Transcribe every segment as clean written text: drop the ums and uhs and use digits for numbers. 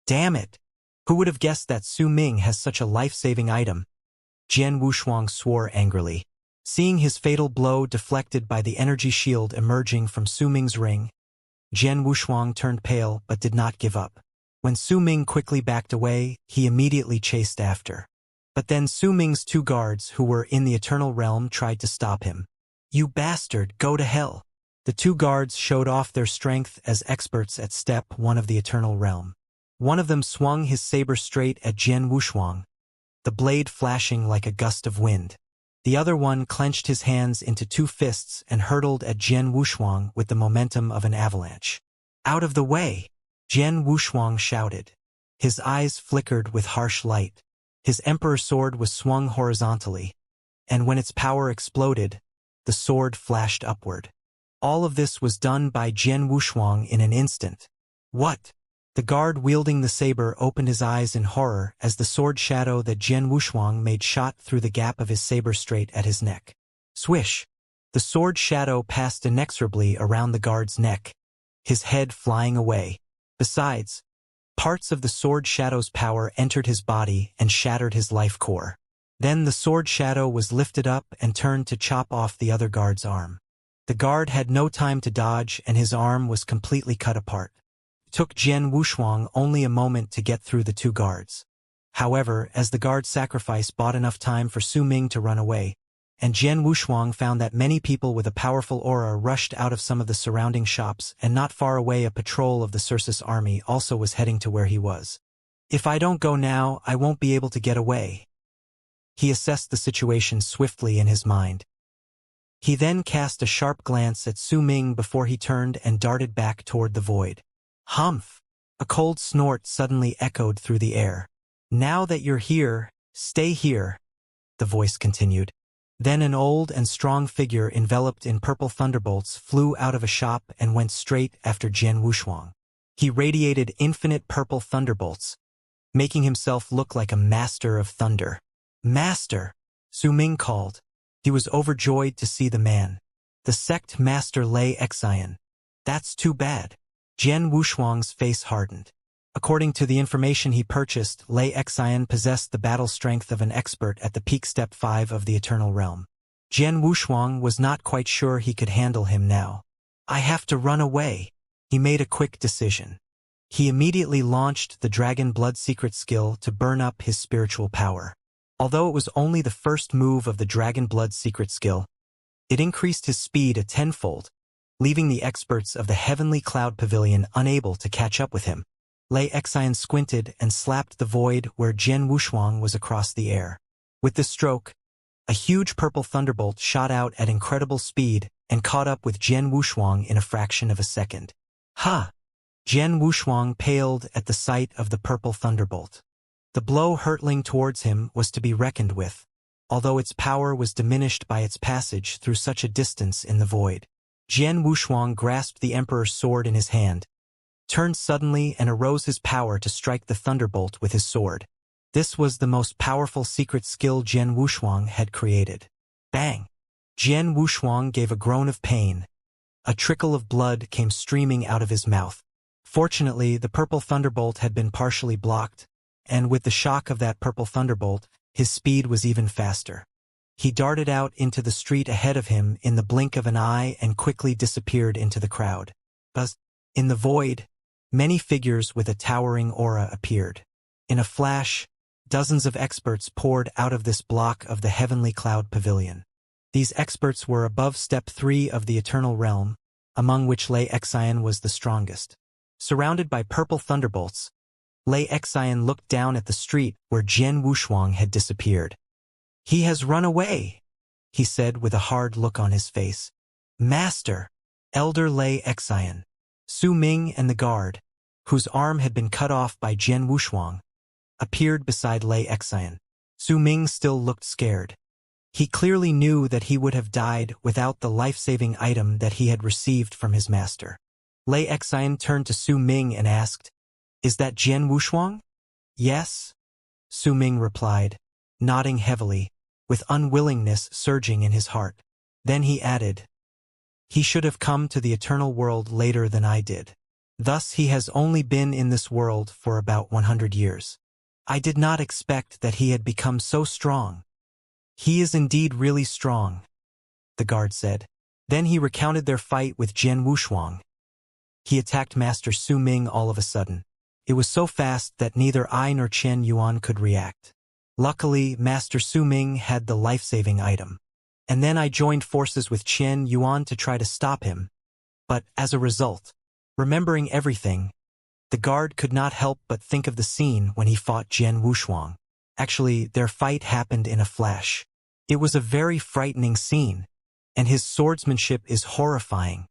Damn it! Who would have guessed that Su Ming has such a life-saving item? Jian Wushuang swore angrily. Seeing his fatal blow deflected by the energy shield emerging from Su Ming's ring, Jian Wushuang turned pale but did not give up. When Su Ming quickly backed away, he immediately chased after. But then Su Ming's two guards who were in the Eternal Realm tried to stop him. "You bastard, go to hell!" The two guards showed off their strength as experts at Step 1 of the Eternal Realm. One of them swung his saber straight at Jian Wushuang, the blade flashing like a gust of wind. The other one clenched his hands into two fists and hurtled at Jian Wushuang with the momentum of an avalanche. "Out of the way!" Jian Wushuang shouted. His eyes flickered with harsh light. His emperor sword was swung horizontally, and when its power exploded, the sword flashed upward. All of this was done by Jian Wushuang in an instant. "What?" The guard wielding the saber opened his eyes in horror as the sword shadow that Jian Wushuang made shot through the gap of his saber straight at his neck. Swish! The sword shadow passed inexorably around the guard's neck, his head flying away. Besides, parts of the sword shadow's power entered his body and shattered his life core. Then the sword shadow was lifted up and turned to chop off the other guard's arm. The guard had no time to dodge and his arm was completely cut apart. It took Jian Wushuang only a moment to get through the two guards. However, as the guard's sacrifice bought enough time for Su Ming to run away, and Jian Wushuang found that many people with a powerful aura rushed out of some of the surrounding shops, and not far away a patrol of the Circus army also was heading to where he was. "If I don't go now, I won't be able to get away." He assessed the situation swiftly in his mind. He then cast a sharp glance at Su Ming before he turned and darted back toward the void. Humph! A cold snort suddenly echoed through the air. "Now that you're here, stay here," the voice continued. Then an old and strong figure enveloped in purple thunderbolts flew out of a shop and went straight after Jian Wushuang. He radiated infinite purple thunderbolts, making himself look like a master of thunder. "Master!" Su Ming called. He was overjoyed to see the man. "The sect master Xianxia. That's too bad." Jian Wushuang's face hardened. According to the information he purchased, Xianxia possessed the battle strength of an expert at the peak Step 5 of the Eternal Realm. Jian Wushuang was not quite sure he could handle him now. "I have to run away." He made a quick decision. He immediately launched the Dragon Blood secret skill to burn up his spiritual power. Although it was only the first move of the Dragon Blood secret skill, it increased his speed a tenfold, leaving the experts of the Heavenly Cloud Pavilion unable to catch up with him. Xianxia squinted and slapped the void where Jian Wushuang was across the air. With the stroke, a huge purple thunderbolt shot out at incredible speed and caught up with Jian Wushuang in a fraction of a second. Ha! Jian Wushuang paled at the sight of the purple thunderbolt. The blow hurtling towards him was to be reckoned with, although its power was diminished by its passage through such a distance in the void. Jian Wushuang grasped the Emperor's sword in his hand, turned suddenly and arose his power to strike the thunderbolt with his sword. This was the most powerful secret skill Jian Wushuang had created. Bang! Jian Wushuang gave a groan of pain. A trickle of blood came streaming out of his mouth. Fortunately, the purple thunderbolt had been partially blocked, and with the shock of that purple thunderbolt, his speed was even faster. He darted out into the street ahead of him in the blink of an eye and quickly disappeared into the crowd. But in the void, many figures with a towering aura appeared. In a flash, dozens of experts poured out of this block of the Heavenly Cloud Pavilion. These experts were above Step 3 of the Eternal Realm, among which Xianxia was the strongest. Surrounded by purple thunderbolts, Xianxia looked down at the street where Jian Wushuang had disappeared. "He has run away," he said with a hard look on his face. "Master!" Elder Xianxia, Su Ming and the guard, whose arm had been cut off by Jian Wushuang, appeared beside Xianxia. Su Ming still looked scared. He clearly knew that he would have died without the life-saving item that he had received from his master. Xianxia turned to Su Ming and asked, "Is that Jian Wushuang?" "Yes," Su Ming replied, nodding heavily, with unwillingness surging in his heart. Then he added, "He should have come to the eternal world later than I did." Thus he has only been in this world for about 100 years. I did not expect that he had become so strong. He is indeed really strong, the guard said. Then he recounted their fight with Jian Wushuang. He attacked Master Su Ming all of a sudden. It was so fast that neither I nor Chen Yuan could react. Luckily, Master Su Ming had the life-saving item. And then I joined forces with Chen Yuan to try to stop him. But, as a result, remembering everything, the guard could not help but think of the scene when he fought Jian Wushuang. Actually, their fight happened in a flash. It was a very frightening scene, and his swordsmanship is horrifying.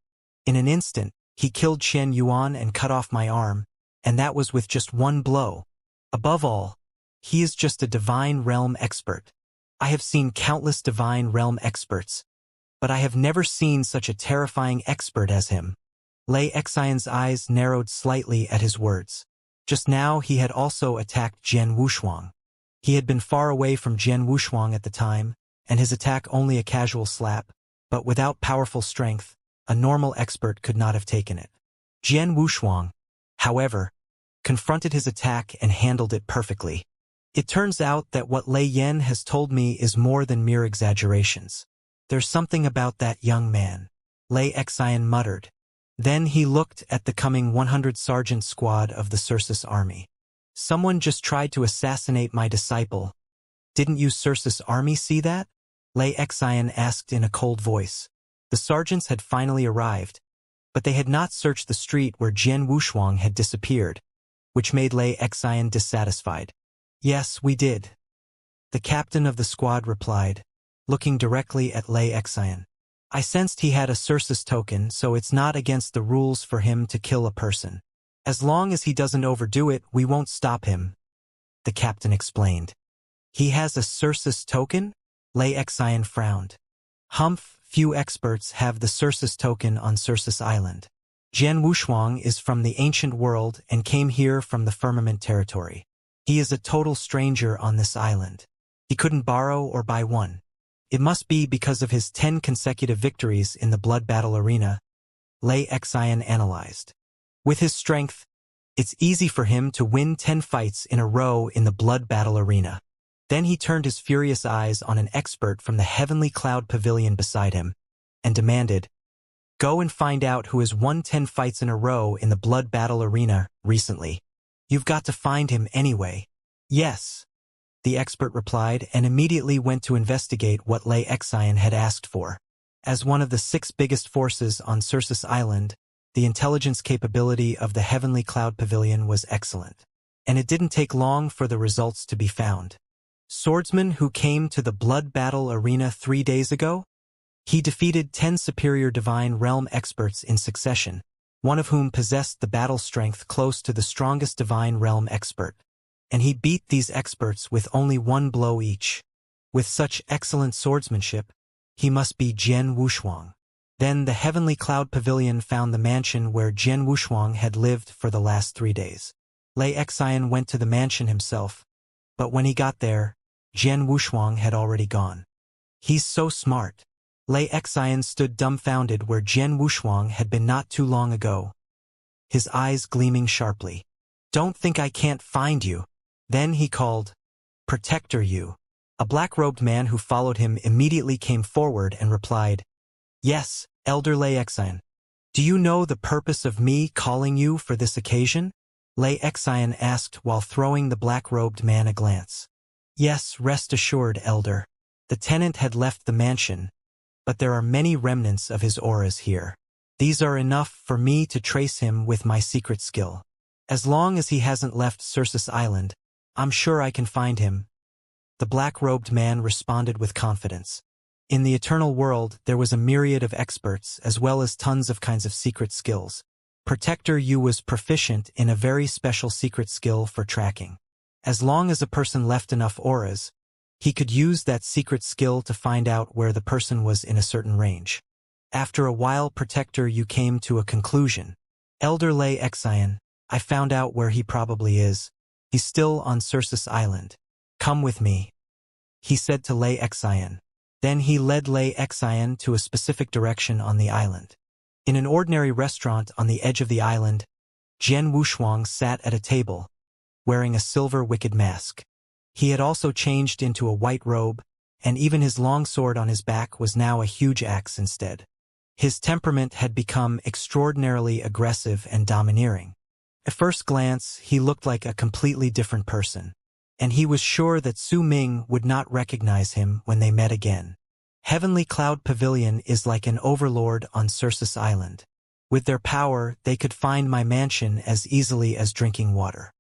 In an instant, he killed Chen Yuan and cut off my arm, and that was with just one blow. Above all, he is just a divine realm expert. I have seen countless divine realm experts, but I have never seen such a terrifying expert as him. Lei Xian's eyes narrowed slightly at his words. Just now he had also attacked Jian Wushuang. He had been far away from Jian Wushuang at the time, and his attack only a casual slap, but without powerful strength, a normal expert could not have taken it. Jian Wushuang, however, confronted his attack and handled it perfectly. It turns out that what Lei Yan has told me is more than mere exaggerations. There's something about that young man, Lei Xian muttered. Then he looked at the coming 100 sergeant squad of the Circe's army. Someone just tried to assassinate my disciple. Didn't you Circe's army see that? Lei Xian asked in a cold voice. The sergeants had finally arrived, but they had not searched the street where Jian Wushuang had disappeared, which made Lei Xian dissatisfied. Yes, we did. The captain of the squad replied, looking directly at Lei Xian. I sensed he had a Circe's token, so it's not against the rules for him to kill a person. As long as he doesn't overdo it, we won't stop him, the captain explained. He has a Circe's token? Lei Xian frowned. Humph, few experts have the Circe's token on Circe's Island. Jian Wushuang is from the ancient world and came here from the firmament territory. He is a total stranger on this island. He couldn't borrow or buy one. It must be because of his 10 consecutive victories in the blood battle arena, Lei Xian analyzed. With his strength, it's easy for him to win 10 fights in a row in the blood battle arena. Then he turned his furious eyes on an expert from the heavenly cloud pavilion beside him, and demanded, Go and find out who has won 10 fights in a row in the blood battle arena recently. You've got to find him anyway. Yes, the expert replied and immediately went to investigate what Lei Xian had asked for. As one of the 6 biggest forces on Circe's Island, the intelligence capability of the Heavenly Cloud Pavilion was excellent, and it didn't take long for the results to be found. Swordsman who came to the blood battle arena 3 days ago? He defeated 10 superior divine realm experts in succession, one of whom possessed the battle strength close to the strongest divine realm expert. And he beat these experts with only 1 blow each. With such excellent swordsmanship, he must be Jian Wushuang. Then the Heavenly Cloud Pavilion found the mansion where Jian Wushuang had lived for the last 3 days. Lei Xian went to the mansion himself, but when he got there, Jian Wushuang had already gone. He's so smart. Lei Xian stood dumbfounded where Jian Wushuang had been not too long ago, his eyes gleaming sharply. Don't think I can't find you. Then he called, Protector Yu. A black-robed man who followed him immediately came forward and replied, Yes, Elder Lei Xian. Do you know the purpose of me calling you for this occasion? Lei Xian asked while throwing the black-robed man a glance. Yes, rest assured, Elder. The tenant had left the mansion, but there are many remnants of his auras here. These are enough for me to trace him with my secret skill. As long as he hasn't left Circe's Island, I'm sure I can find him. The black-robed man responded with confidence. In the eternal world, there was a myriad of experts as well as tons of kinds of secret skills. Protector Yu was proficient in a very special secret skill for tracking. As long as a person left enough auras, he could use that secret skill to find out where the person was in a certain range. After a while, Protector Yu came to a conclusion. Elder Lei Xian, I found out where he probably is. He's still on Circe's Island. Come with me, he said to Lei Xian. Then he led Lei Xian to a specific direction on the island. In an ordinary restaurant on the edge of the island, Jian Wushuang sat at a table, wearing a silver wicked mask. He had also changed into a white robe, and even his long sword on his back was now a huge axe instead. His temperament had become extraordinarily aggressive and domineering. At first glance, he looked like a completely different person, and he was sure that Su Ming would not recognize him when they met again. Heavenly Cloud Pavilion is like an overlord on Circus Island. With their power, they could find my mansion as easily as drinking water.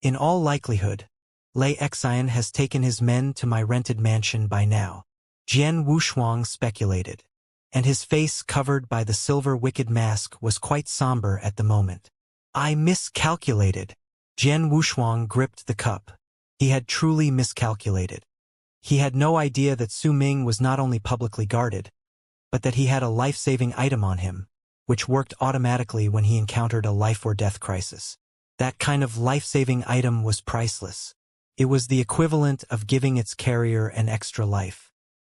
In all likelihood, Lei Xian has taken his men to my rented mansion by now, Jian Wushuang speculated, and his face covered by the silver wicked mask was quite somber at the moment. I miscalculated. Jian Wushuang gripped the cup. He had truly miscalculated. He had no idea that Su Ming was not only publicly guarded, but that he had a life-saving item on him, which worked automatically when he encountered a life-or-death crisis. That kind of life-saving item was priceless. It was the equivalent of giving its carrier an extra life.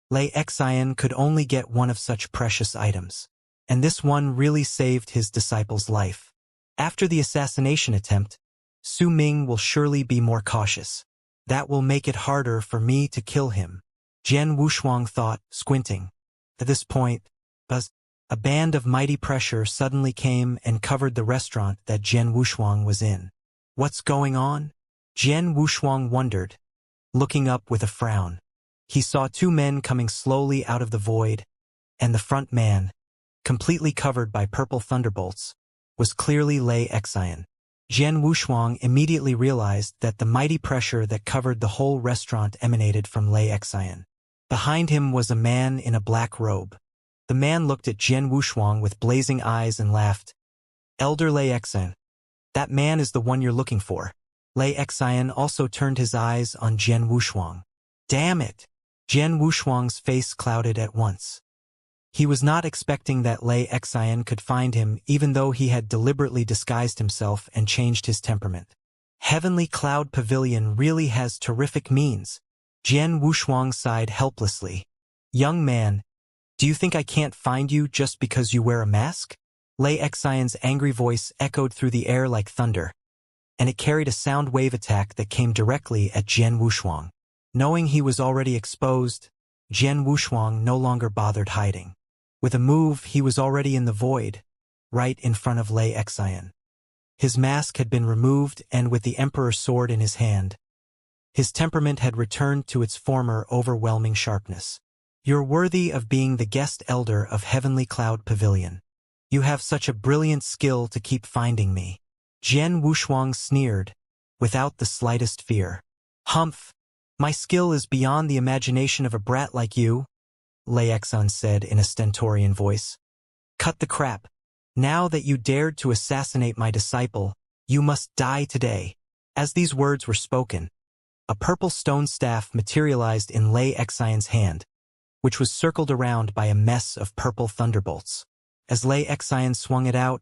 Lei Xian could only get one of such precious items, and this one really saved his disciple's life. After the assassination attempt, Su Ming will surely be more cautious. That will make it harder for me to kill him, Jian Wushuang thought, squinting. At this point, a band of mighty pressure suddenly came and covered the restaurant that Jian Wushuang was in. What's going on? Jian Wushuang wondered, looking up with a frown. He saw two men coming slowly out of the void, and the front man, completely covered by purple thunderbolts, was clearly Lei Xian. Jian Wushuang immediately realized that the mighty pressure that covered the whole restaurant emanated from Lei Xian. Behind him was a man in a black robe. The man looked at Jian Wushuang with blazing eyes and laughed. Elder Lei Xian. That man is the one you're looking for. Lei Xian also turned his eyes on Jian Wushuang. Damn it! Jian Wushuang's face clouded at once. He was not expecting that Lei Xian could find him even though he had deliberately disguised himself and changed his temperament. Heavenly Cloud Pavilion really has terrific means. Jian Wushuang sighed helplessly. Young man, do you think I can't find you just because you wear a mask? Lei Xian's angry voice echoed through the air like thunder, and it carried a sound wave attack that came directly at Jian Wushuang. Knowing he was already exposed, Jian Wushuang no longer bothered hiding. With a move, he was already in the void, right in front of Lei Xian. His mask had been removed, and with the Emperor's sword in his hand, his temperament had returned to its former overwhelming sharpness. You're worthy of being the guest elder of Heavenly Cloud Pavilion. You have such a brilliant skill to keep finding me. Jian Wushuang sneered, without the slightest fear. Humph! My skill is beyond the imagination of a brat like you, Lei Xian said in a stentorian voice. Cut the crap. Now that you dared to assassinate my disciple, you must die today. As these words were spoken, a purple stone staff materialized in Lei Xian's hand, which was circled around by a mess of purple thunderbolts. As Lei Xian swung it out,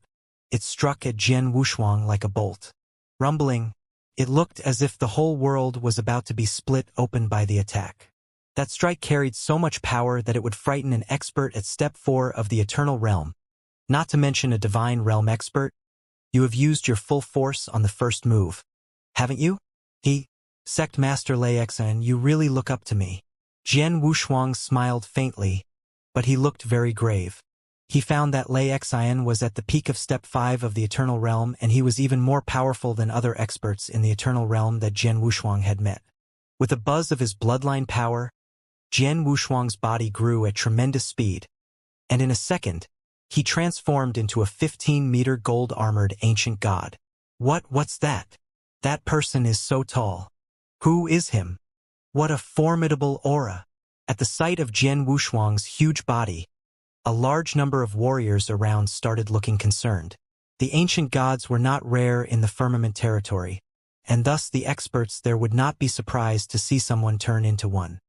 it struck at Jian Wushuang like a bolt. Rumbling, it looked as if the whole world was about to be split open by the attack. That strike carried so much power that it would frighten an expert at Step 4 of the Eternal Realm, not to mention a Divine Realm expert. You have used your full force on the first move, haven't you? Sect Master Lei Xian, you really look up to me. Jian Wushuang smiled faintly, but he looked very grave. He found that Lei Xian was at the peak of Step 5 of the Eternal Realm, and he was even more powerful than other experts in the Eternal Realm that Jian Wushuang had met. With a buzz of his bloodline power, Jian Wushuang's body grew at tremendous speed, and in a second, he transformed into a 15-meter gold-armored ancient god. What's that? That person is so tall. Who is him? What a formidable aura! At the sight of Jian Wushuang's huge body, a large number of warriors around started looking concerned. The ancient gods were not rare in the firmament territory, and thus the experts there would not be surprised to see someone turn into one.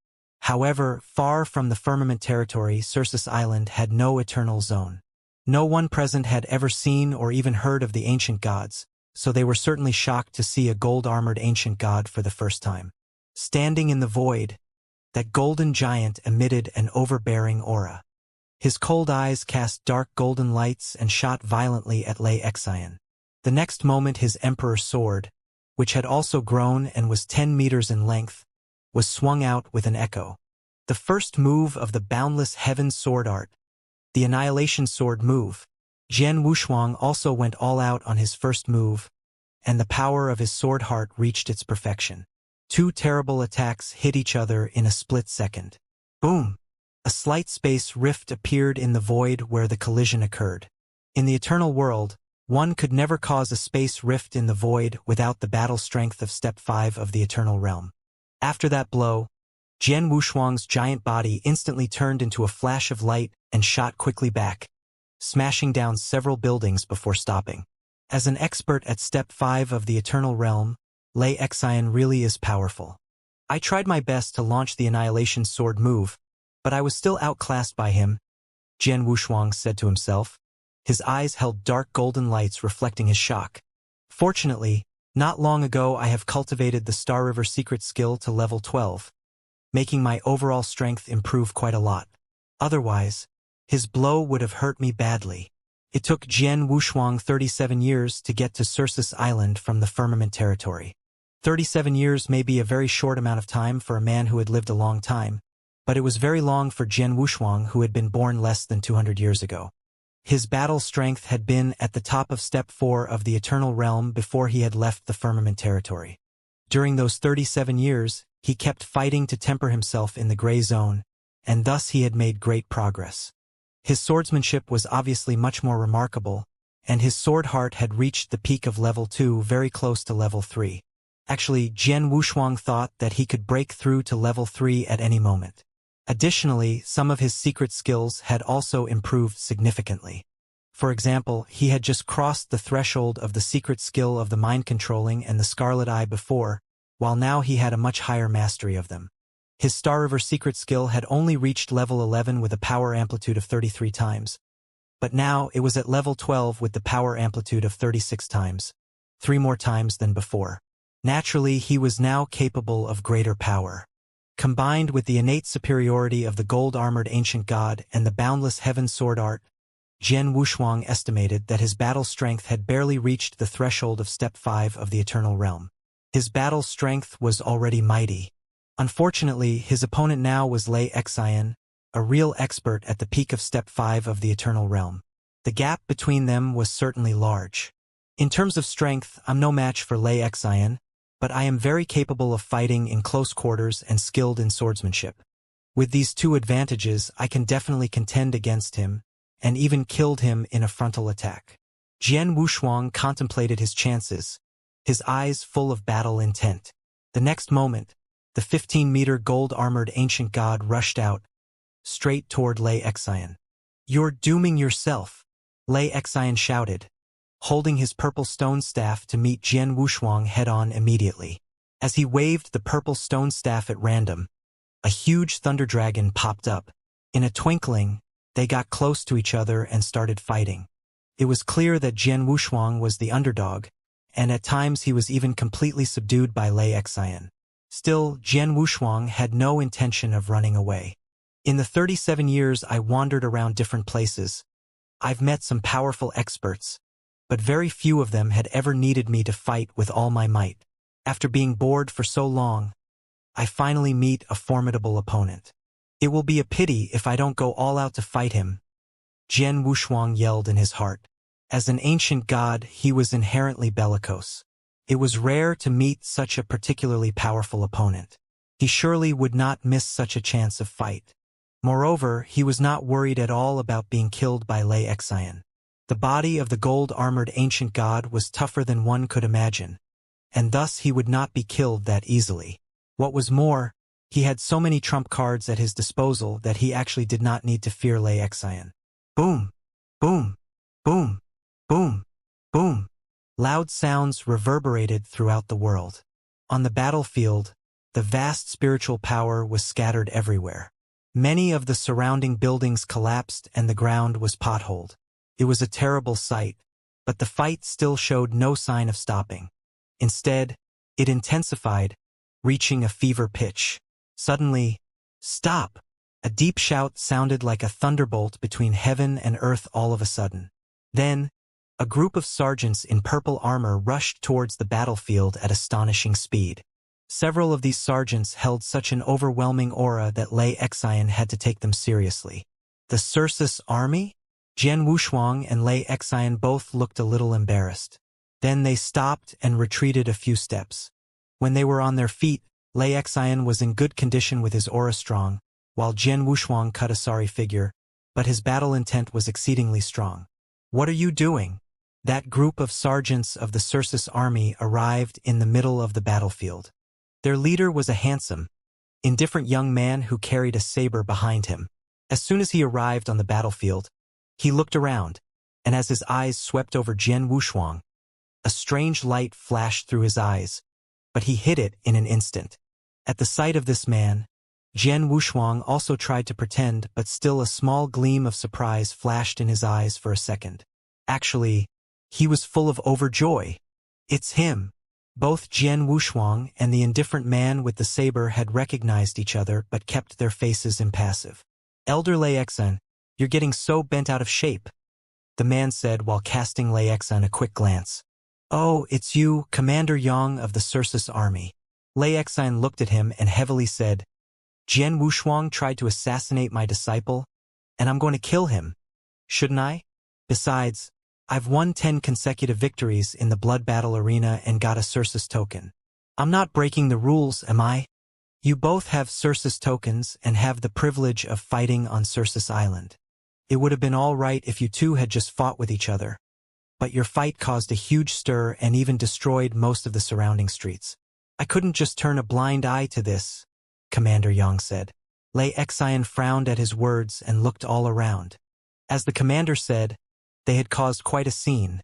However, far from the firmament territory, Circus Island had no eternal zone. No one present had ever seen or even heard of the ancient gods, so they were certainly shocked to see a gold-armored ancient god for the first time. Standing in the void, that golden giant emitted an overbearing aura. His cold eyes cast dark golden lights and shot violently at Lei Xian. The next moment his emperor's sword, which had also grown and was 10 meters in length, was swung out with an echo. The first move of the boundless heaven sword art, the annihilation sword move. Jian Wushuang also went all out on his first move, and the power of his sword heart reached its perfection. Two terrible attacks hit each other in a split second. Boom! A slight space rift appeared in the void where the collision occurred. In the eternal world, one could never cause a space rift in the void without the battle strength of Step 5 of the eternal realm. After that blow, Jian Wushuang's giant body instantly turned into a flash of light and shot quickly back, smashing down several buildings before stopping. As an expert at Step 5 of the eternal realm, Xianxia really is powerful. I tried my best to launch the annihilation sword move, but I was still outclassed by him, Jian Wushuang said to himself. His eyes held dark golden lights reflecting his shock. Fortunately, not long ago I have cultivated the Star River secret skill to level 12, making my overall strength improve quite a lot. Otherwise, his blow would have hurt me badly. It took Jian Wushuang 37 years to get to Circe's Island from the Firmament territory. 37 years may be a very short amount of time for a man who had lived a long time, but it was very long for Jian Wushuang who had been born less than 200 years ago. His battle strength had been at the top of Step 4 of the Eternal Realm before he had left the Firmament territory. During those 37 years, he kept fighting to temper himself in the gray zone, and thus he had made great progress. His swordsmanship was obviously much more remarkable, and his sword heart had reached the peak of level 2 very close to level 3. Actually, Jian Wushuang thought that he could break through to level 3 at any moment. Additionally, some of his secret skills had also improved significantly. For example, he had just crossed the threshold of the secret skill of the mind controlling and the Scarlet Eye before, while now he had a much higher mastery of them. His Star River secret skill had only reached level 11 with a power amplitude of 33 times, but now it was at level 12 with the power amplitude of 36 times, 3 more times than before. Naturally, he was now capable of greater power. Combined with the innate superiority of the gold-armored ancient god and the boundless heaven sword art, Jian Wushuang estimated that his battle strength had barely reached the threshold of Step 5 of the Eternal Realm. His battle strength was already mighty. Unfortunately, his opponent now was Xianxia, a real expert at the peak of Step 5 of the Eternal Realm. The gap between them was certainly large. In terms of strength, I'm no match for Xianxia, but I am very capable of fighting in close quarters and skilled in swordsmanship. With these two advantages, I can definitely contend against him, and even killed him in a frontal attack. Jian Wushuang contemplated his chances, his eyes full of battle intent. The next moment, the 15-meter gold-armored ancient god rushed out, straight toward Xianxia. "You're dooming yourself," Xianxia shouted, holding his purple stone staff to meet Jian Wushuang head-on immediately. As he waved the purple stone staff at random, a huge thunder dragon popped up. In a twinkling, they got close to each other and started fighting. It was clear that Jian Wushuang was the underdog, and at times he was even completely subdued by Xianxia. Still, Jian Wushuang had no intention of running away. "In the 37 years I wandered around different places, I've met some powerful experts, but very few of them had ever needed me to fight with all my might. After being bored for so long, I finally meet a formidable opponent. It will be a pity if I don't go all out to fight him," Jian Wushuang yelled in his heart. As an ancient god, he was inherently bellicose. It was rare to meet such a particularly powerful opponent. He surely would not miss such a chance of fight. Moreover, he was not worried at all about being killed by Xianxia. The body of the gold-armored ancient god was tougher than one could imagine, and thus he would not be killed that easily. What was more, he had so many trump cards at his disposal that he actually did not need to fear Xianxia. Boom! Boom! Boom! Boom! Boom! Loud sounds reverberated throughout the world. On the battlefield, the vast spiritual power was scattered everywhere. Many of the surrounding buildings collapsed and the ground was potholed. It was a terrible sight, but the fight still showed no sign of stopping. Instead, it intensified, reaching a fever pitch. Suddenly, "Stop!" A deep shout sounded like a thunderbolt between heaven and earth all of a sudden. Then, A group of sergeants in purple armor rushed towards the battlefield at astonishing speed. Several of these sergeants held such an overwhelming aura that Xianxia had to take them seriously. The Circus army? Jian Wushuang and Xianxia both looked a little embarrassed. Then they stopped and retreated a few steps. When they were on their feet, Xianxia was in good condition with his aura strong, while Jian Wushuang cut a sorry figure, but his battle intent was exceedingly strong. "What are you doing?" That group of sergeants of the Circus army arrived in the middle of the battlefield. Their leader was a handsome, indifferent young man who carried a saber behind him. As soon as he arrived on the battlefield, he looked around, and as his eyes swept over Jian Wushuang, a strange light flashed through his eyes, but he hid it in an instant. At the sight of this man, Jian Wushuang also tried to pretend, but still a small gleam of surprise flashed in his eyes for a second. Actually, he was full of overjoy. It's him. Both Jian Wushuang and the indifferent man with the saber had recognized each other but kept their faces impassive. "Elder Xianxia, you're getting so bent out of shape," the man said while casting Xianxia a quick glance. "Oh, it's you, Commander Yang of the Circus army." Xianxia looked at him and heavily said, "Jian Wushuang tried to assassinate my disciple, and I'm going to kill him. Shouldn't I? Besides, I've won 10 consecutive victories in the blood battle arena and got a Circus token. I'm not breaking the rules, am I? You both have Circus tokens and have the privilege of fighting on Circus Island. It would have been all right if you two had just fought with each other, but your fight caused a huge stir and even destroyed most of the surrounding streets. I couldn't just turn a blind eye to this," Commander Yang said. Xianxia frowned at his words and looked all around. As the commander said, they had caused quite a scene,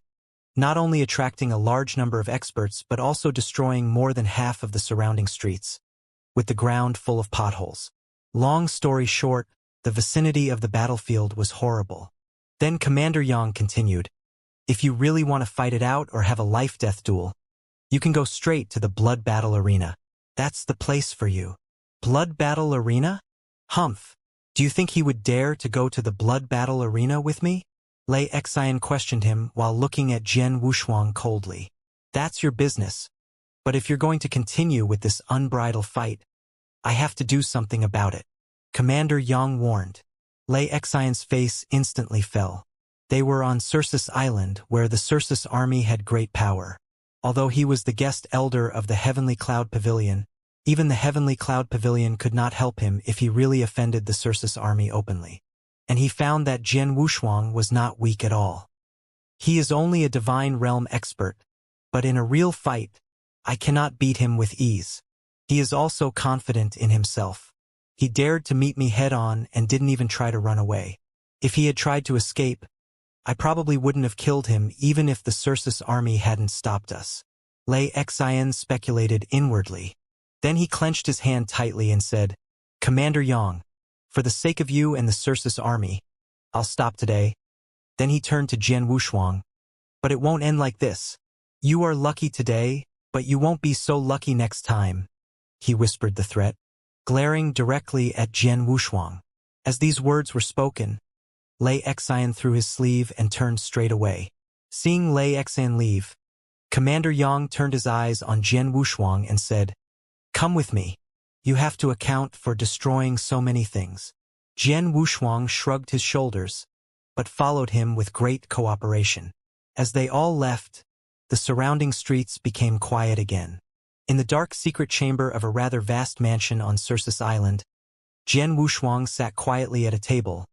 not only attracting a large number of experts but also destroying more than half of the surrounding streets, with the ground full of potholes. Long story short, the vicinity of the battlefield was horrible. Then Commander Yang continued, "If you really want to fight it out or have a life-death duel, you can go straight to the blood battle arena. That's the place for you." "Blood battle arena? Humph. Do you think he would dare to go to the blood battle arena with me?" Xianxia questioned him while looking at Jian Wushuang coldly. "That's your business. But if you're going to continue with this unbridled fight, I have to do something about it," Commander Yang warned. Xianxia's face instantly fell. They were on Circus Island, where the Circus army had great power. Although he was the guest elder of the Heavenly Cloud Pavilion, even the Heavenly Cloud Pavilion could not help him if he really offended the Circus army openly. And he found that Jian Wushuang was not weak at all. "He is only a divine realm expert, but in a real fight, I cannot beat him with ease. He is also confident in himself. He dared to meet me head-on and didn't even try to run away. If he had tried to escape, I probably wouldn't have killed him even if the Circus army hadn't stopped us." Xianxia speculated inwardly. Then he clenched his hand tightly and said, "Commander Yang, for the sake of you and the Circus army, I'll stop today." Then he turned to Jian Wushuang. "But it won't end like this. You are lucky today, but you won't be so lucky next time," he whispered the threat, glaring directly at Jian Wushuang. As these words were spoken, Xianxia threw his sleeve and turned straight away. Seeing Xianxia leave, Commander Yang turned his eyes on Jian Wushuang and said, "Come with me. You have to account for destroying so many things." Jian Wushuang shrugged his shoulders, but followed him with great cooperation. As they all left, the surrounding streets became quiet again. In the dark secret chamber of a rather vast mansion on Circus Island, Jian Wushuang sat quietly at a table,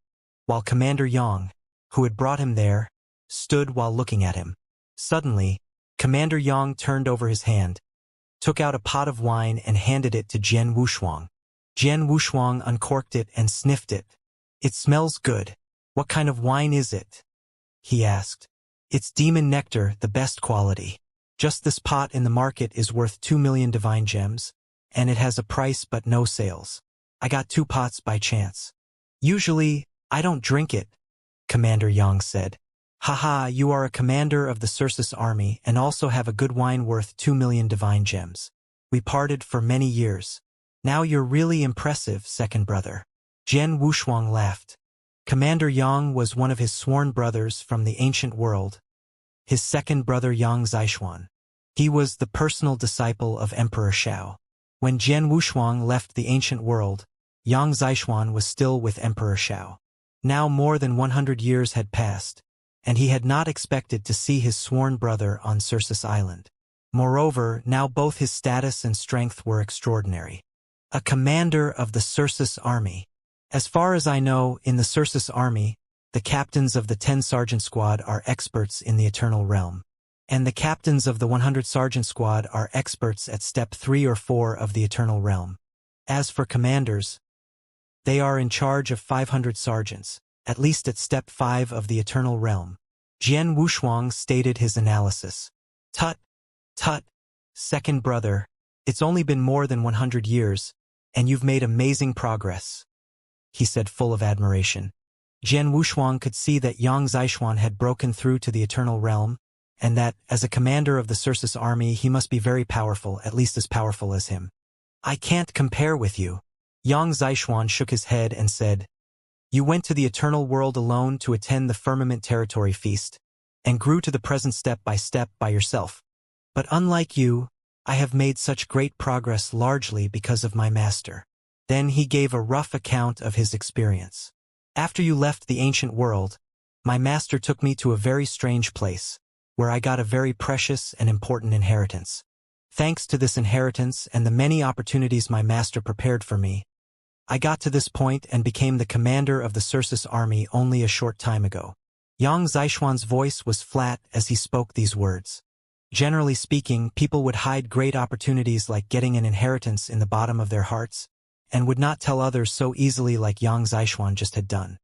while Commander Yang, who had brought him there, stood while looking at him. Suddenly, Commander Yang turned over his hand, took out a pot of wine and handed it to Jian Wushuang. Jian Wushuang uncorked it and sniffed it. "It smells good. What kind of wine is it?" he asked. "It's demon nectar, the best quality. Just this pot in the market is worth 2 million divine gems, and it has a price but no sales. I got 2 pots by chance. Usually, I don't drink it," Commander Yang said. "Haha, you are a commander of the Circus army and also have a good wine worth 2 million divine gems. We parted for many years. Now you're really impressive, second brother." Jian Wushuang laughed. Commander Yang was one of his sworn brothers from the ancient world, his second brother Yang Zishuan. He was the personal disciple of Emperor Shao. When Jian Wushuang left the ancient world, Yang Zishuan was still with Emperor Shao. Now more than 100 years had passed, and he had not expected to see his sworn brother on Circus Island. Moreover, now both his status and strength were extraordinary. A commander of the Circus army. As far as I know, in the Circus army, the captains of the 10 Sergeant Squad are experts in the Eternal Realm. And the captains of the 100 Sergeant Squad are experts at step 3 or 4 of the Eternal Realm. As for commanders, they are in charge of 500 sergeants, at least at step 5 of the Eternal Realm. Jian Wushuang stated his analysis. Tut, tut, second brother, it's only been more than 100 years, and you've made amazing progress, he said full of admiration. Jian Wushuang could see that Yang Zishuan had broken through to the Eternal Realm, and that, as a commander of the Circus army, he must be very powerful, at least as powerful as him. I can't compare with you. Yang Zishuan shook his head and said, You went to the Eternal World alone to attend the Firmament Territory Feast, and grew to the present step by yourself. But unlike you, I have made such great progress largely because of my master. Then he gave a rough account of his experience. After you left the ancient world, my master took me to a very strange place, where I got a very precious and important inheritance. Thanks to this inheritance and the many opportunities my master prepared for me, I got to this point and became the commander of the Circus army only a short time ago. Yang Zishuan's voice was flat as he spoke these words. Generally speaking, people would hide great opportunities like getting an inheritance in the bottom of their hearts, and would not tell others so easily like Yang Zishuan just had done.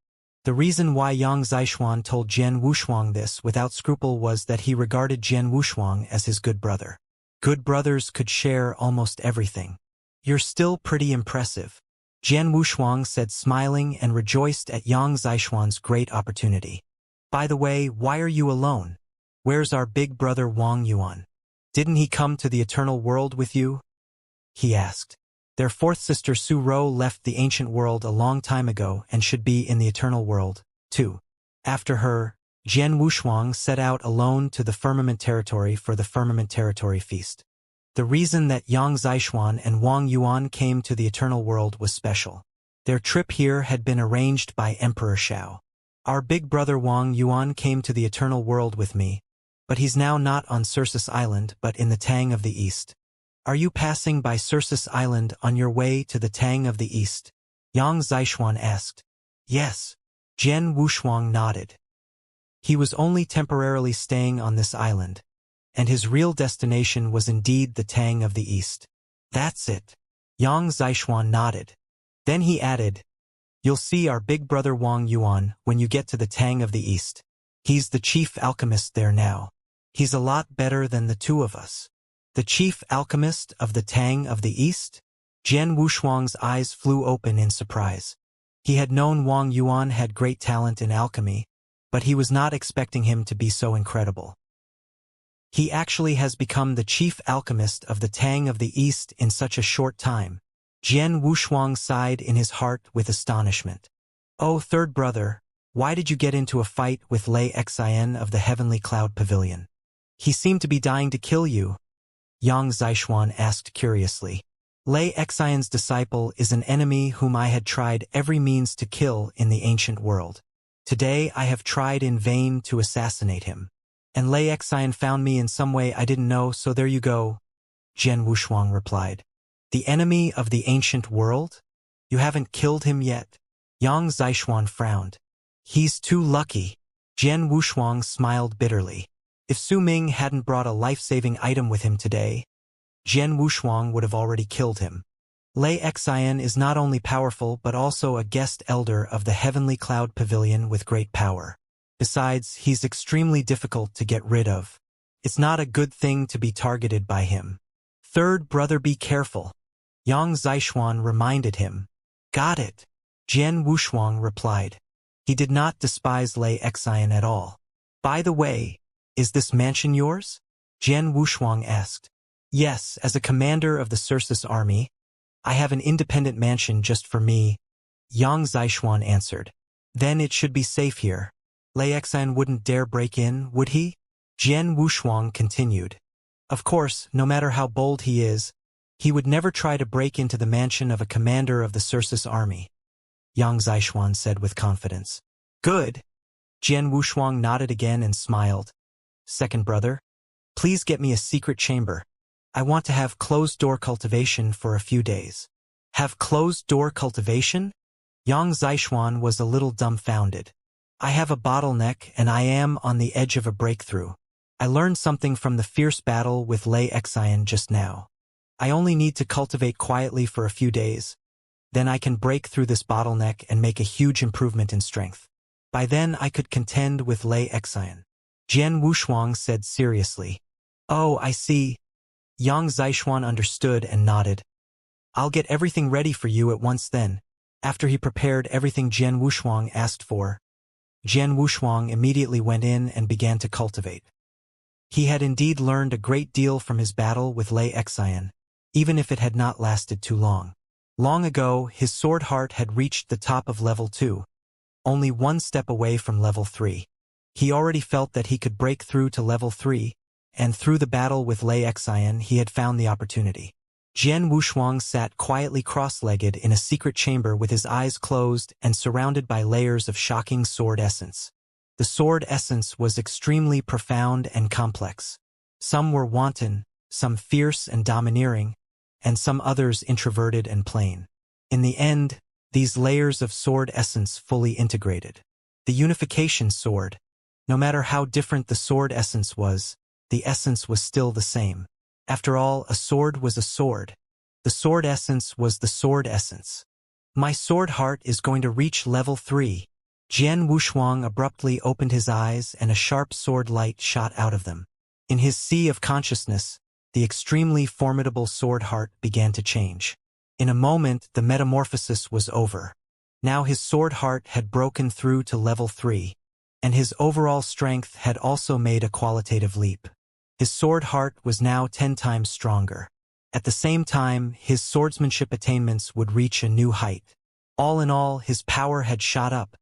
The reason why Yang Zishuan told Jian Wushuang this without scruple was that he regarded Jian Wushuang as his good brother. Good brothers could share almost everything. You're still pretty impressive, Jian Wushuang said, smiling and rejoiced at Yang Zishuan's great opportunity. By the way, why are you alone? Where's our big brother Wang Yuan? Didn't he come to the Eternal World with you? He asked. Their fourth sister Su Ro left the ancient world a long time ago and should be in the Eternal World, too. After her, Jian Wushuang set out alone to the Firmament Territory for the Firmament Territory Feast. The reason that Yang Zishuan and Wang Yuan came to the Eternal World was special. Their trip here had been arranged by Emperor Shao. Our big brother Wang Yuan came to the Eternal World with me, but he's now not on Circus Island but in the Tang of the East. Are you passing by Circus Island on your way to the Tang of the East? Yang Zishuan asked. Yes. Jian Wushuang nodded. He was only temporarily staying on this island, and his real destination was indeed the Tang of the East. That's it. Yang Zishuan nodded. Then he added, You'll see our big brother Wang Yuan when you get to the Tang of the East. He's the chief alchemist there now. He's a lot better than the two of us. The chief alchemist of the Tang of the East? Jian Wushuang's eyes flew open in surprise. He had known Wang Yuan had great talent in alchemy, but he was not expecting him to be so incredible. He actually has become the chief alchemist of the Tang of the East in such a short time. Jian Wushuang sighed in his heart with astonishment. Oh, third brother, why did you get into a fight with Lei Xian of the Heavenly Cloud Pavilion? He seemed to be dying to kill you, Yang Zishuan asked curiously. Lei Xian's disciple is an enemy whom I had tried every means to kill in the ancient world. Today I have tried in vain to assassinate him. And Lei Xian found me in some way I didn't know, so there you go, Jian Wushuang replied. The enemy of the ancient world? You haven't killed him yet? Yang Zishuan frowned. He's too lucky. Jian Wushuang smiled bitterly. If Su Ming hadn't brought a life-saving item with him today, Jian Wushuang would have already killed him. Lei Xian is not only powerful but also a guest elder of the Heavenly Cloud Pavilion with great power. Besides, he's extremely difficult to get rid of. It's not a good thing to be targeted by him. Third brother, be careful, Yang Zishuan reminded him. Got it, Jian Wushuang replied. He did not despise Lei Xian at all. By the way, is this mansion yours? Jian Wushuang asked. Yes, as a commander of the Circus army, I have an independent mansion just for me, Yang Zishuan answered. Then it should be safe here. Lei Xian wouldn't dare break in, would he? Jian Wushuang continued. Of course, no matter how bold he is, he would never try to break into the mansion of a commander of the Circus army, Yang Zishuan said with confidence. Good. Jian Wushuang nodded again and smiled. Second brother, please get me a secret chamber. I want to have closed-door cultivation for a few days. Have closed-door cultivation? Yang Zishuan was a little dumbfounded. I have a bottleneck and I am on the edge of a breakthrough. I learned something from the fierce battle with Lei Xian just now. I only need to cultivate quietly for a few days. Then I can break through this bottleneck and make a huge improvement in strength. By then I could contend with Lei Xian. Jian Wushuang said seriously. Oh, I see. Yang Zishuan understood and nodded. I'll get everything ready for you at once then. After he prepared everything Jian Wushuang asked for, Jian Wushuang immediately went in and began to cultivate. He had indeed learned a great deal from his battle with Lei Xian, even if it had not lasted too long. Long ago, his sword heart had reached the top of level 2, only one step away from level 3. He already felt that he could break through to level 3, and through the battle with Lei Xian he had found the opportunity. Jian Wushuang sat quietly cross-legged in a secret chamber with his eyes closed and surrounded by layers of shocking sword essence. The sword essence was extremely profound and complex. Some were wanton, some fierce and domineering, and some others introverted and plain. In the end, these layers of sword essence fully integrated. The unification sword. No matter how different the sword essence was, the essence was still the same. After all, a sword was a sword. The sword essence was the sword essence. My sword heart is going to reach level 3. Jian Wushuang abruptly opened his eyes and a sharp sword light shot out of them. In his sea of consciousness, the extremely formidable sword heart began to change. In a moment, the metamorphosis was over. Now his sword heart had broken through to level 3, and his overall strength had also made a qualitative leap. His sword heart was now 10 times stronger. At the same time, his swordsmanship attainments would reach a new height. All in all, his power had shot up.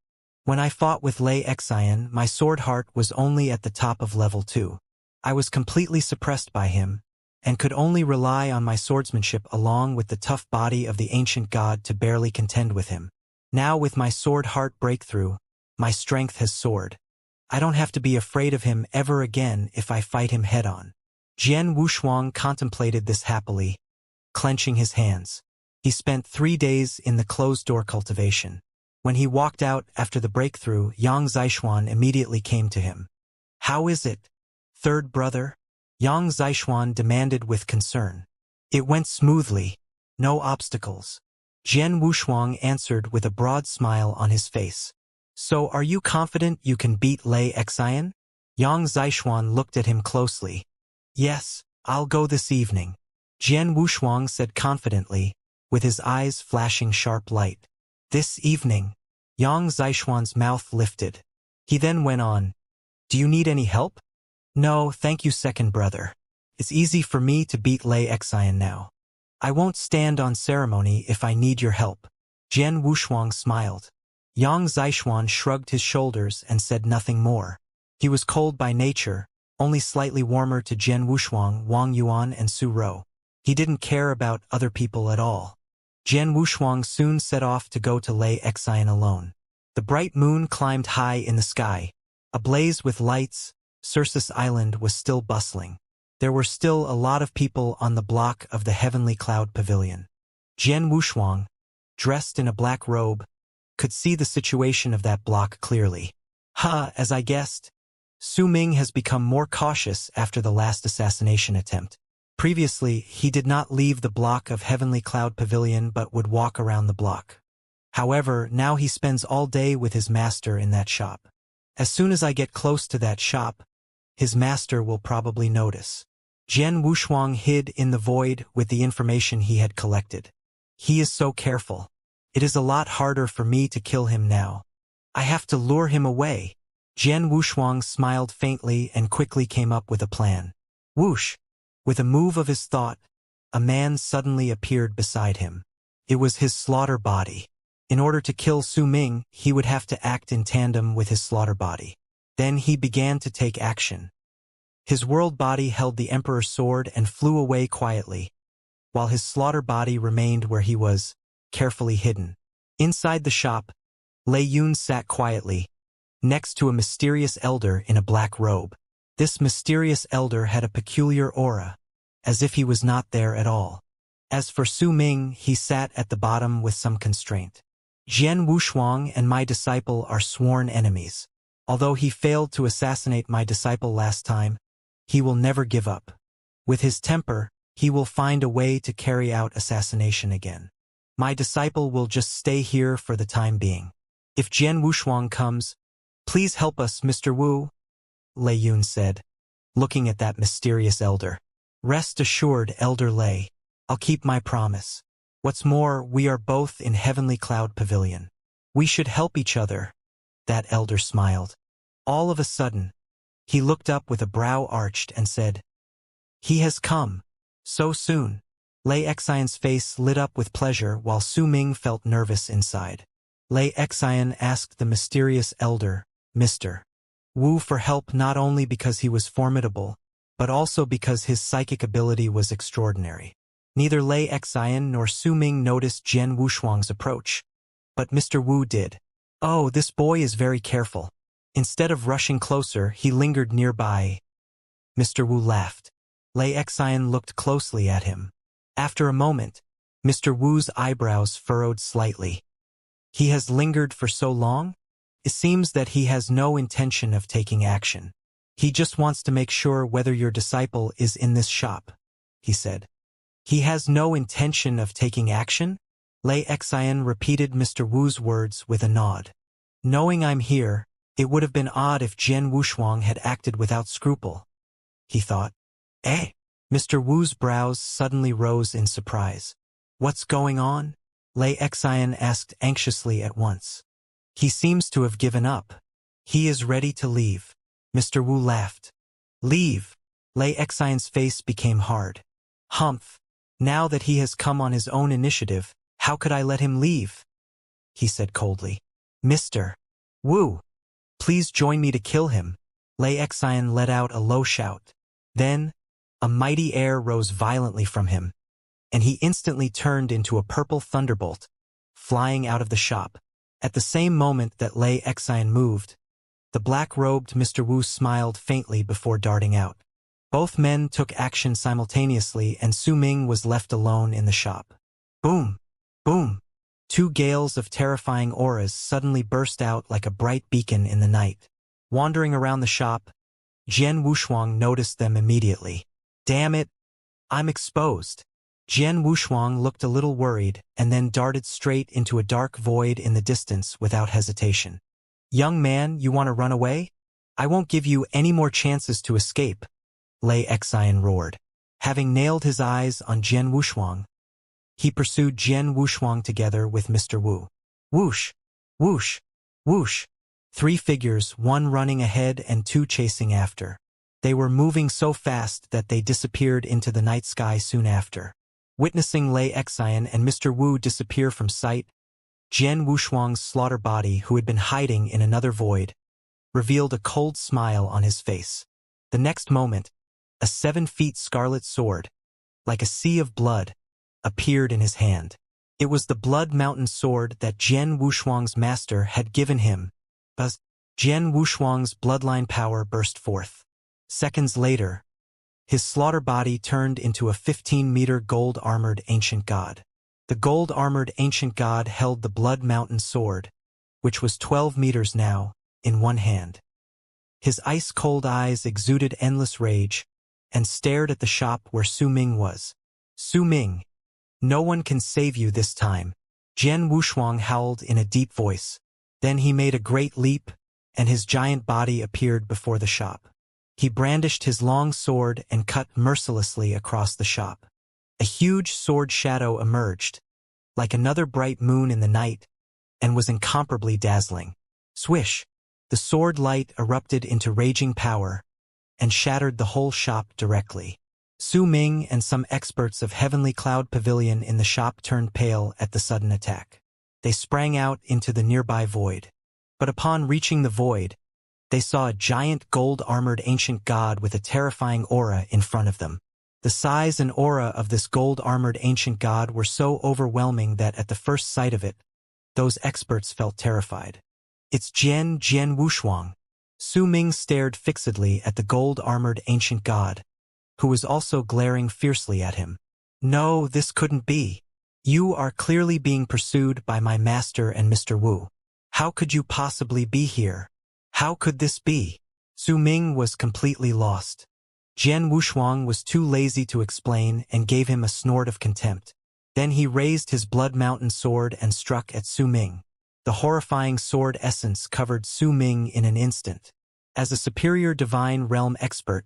When I fought with Lei Xian, my sword heart was only at the top of level 2. I was completely suppressed by him, and could only rely on my swordsmanship along with the tough body of the ancient god to barely contend with him. Now with my sword heart breakthrough, my strength has soared. I don't have to be afraid of him ever again if I fight him head-on. Jian Wushuang contemplated this happily, clenching his hands. He spent 3 days in the closed-door cultivation. When he walked out after the breakthrough, Yang Zishuan immediately came to him. How is it, third brother? Yang Zishuan demanded with concern. It went smoothly. No obstacles. Jian Wushuang answered with a broad smile on his face. So are you confident you can beat Lei Xian? Yang Zishuan looked at him closely. Yes, I'll go this evening. Jian Wushuang said confidently, with his eyes flashing sharp light. This evening. Yang Zishuan's mouth lifted. He then went on. Do you need any help? No, thank you, second brother. It's easy for me to beat Lei Xian now. I won't stand on ceremony if I need your help. Jian Wushuang smiled. Yang Zishuan shrugged his shoulders and said nothing more. He was cold by nature, only slightly warmer to Jian Wushuang, Wang Yuan and Su Rou. He didn't care about other people at all. Jian Wushuang soon set off to go to Lei Xian alone. The bright moon climbed high in the sky. Ablaze with lights, Circus Island was still bustling. There were still a lot of people on the block of the Heavenly Cloud Pavilion. Jian Wushuang, dressed in a black robe, could see the situation of that block clearly. As I guessed. Su Ming has become more cautious after the last assassination attempt. Previously, he did not leave the block of Heavenly Cloud Pavilion but would walk around the block. However, now he spends all day with his master in that shop. As soon as I get close to that shop, his master will probably notice. Jian Wushuang hid in the void with the information he had collected. He is so careful. It is a lot harder for me to kill him now. I have to lure him away. Jian Wushuang smiled faintly and quickly came up with a plan. Whoosh! With a move of his thought, a man suddenly appeared beside him. It was his slaughter body. In order to kill Su Ming, he would have to act in tandem with his slaughter body. Then he began to take action. His world body held the Emperor's sword and flew away quietly, while his slaughter body remained where he was, carefully hidden. Inside the shop, Lei Yun sat quietly, next to a mysterious elder in a black robe. This mysterious elder had a peculiar aura, as if he was not there at all. As for Su Ming, he sat at the bottom with some constraint. Jian Wushuang and my disciple are sworn enemies. Although he failed to assassinate my disciple last time, he will never give up. With his temper, he will find a way to carry out assassination again. My disciple will just stay here for the time being. If Jian Wushuang comes, please help us, Mr. Wu, Lei Yun said, looking at that mysterious elder. Rest assured, Elder Lei, I'll keep my promise. What's more, we are both in Heavenly Cloud Pavilion. We should help each other. That elder smiled. All of a sudden, he looked up with a brow arched and said, He has come. So soon. Lei Xian's face lit up with pleasure while Su Ming felt nervous inside. Lei Xian asked the mysterious elder, Mr. Wu, for help not only because he was formidable, but also because his psychic ability was extraordinary. Neither Lei Xian nor Su Ming noticed Jian Wushuang's approach, but Mr. Wu did. Oh, this boy is very careful. Instead of rushing closer, he lingered nearby. Mr. Wu laughed. Lei Xian looked closely at him. After a moment, Mr. Wu's eyebrows furrowed slightly. He has lingered for so long? It seems that he has no intention of taking action. He just wants to make sure whether your disciple is in this shop, he said. He has no intention of taking action? Lei Xian repeated Mr. Wu's words with a nod. Knowing I'm here, it would have been odd if Jian Wushuang had acted without scruple, he thought. Eh? Mr. Wu's brows suddenly rose in surprise. What's going on? Lei Xian asked anxiously at once. He seems to have given up. He is ready to leave. Mr. Wu laughed. Leave? Lei Xian's face became hard. Humph. Now that he has come on his own initiative, how could I let him leave? He said coldly. Mr. Wu, please join me to kill him. Lei Xian let out a low shout. Then, a mighty air rose violently from him, and he instantly turned into a purple thunderbolt, flying out of the shop. At the same moment that Lei Xian moved, the black-robed Mr. Wu smiled faintly before darting out. Both men took action simultaneously, and Su Ming was left alone in the shop. Boom! Boom! Two gales of terrifying auras suddenly burst out like a bright beacon in the night. Wandering around the shop, Jian Wushuang noticed them immediately. Damn it! I'm exposed. Jian Wushuang looked a little worried and then darted straight into a dark void in the distance without hesitation. Young man, you want to run away? I won't give you any more chances to escape, Lei Xian roared. Having nailed his eyes on Jian Wushuang, he pursued Jian Wushuang together with Mr. Wu. Whoosh! Whoosh! Whoosh! Three figures, one running ahead and two chasing after. They were moving so fast that they disappeared into the night sky soon after. Witnessing Lei Xian and Mr. Wu disappear from sight, Jian Wushuang's slaughter body, who had been hiding in another void, revealed a cold smile on his face. The next moment, a 7-foot scarlet sword, like a sea of blood, appeared in his hand. It was the Blood Mountain sword that Jian Wushuang's master had given him. As Jian Wushuang's bloodline power burst forth. Seconds later, his slaughter body turned into a 15-meter gold-armored ancient god. The gold-armored ancient god held the Blood Mountain sword, which was 12 meters now, in one hand. His ice-cold eyes exuded endless rage and stared at the shop where Su Ming was. Su Ming, no one can save you this time, Jian Wushuang howled in a deep voice. Then he made a great leap, and his giant body appeared before the shop. He brandished his long sword and cut mercilessly across the shop. A huge sword shadow emerged, like another bright moon in the night, and was incomparably dazzling. Swish! The sword light erupted into raging power and shattered the whole shop directly. Su Ming and some experts of Heavenly Cloud Pavilion in the shop turned pale at the sudden attack. They sprang out into the nearby void. But upon reaching the void, They saw a giant gold-armored ancient god with a terrifying aura in front of them. The size and aura of this gold-armored ancient god were so overwhelming that at the first sight of it, those experts felt terrified. It's Jian Wushuang. Su Ming stared fixedly at the gold-armored ancient god, who was also glaring fiercely at him. No, this couldn't be. You are clearly being pursued by my master and Mr. Wu. How could you possibly be here? How could this be? Su Ming was completely lost. Jian Wushuang was too lazy to explain and gave him a snort of contempt. Then he raised his blood mountain sword and struck at Su Ming. The horrifying sword essence covered Su Ming in an instant. As a superior divine realm expert,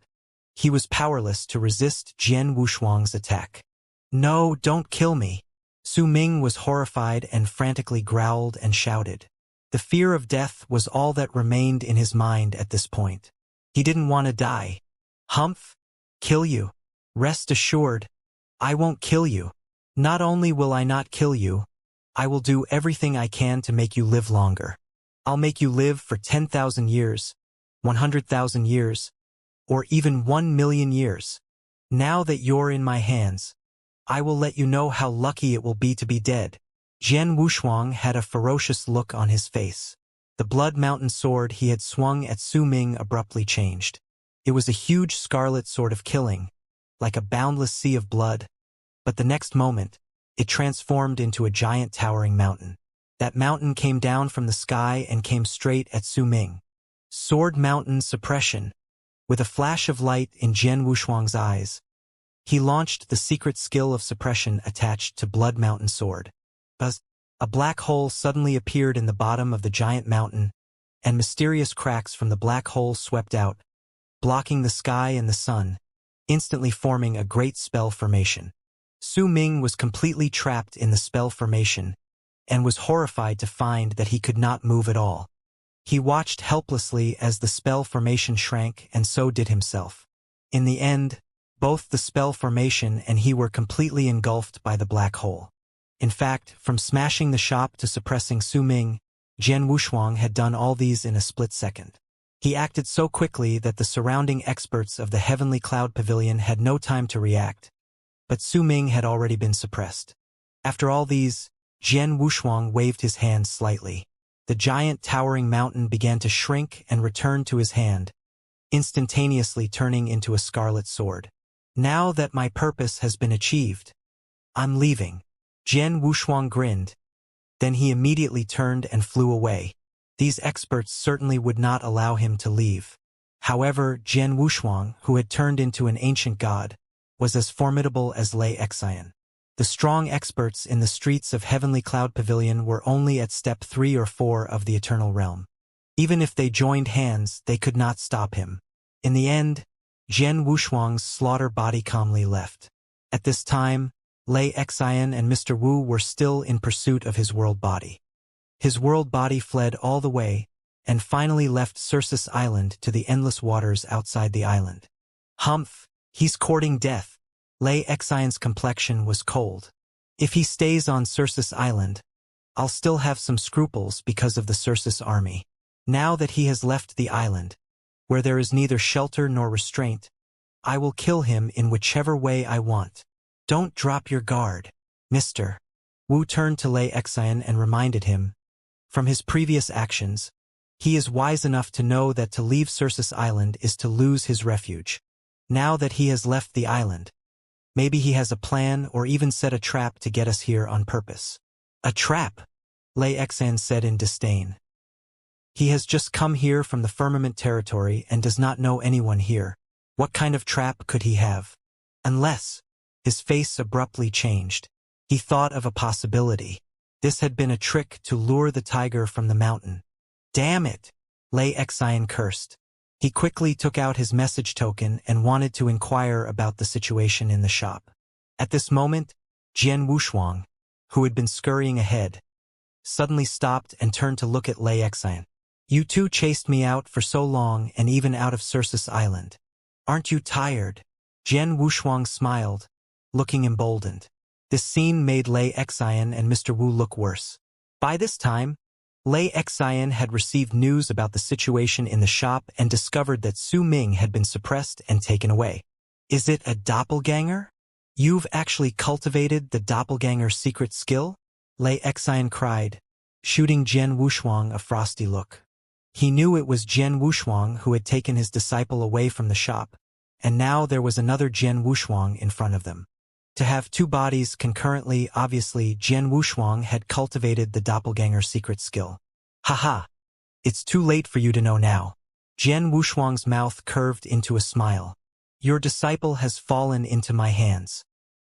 he was powerless to resist Jian Wushuang's attack. No, don't kill me. Su Ming was horrified and frantically growled and shouted. The fear of death was all that remained in his mind at this point. He didn't want to die. Humph? Kill you. Rest assured, I won't kill you. Not only will I not kill you, I will do everything I can to make you live longer. I'll make you live for 10,000 years, 100,000 years, or even 1,000,000 years. Now that you're in my hands, I will let you know how lucky it will be to be dead. Jian Wushuang had a ferocious look on his face. The blood mountain sword he had swung at Su Ming abruptly changed. It was a huge scarlet sword of killing, like a boundless sea of blood, but the next moment, it transformed into a giant towering mountain. That mountain came down from the sky and came straight at Su Ming. Sword Mountain Suppression. With a flash of light in Jian Wushuang's eyes, he launched the secret skill of suppression attached to Blood Mountain Sword. Buzz! A black hole suddenly appeared in the bottom of the giant mountain, and mysterious cracks from the black hole swept out, blocking the sky and the sun, instantly forming a great spell formation. Su Ming was completely trapped in the spell formation, and was horrified to find that he could not move at all. He watched helplessly as the spell formation shrank, and so did himself. In the end, both the spell formation and he were completely engulfed by the black hole. In fact, from smashing the shop to suppressing Su Ming, Jian Wushuang had done all these in a split second. He acted so quickly that the surrounding experts of the Heavenly Cloud Pavilion had no time to react, but Su Ming had already been suppressed. After all these, Jian Wushuang waved his hand slightly. The giant towering mountain began to shrink and return to his hand, instantaneously turning into a scarlet sword. Now that my purpose has been achieved, I'm leaving. Jian Wushuang grinned. Then he immediately turned and flew away. These experts certainly would not allow him to leave. However, Jian Wushuang, who had turned into an ancient god, was as formidable as Xianxia. The strong experts in the streets of Heavenly Cloud Pavilion were only at step 3 or 4 of the Eternal Realm. Even if they joined hands, they could not stop him. In the end, Jian Wushuang's slaughter body calmly left. At this time, Xianxia and Mr. Wu were still in pursuit of his world body. His world body fled all the way, and finally left Circe's Island to the endless waters outside the island. Humph, he's courting death. Xianxia's complexion was cold. If he stays on Circe's Island, I'll still have some scruples because of the Circe's army. Now that he has left the island, where there is neither shelter nor restraint, I will kill him in whichever way I want. Don't drop your guard, Mr. Wu turned to Xianxia and reminded him, from his previous actions, he is wise enough to know that to leave Circe's Island is to lose his refuge. Now that he has left the island, maybe he has a plan or even set a trap to get us here on purpose. A trap? Xianxia said in disdain. He has just come here from the firmament territory and does not know anyone here. What kind of trap could he have? Unless... His face abruptly changed. He thought of a possibility. This had been a trick to lure the tiger from the mountain. Damn it! Xianxia cursed. He quickly took out his message token and wanted to inquire about the situation in the shop. At this moment, Jian Wushuang, who had been scurrying ahead, suddenly stopped and turned to look at Xianxia. You two chased me out for so long and even out of Circe's Island. Aren't you tired? Jian Wushuang smiled, looking emboldened. This scene made Xianxia and Mr. Wu look worse. By this time, Lei Xian had received news about the situation in the shop and discovered that Su Ming had been suppressed and taken away. Is it a doppelganger? You've actually cultivated the doppelganger secret skill? Lei Xian cried, shooting Jian Wushuang a frosty look. He knew it was Jian Wushuang who had taken his disciple away from the shop, and now there was another Jian Wushuang in front of them. To have two bodies concurrently, obviously Jian Wushuang had cultivated the doppelganger secret skill. Haha! It's too late for you to know now. Jian Wushuang's mouth curved into a smile. Your disciple has fallen into my hands.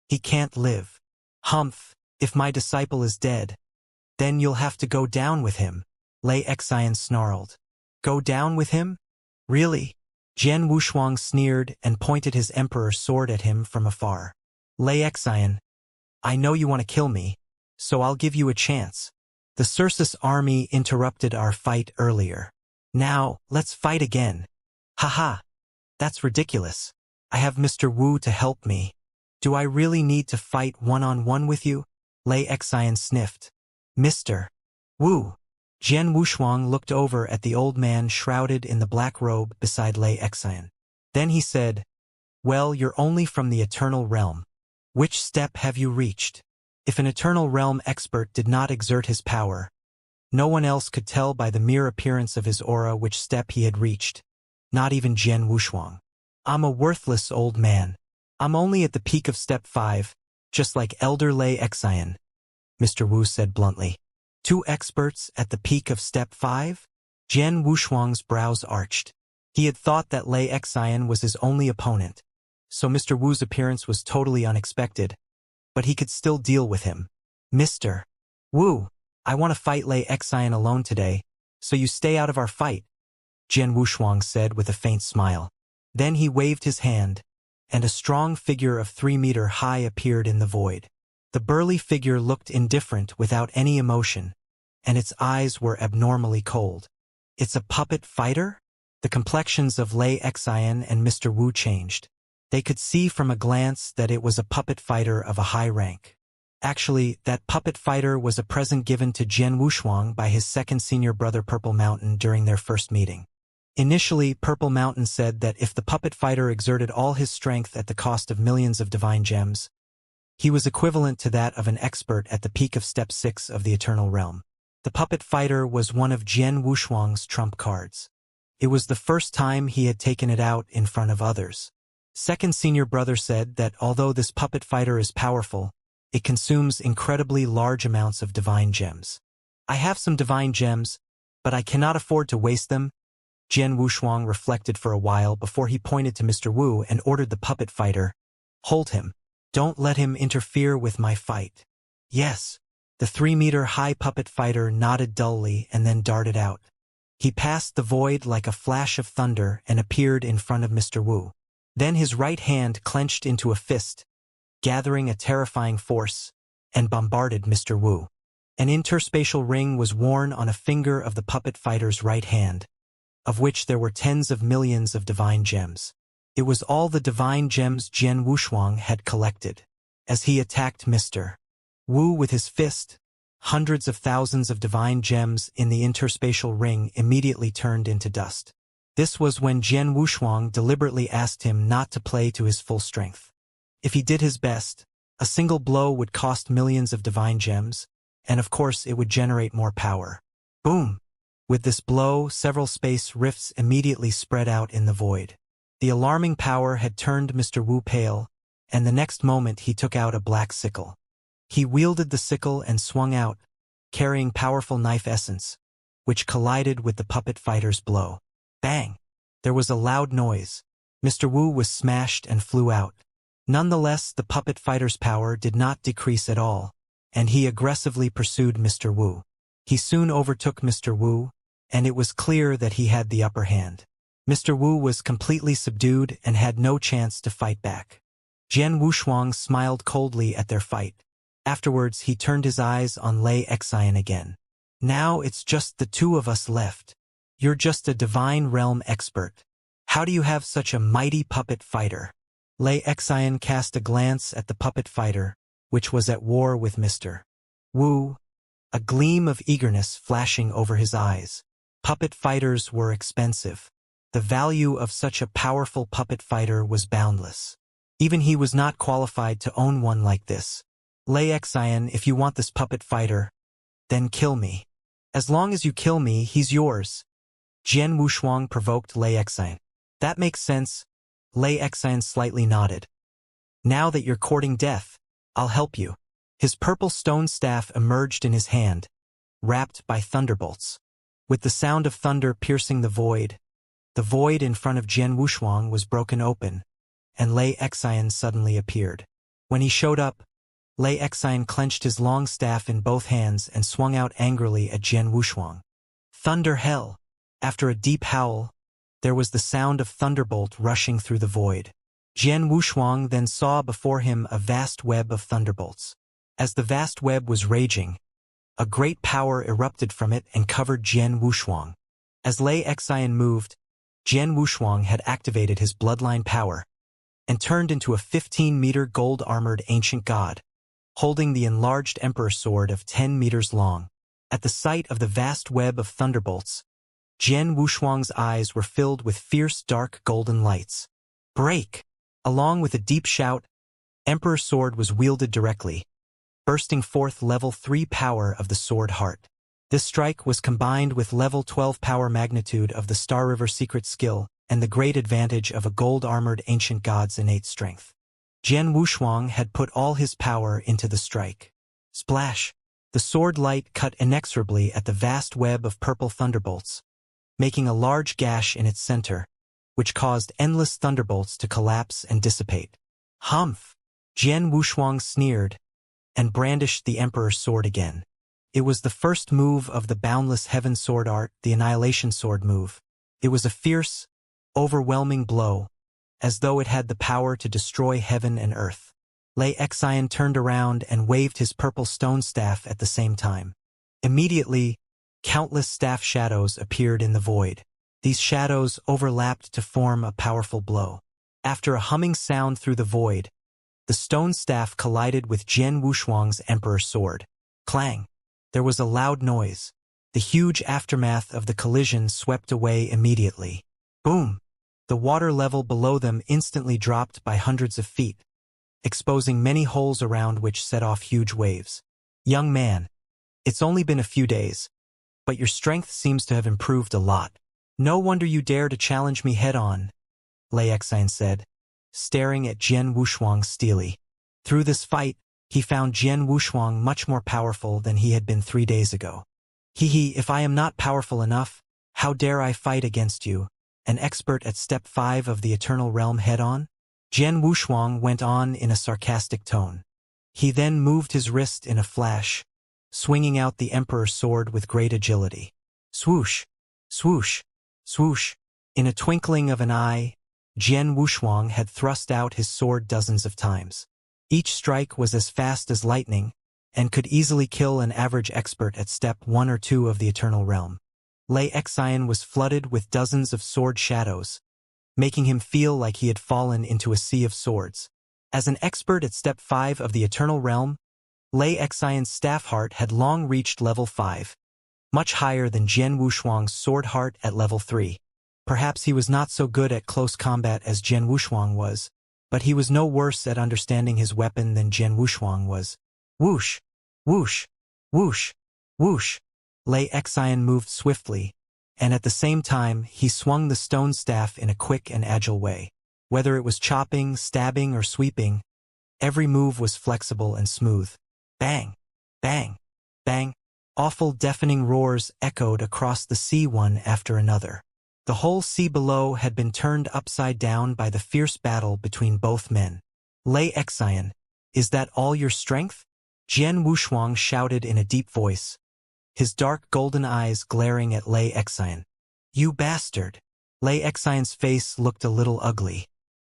He can't live. Humph, if my disciple is dead, then you'll have to go down with him, Lei Xian snarled. Go down with him? Really? Jian Wushuang sneered and pointed his emperor's sword at him from afar. Lei Xian, I know you want to kill me, so I'll give you a chance. The Circe's army interrupted our fight earlier. Now, let's fight again. Haha, that's ridiculous. I have Mr. Wu to help me. Do I really need to fight one-on-one with you? Lei Xian sniffed. Mr. Wu. Jian Wushuang looked over at the old man shrouded in the black robe beside Lei Xian. Then he said, well, you're only from the Eternal Realm. Which step have you reached? If an Eternal Realm expert did not exert his power, no one else could tell by the mere appearance of his aura which step he had reached. Not even Jian Wushuang. I'm a worthless old man. I'm only at the peak of step 5, just like Elder Lei Xian, Mr. Wu said bluntly. 2 experts at the peak of step 5? Jian Wushuang's brows arched. He had thought that Lei Xian was his only opponent, so Mr. Wu's appearance was totally unexpected, but he could still deal with him. Mr. Wu, I want to fight Lei Xian alone today, so you stay out of our fight, Jian Wushuang said with a faint smile. Then he waved his hand, and a strong figure of 3 meters high appeared in the void. The burly figure looked indifferent without any emotion, and its eyes were abnormally cold. It's a puppet fighter? The complexions of Lei Xian and Mr. Wu changed. They could see from a glance that it was a puppet fighter of a high rank. Actually, that puppet fighter was a present given to Jian Wushuang by his second senior brother Purple Mountain during their first meeting. Initially, Purple Mountain said that if the puppet fighter exerted all his strength at the cost of millions of divine gems, he was equivalent to that of an expert at the peak of step 6 of the Eternal Realm. The puppet fighter was one of Jian Wushuang's trump cards. It was the first time he had taken it out in front of others. Second senior brother said that although this puppet fighter is powerful, it consumes incredibly large amounts of divine gems. I have some divine gems, but I cannot afford to waste them. Jian Wushuang reflected for a while before he pointed to Mr. Wu and ordered the puppet fighter, hold him. Don't let him interfere with my fight. Yes. The 3-meter-high puppet fighter nodded dully and then darted out. He passed the void like a flash of thunder and appeared in front of Mr. Wu. Then his right hand clenched into a fist, gathering a terrifying force, and bombarded Mr. Wu. An interspatial ring was worn on a finger of the puppet fighter's right hand, of which there were tens of millions of divine gems. It was all the divine gems Jian Wushuang had collected. As he attacked Mr. Wu with his fist, hundreds of thousands of divine gems in the interspatial ring immediately turned into dust. This was when Jian Wushuang deliberately asked him not to play to his full strength. If he did his best, a single blow would cost millions of divine gems, and of course it would generate more power. Boom! With this blow, several space rifts immediately spread out in the void. The alarming power had turned Mr. Wu pale, and the next moment he took out a black sickle. He wielded the sickle and swung out, carrying powerful knife essence, which collided with the puppet fighter's blow. Bang! There was a loud noise. Mr. Wu was smashed and flew out. Nonetheless, the puppet fighter's power did not decrease at all, and he aggressively pursued Mr. Wu. He soon overtook Mr. Wu, and it was clear that he had the upper hand. Mr. Wu was completely subdued and had no chance to fight back. Jian Wushuang smiled coldly at their fight. Afterwards, he turned his eyes on Lei Xian again. Now it's just the 2 of us left. You're just a divine realm expert. How do you have such a mighty puppet fighter? Lei Xian cast a glance at the puppet fighter, which was at war with Mr. Wu. a gleam of eagerness flashing over his eyes. Puppet fighters were expensive. The value of such a powerful puppet fighter was boundless. Even he was not qualified to own one like this. Lei Xian, if you want this puppet fighter, then kill me. As long as you kill me, he's yours. Jian Wushuang provoked Lei Xian. That makes sense. Lei Xian slightly nodded. Now that you're courting death, I'll help you. His purple stone staff emerged in his hand, wrapped by thunderbolts. With the sound of thunder piercing the void in front of Jian Wushuang was broken open, and Lei Xian suddenly appeared. When he showed up, Lei Xian clenched his long staff in both hands and swung out angrily at Jian Wushuang. Thunder hell! After a deep howl, there was the sound of thunderbolt rushing through the void. Jian Wushuang then saw before him a vast web of thunderbolts. As the vast web was raging, a great power erupted from it and covered Jian Wushuang. As Lei Xian moved, Jian Wushuang had activated his bloodline power and turned into a 15-meter gold-armored ancient god, holding the enlarged emperor sword of 10 meters long. At the sight of the vast web of thunderbolts, Jian Wushuang's eyes were filled with fierce dark golden lights. Break! Along with a deep shout, Emperor's sword was wielded directly, bursting forth level 3 power of the sword heart. This strike was combined with level 12 power magnitude of the Star River secret skill and the great advantage of a gold-armored ancient god's innate strength. Jian Wushuang had put all his power into the strike. Splash! The sword light cut inexorably at the vast web of purple thunderbolts, making a large gash in its center, which caused endless thunderbolts to collapse and dissipate. Humph! Jian Wushuang sneered and brandished the Emperor's sword again. It was the first move of the Boundless Heaven sword art, the Annihilation sword move. It was a fierce, overwhelming blow, as though it had the power to destroy heaven and earth. Lei Xian turned around and waved his purple stone staff at the same time. Immediately, countless staff shadows appeared in the void. These shadows overlapped to form a powerful blow. After a humming sound through the void, the stone staff collided with Jian Wushuang's Emperor's sword. Clang! There was a loud noise. The huge aftermath of the collision swept away immediately. Boom! The water level below them instantly dropped by hundreds of feet, exposing many holes around which set off huge waves. Young man, it's only been a few days, but your strength seems to have improved a lot. No wonder you dare to challenge me head-on, Lei Xian said, staring at Jian Wushuang steely. Through this fight, he found Jian Wushuang much more powerful than he had been 3 days ago. If I am not powerful enough, how dare I fight against you, an expert at Step 5 of the Eternal Realm head-on? Jian Wushuang went on in a sarcastic tone. He then moved his wrist in a flash, swinging out the Emperor's sword with great agility. Swoosh! Swoosh! Swoosh! In a twinkling of an eye, Jian Wushuang had thrust out his sword dozens of times. Each strike was as fast as lightning, and could easily kill an average expert at Step 1 or 2 of the Eternal Realm. Lei Xian was flooded with dozens of sword shadows, making him feel like he had fallen into a sea of swords. As an expert at Step 5 of the Eternal Realm, Lei Xian's staff heart had long reached level 5, much higher than Jian Wushuang's sword heart at level 3. Perhaps he was not so good at close combat as Jian Wushuang was, but he was no worse at understanding his weapon than Jian Wushuang was. Whoosh! Whoosh! Whoosh! Whoosh! Lei Xian moved swiftly, and at the same time he swung the stone staff in a quick and agile way. Whether it was chopping, stabbing, or sweeping, every move was flexible and smooth. Bang! Bang! Bang! Awful deafening roars echoed across the sea one after another. The whole sea below had been turned upside down by the fierce battle between both men. Lei Xian, is that all your strength? Jian Wushuang shouted in a deep voice, his dark golden eyes glaring at Lei Xian. You bastard! Lei Xian's face looked a little ugly.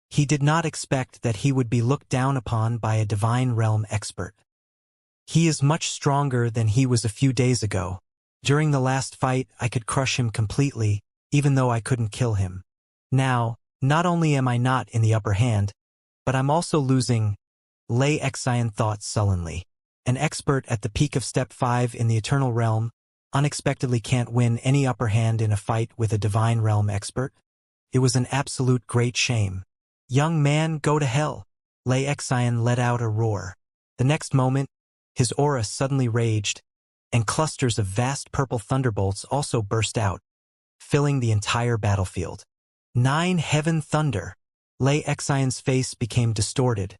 He did not expect that he would be looked down upon by a divine realm expert. He is much stronger than he was a few days ago. During the last fight, I could crush him completely, even though I couldn't kill him. Now, not only am I not in the upper hand, but I'm also losing, Lei Xian thought sullenly. An expert at the peak of Step 5 in the Eternal Realm unexpectedly can't win any upper hand in a fight with a Divine Realm expert? It was an absolute great shame. Young man, go to hell! Xianxia let out a roar. The next moment, his aura suddenly raged, and clusters of vast purple thunderbolts also burst out, filling the entire battlefield. 9 heaven thunder! Xianxia's face became distorted,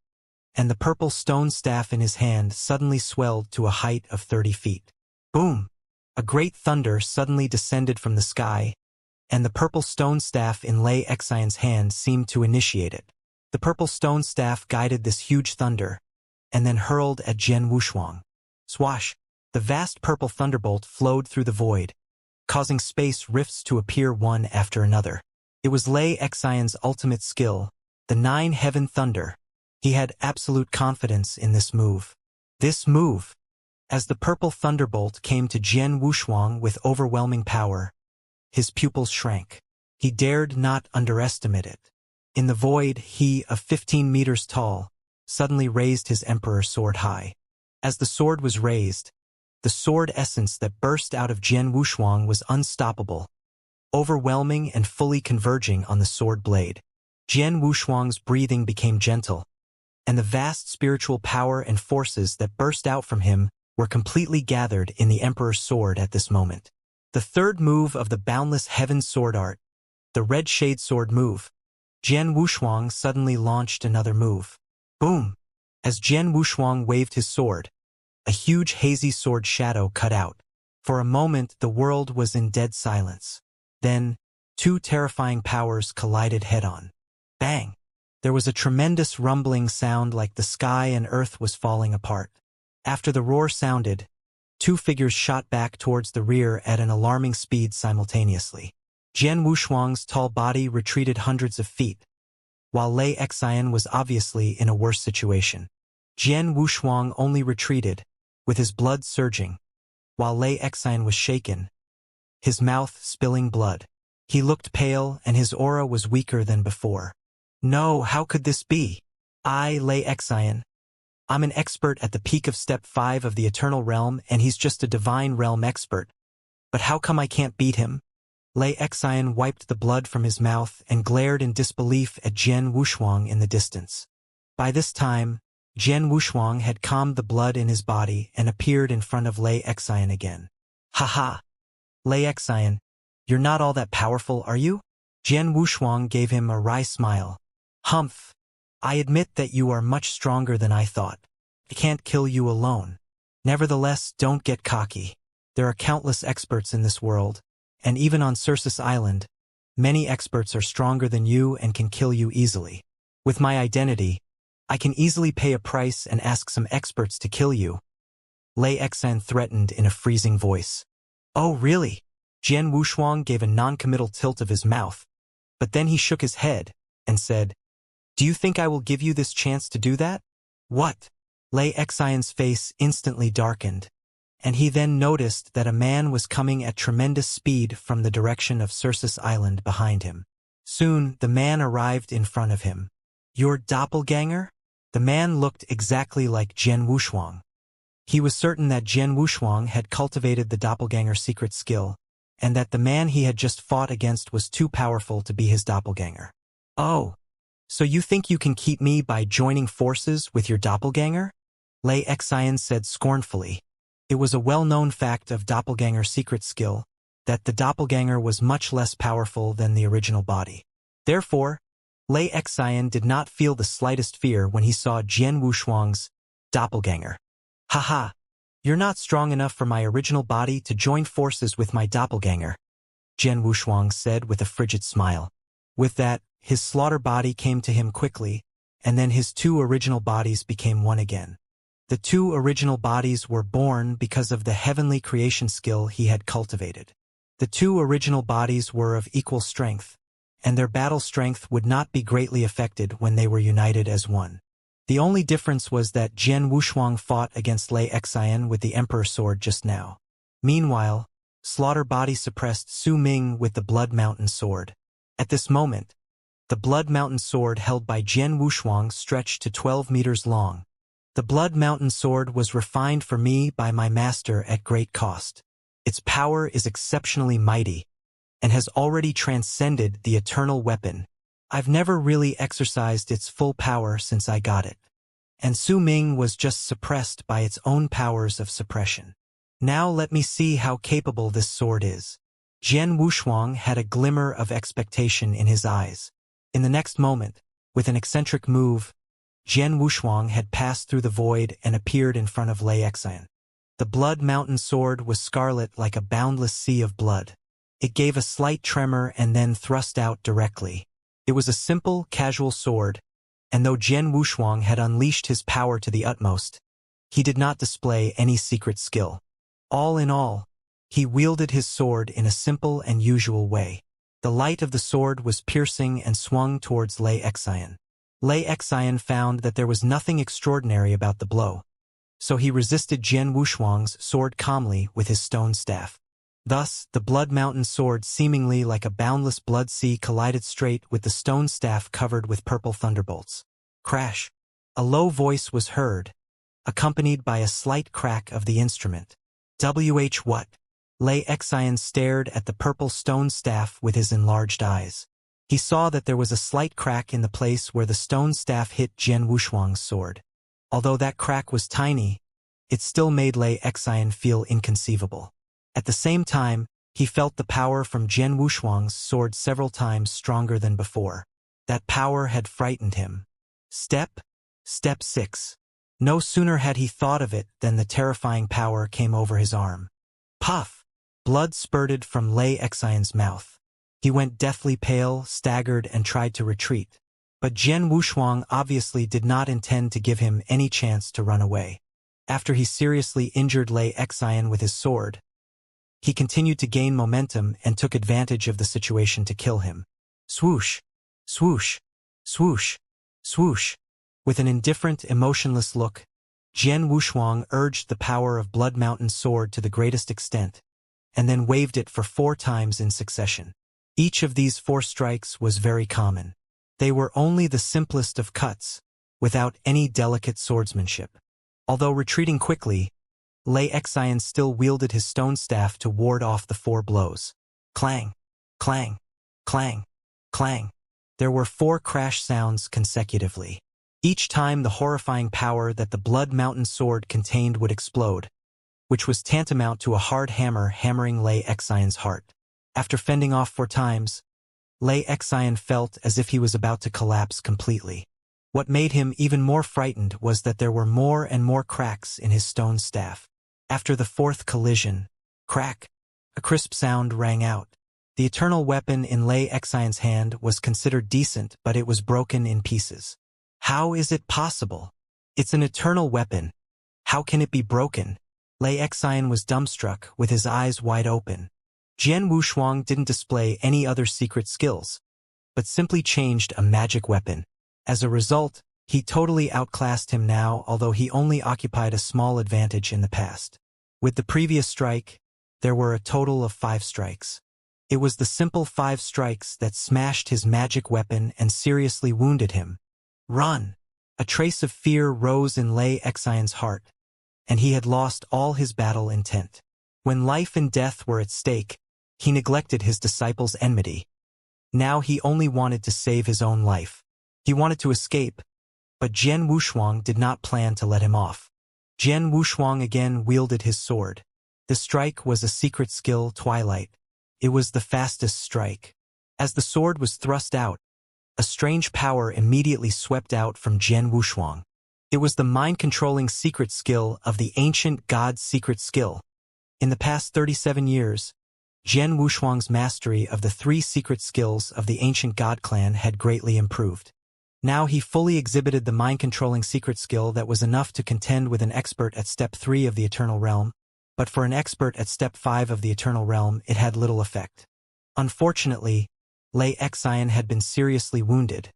and the purple stone staff in his hand suddenly swelled to a height of 30 feet. Boom! A great thunder suddenly descended from the sky, and the purple stone staff in Xianxia's hand seemed to initiate it. The purple stone staff guided this huge thunder, and then hurled at Jian Wushuang. Swash! The vast purple thunderbolt flowed through the void, causing space rifts to appear one after another. It was Xianxia's ultimate skill, the 9 heaven thunder. He had absolute confidence in this move. As the purple thunderbolt came to Jian Wushuang with overwhelming power, his pupils shrank. He dared not underestimate it. In the void, he, of 15 meters tall, suddenly raised his emperor sword high. As the sword was raised, the sword essence that burst out of Jian Wushuang was unstoppable, overwhelming and fully converging on the sword blade. Jian Wushuang's breathing became gentle, and the vast spiritual power and forces that burst out from him were completely gathered in the Emperor's sword at this moment. The third move of the boundless heaven sword art, the red shade sword move. Jian Wushuang suddenly launched another move. Boom! As Jian Wushuang waved his sword, a huge hazy sword shadow cut out. For a moment the world was in dead silence. Then, 2 terrifying powers collided head-on. Bang! There was a tremendous rumbling sound like the sky and earth was falling apart. After the roar sounded, 2 figures shot back towards the rear at an alarming speed simultaneously. Jian Wushuang's tall body retreated hundreds of feet, while Xianxia was obviously in a worse situation. Jian Wushuang only retreated, with his blood surging, while Xianxia was shaken, his mouth spilling blood. He looked pale and his aura was weaker than before. No, how could this be? Xianxia. I'm an expert at the peak of Step 5 of the Eternal Realm and he's just a Divine Realm expert. But how come I can't beat him? Xianxia wiped the blood from his mouth and glared in disbelief at Jian Wushuang in the distance. By this time, Jian Wushuang had calmed the blood in his body and appeared in front of Xianxia again. Ha! Xianxia, you're not all that powerful, are you? Jian Wushuang gave him a wry smile. Humph! I admit that you are much stronger than I thought. I can't kill you alone. Nevertheless, don't get cocky. There are countless experts in this world, and even on Circus Island, many experts are stronger than you and can kill you easily. With my identity, I can easily pay a price and ask some experts to kill you. Xianxia threatened in a freezing voice. Oh, really? Jian Wushuang gave a non-committal tilt of his mouth, but then he shook his head and said, Do you think I will give you this chance to do that? What? Xianxia's face instantly darkened, and he then noticed that a man was coming at tremendous speed from the direction of Circus Island behind him. Soon, the man arrived in front of him. Your doppelganger? The man looked exactly like Jian Wushuang. He was certain that Jian Wushuang had cultivated the doppelganger secret skill, and that the man he had just fought against was too powerful to be his doppelganger. Oh, so you think you can keep me by joining forces with your doppelganger? Xianxia said scornfully. It was a well-known fact of doppelganger secret skill that the doppelganger was much less powerful than the original body. Therefore, Xianxia did not feel the slightest fear when he saw Jian Wushuang's doppelganger. Haha, you're not strong enough for my original body to join forces with my doppelganger, Jian Wushuang said with a frigid smile. With that, his slaughter body came to him quickly, and then his 2 original bodies became one again. The 2 original bodies were born because of the heavenly creation skill he had cultivated. The 2 original bodies were of equal strength, and their battle strength would not be greatly affected when they were united as one. The only difference was that Jian Wushuang fought against Xianxia with the Emperor sword just now. Meanwhile, Slaughter Body suppressed Su Ming with the Blood Mountain sword. At this moment, the Blood Mountain sword held by Jian Wushuang stretched to 12 meters long, The Blood Mountain sword was refined for me by my master at great cost. Its power is exceptionally mighty, and has already transcended the eternal weapon. I've never really exercised its full power since I got it. And Su Ming was just suppressed by its own powers of suppression. Now let me see how capable this sword is. Jian Wushuang had a glimmer of expectation in his eyes. In the next moment, with an eccentric move, Jian Wushuang had passed through the void and appeared in front of Lei Xian. The Blood Mountain sword was scarlet like a boundless sea of blood. It gave a slight tremor and then thrust out directly. It was a simple, casual sword, and though Jian Wushuang had unleashed his power to the utmost, he did not display any secret skill. All in all, he wielded his sword in a simple and usual way. The light of the sword was piercing and swung towards Lei Xian. Lei Xian found that there was nothing extraordinary about the blow, so he resisted Jian Wushuang's sword calmly with his stone staff. Thus, the Blood Mountain sword, seemingly like a boundless blood sea, collided straight with the stone staff covered with purple thunderbolts. Crash! A low voice was heard, accompanied by a slight crack of the instrument. What? Lei Xian stared at the purple stone staff with his enlarged eyes. He saw that there was a slight crack in the place where the stone staff hit Jian Wushuang's sword. Although that crack was tiny, it still made Lei Xian feel inconceivable. At the same time, he felt the power from Jian Wushuang's sword several times stronger than before. That power had frightened him. Step 6. No sooner had he thought of it than the terrifying power came over his arm. Puff! Blood spurted from Lei Xian's mouth. He went deathly pale, staggered, and tried to retreat. But Jian Wushuang obviously did not intend to give him any chance to run away. After he seriously injured Lei Xian with his sword, he continued to gain momentum and took advantage of the situation to kill him. Swoosh! Swoosh! Swoosh! Swoosh! With an indifferent, emotionless look, Jian Wushuang urged the power of Blood Mountain's sword to the greatest extent, and then waved it for 4 times in succession. Each of these 4 strikes was very common. They were only the simplest of cuts, without any delicate swordsmanship. Although retreating quickly, Lei Xian still wielded his stone staff to ward off the 4 blows. Clang! Clang! Clang! Clang! There were 4 crash sounds consecutively. Each time the horrifying power that the Blood Mountain sword contained would explode, which was tantamount to a hard hammer hammering Lei Xian's heart. After fending off 4 times, Lei Xian felt as if he was about to collapse completely. What made him even more frightened was that there were more and more cracks in his stone staff. After the 4th collision, crack, a crisp sound rang out. The eternal weapon in Lei Xian's hand was considered decent, but it was broken in pieces. How is it possible? It's an eternal weapon. How can it be broken? Lei Xian was dumbstruck, with his eyes wide open. Jian Wushuang didn't display any other secret skills, but simply changed a magic weapon. As a result, he totally outclassed him now, although he only occupied a small advantage in the past. With the previous strike, there were a total of 5 strikes. It was the simple 5 strikes that smashed his magic weapon and seriously wounded him. Run! A trace of fear rose in Lei Xian's heart, and he had lost all his battle intent. When life and death were at stake, he neglected his disciples' enmity. Now he only wanted to save his own life. He wanted to escape, but Jian Wushuang did not plan to let him off. Jian Wushuang again wielded his sword. The strike was a secret skill, Twilight. It was the fastest strike. As the sword was thrust out, a strange power immediately swept out from Jian Wushuang. It was the mind-controlling secret skill of the ancient god's secret skill. In the past 37 years, Jian Wushuang's mastery of the 3 secret skills of the ancient god clan had greatly improved. Now he fully exhibited the mind-controlling secret skill that was enough to contend with an expert at Step 3 of the Eternal Realm, but for an expert at Step 5 of the Eternal Realm it had little effect. Unfortunately, Lei Xian had been seriously wounded,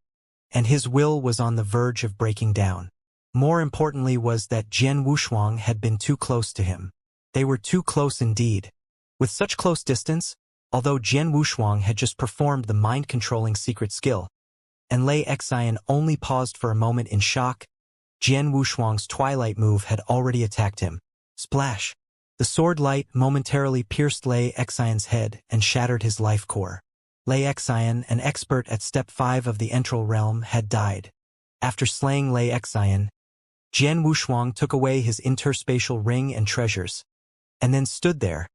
and his will was on the verge of breaking down. More importantly was that Jian Wushuang had been too close to him. They were too close indeed. With such close distance, although Jian Wushuang had just performed the mind-controlling secret skill, and Lei Xian only paused for a moment in shock, Jian Wushuang's twilight move had already attacked him. Splash! The sword light momentarily pierced Lei Xian's head and shattered his life core. Lei Xian, an expert at Step 5 of the Entral Realm, had died. After slaying Lei Xian, Jian Wushuang took away his interspatial ring and treasures, and then stood there,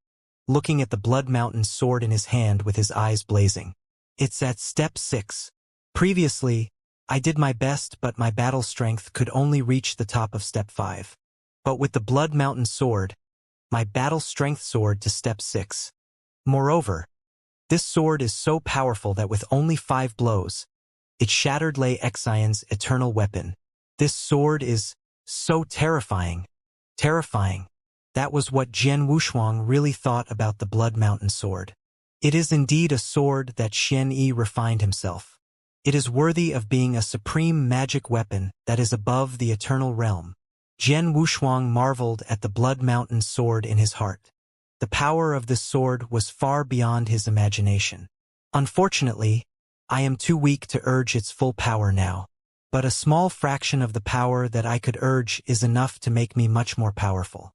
looking at the Blood Mountain sword in his hand with his eyes blazing. It's at Step 6. Previously, I did my best, but my battle strength could only reach the top of Step 5. But with the Blood Mountain sword, my battle strength soared to Step 6. Moreover, this sword is so powerful that with only 5 blows, it shattered Lei Xian's eternal weapon. This sword is so terrifying. Terrifying. That was what Jian Wushuang really thought about the Blood Mountain sword. It is indeed a sword that Xianxia refined himself. It is worthy of being a supreme magic weapon that is above the eternal realm. Jian Wushuang marveled at the Blood Mountain sword in his heart. The power of this sword was far beyond his imagination. Unfortunately, I am too weak to urge its full power now. But a small fraction of the power that I could urge is enough to make me much more powerful.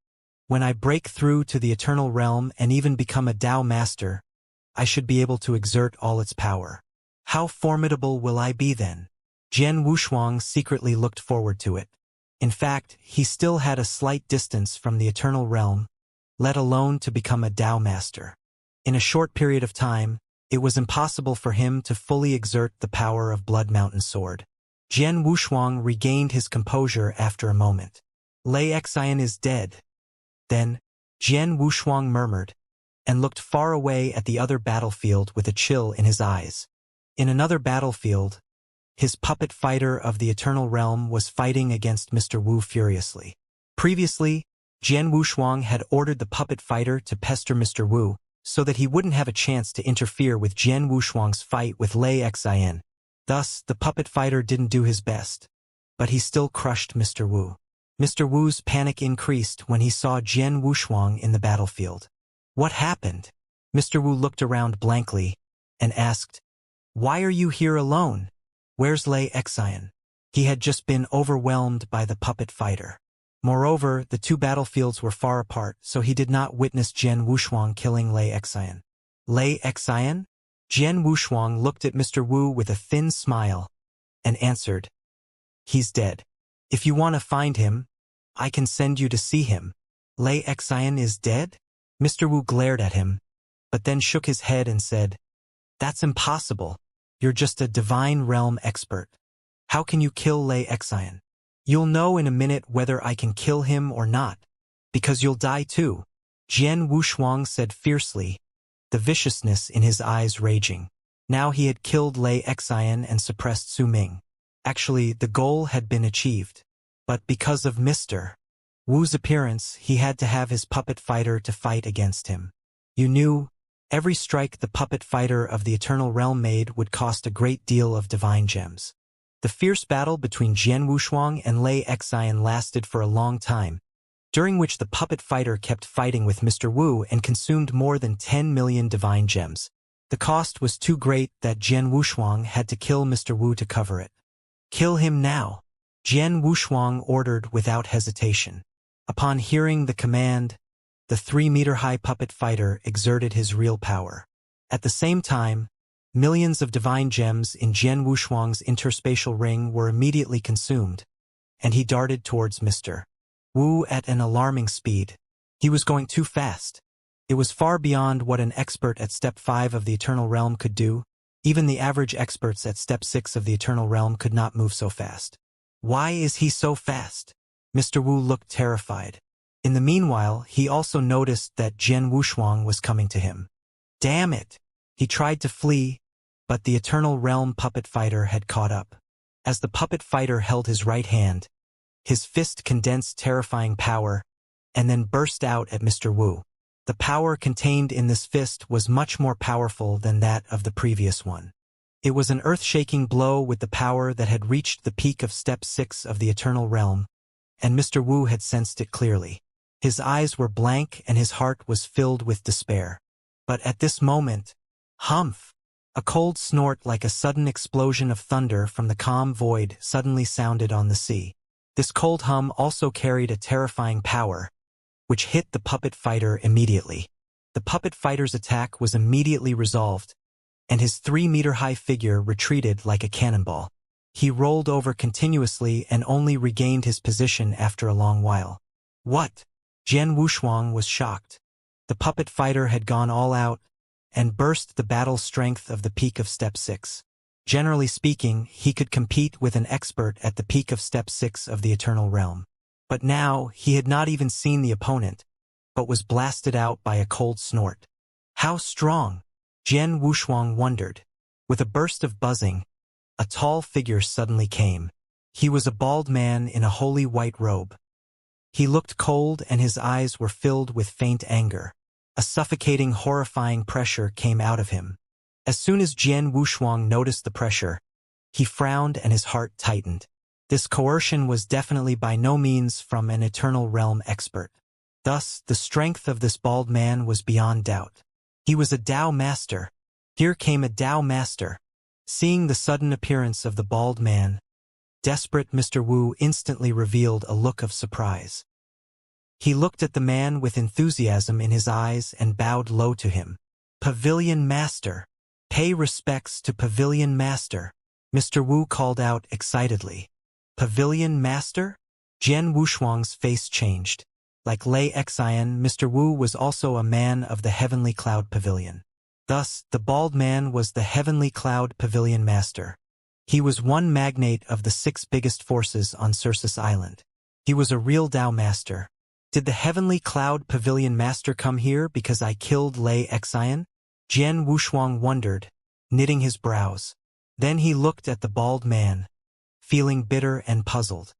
When I break through to the eternal realm and even become a Tao master, I should be able to exert all its power. How formidable will I be then? Jian Wushuang secretly looked forward to it. In fact, he still had a slight distance from the eternal realm, let alone to become a Tao master. In a short period of time, it was impossible for him to fully exert the power of Blood Mountain sword. Jian Wushuang regained his composure after a moment. Lei Xian is dead. Then, Jian Wushuang murmured, and looked far away at the other battlefield with a chill in his eyes. In another battlefield, his puppet fighter of the Eternal Realm was fighting against Mr. Wu furiously. Previously, Jian Wushuang had ordered the puppet fighter to pester Mr. Wu, so that he wouldn't have a chance to interfere with Jian Wushuang's fight with Lei Xian. Thus, the puppet fighter didn't do his best, but he still crushed Mr. Wu. Mr. Wu's panic increased when he saw Jian Wushuang in the battlefield. What happened? Mr. Wu looked around blankly and asked, "Why are you here alone? Where's Lei Xian?" He had just been overwhelmed by the puppet fighter. Moreover, the two battlefields were far apart, so he did not witness Jian Wushuang killing Lei Xian. Lei Xian? Jian Wushuang looked at Mr. Wu with a thin smile and answered, "He's dead. If you want to find him, I can send you to see him." Lei Xian is dead? Mr. Wu glared at him, but then shook his head and said, "That's impossible. You're just a divine realm expert. How can you kill Lei Xian? You'll know in a minute whether I can kill him or not, because you'll die too," Jian Wushuang said fiercely, the viciousness in his eyes raging. Now he had killed Lei Xian and suppressed Su Ming. Actually, the goal had been achieved. But because of Mr. Wu's appearance, he had to have his puppet fighter to fight against him. You knew, every strike the puppet fighter of the Eternal Realm made would cost a great deal of divine gems. The fierce battle between Jian Wushuang and Lei Xian lasted for a long time, during which the puppet fighter kept fighting with Mr. Wu and consumed more than 10 million divine gems. The cost was too great that Jian Wushuang had to kill Mr. Wu to cover it. "Kill him now," Jian Wushuang ordered without hesitation. Upon hearing the command, the 3-meter-high puppet fighter exerted his real power. At the same time, millions of divine gems in Jian Wushuang's interspatial ring were immediately consumed, and he darted towards Mr. Wu at an alarming speed. He was going too fast. It was far beyond what an expert at Step 5 of the Eternal Realm could do. Even the average experts at Step 6 of the Eternal Realm could not move so fast. Why is he so fast? Mr. Wu looked terrified. In the meanwhile, he also noticed that Jian Wushuang was coming to him. Damn it! He tried to flee, but the Eternal Realm puppet fighter had caught up. As the puppet fighter held his right hand, his fist condensed terrifying power, and then burst out at Mr. Wu. The power contained in this fist was much more powerful than that of the previous one. It was an earth-shaking blow with the power that had reached the peak of Step 6 of the Eternal Realm, and Mr. Wu had sensed it clearly. His eyes were blank and his heart was filled with despair. But at this moment, humph! A cold snort like a sudden explosion of thunder from the calm void suddenly sounded on the sea. This cold hum also carried a terrifying power, which hit the puppet fighter immediately. The puppet fighter's attack was immediately resolved, and his 3-meter-high figure retreated like a cannonball. He rolled over continuously and only regained his position after a long while. What? Jian Wushuang was shocked. The puppet fighter had gone all out and burst the battle strength of the peak of Step 6. Generally speaking, he could compete with an expert at the peak of Step 6 of the Eternal Realm. But now, he had not even seen the opponent, but was blasted out by a cold snort. How strong? Jian Wushuang wondered. With a burst of buzzing, a tall figure suddenly came. He was a bald man in a holy white robe. He looked cold and his eyes were filled with faint anger. A suffocating, horrifying pressure came out of him. As soon as Jian Wushuang noticed the pressure, he frowned and his heart tightened. This coercion was definitely by no means from an Eternal Realm expert. Thus, the strength of this bald man was beyond doubt. He was a Dao master. Here came a Dao master. Seeing the sudden appearance of the bald man, desperate Mr. Wu instantly revealed a look of surprise. He looked at the man with enthusiasm in his eyes and bowed low to him. Pavilion Master. Pay respects to Pavilion Master. Mr. Wu called out excitedly. Pavilion Master? Jian Wushuang's face changed. Like Lei Xian, Mr. Wu was also a man of the Heavenly Cloud Pavilion. Thus, the bald man was the Heavenly Cloud Pavilion Master. He was one magnate of the 6 biggest forces on Circus Island. He was a real Dao Master. Did the Heavenly Cloud Pavilion Master come here because I killed Lei Xian? Jian Wushuang wondered, knitting his brows. Then he looked at the bald man, feeling bitter and puzzled.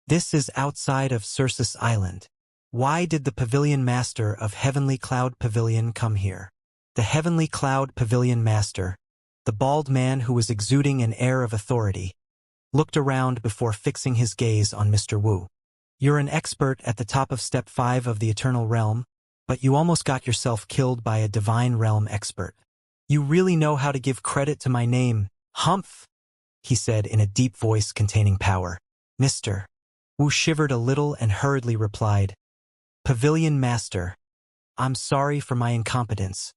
This is outside of Circus Island. Why did the Pavilion Master of Heavenly Cloud Pavilion come here? The Heavenly Cloud Pavilion Master, the bald man who was exuding an air of authority, looked around before fixing his gaze on Mr. Wu. You're an expert at the top of Step 5 of the Eternal Realm, but you almost got yourself killed by a Divine Realm expert. You really know how to give credit to my name, Humph, he said in a deep voice containing power. Mr. Wu shivered a little and hurriedly replied, Pavilion Master, I'm sorry for my incompetence,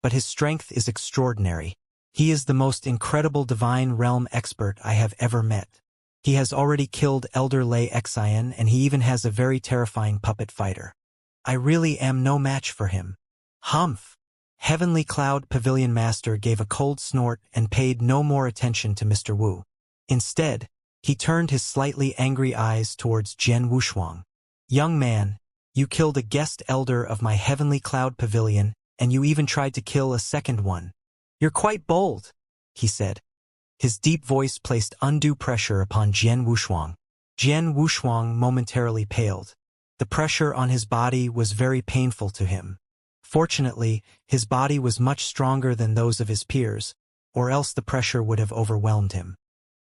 but his strength is extraordinary. He is the most incredible Divine Realm expert I have ever met. He has already killed Elder Lei Xian and he even has a very terrifying puppet fighter. I really am no match for him. Humph! Heavenly Cloud Pavilion Master gave a cold snort and paid no more attention to Mr. Wu. Instead, he turned his slightly angry eyes towards Jian Wushuang. Young man, you killed a guest elder of my Heavenly Cloud Pavilion, and you even tried to kill a second one. You're quite bold, he said. His deep voice placed undue pressure upon Jian Wushuang. Jian Wushuang momentarily paled. The pressure on his body was very painful to him. Fortunately, his body was much stronger than those of his peers, or else the pressure would have overwhelmed him.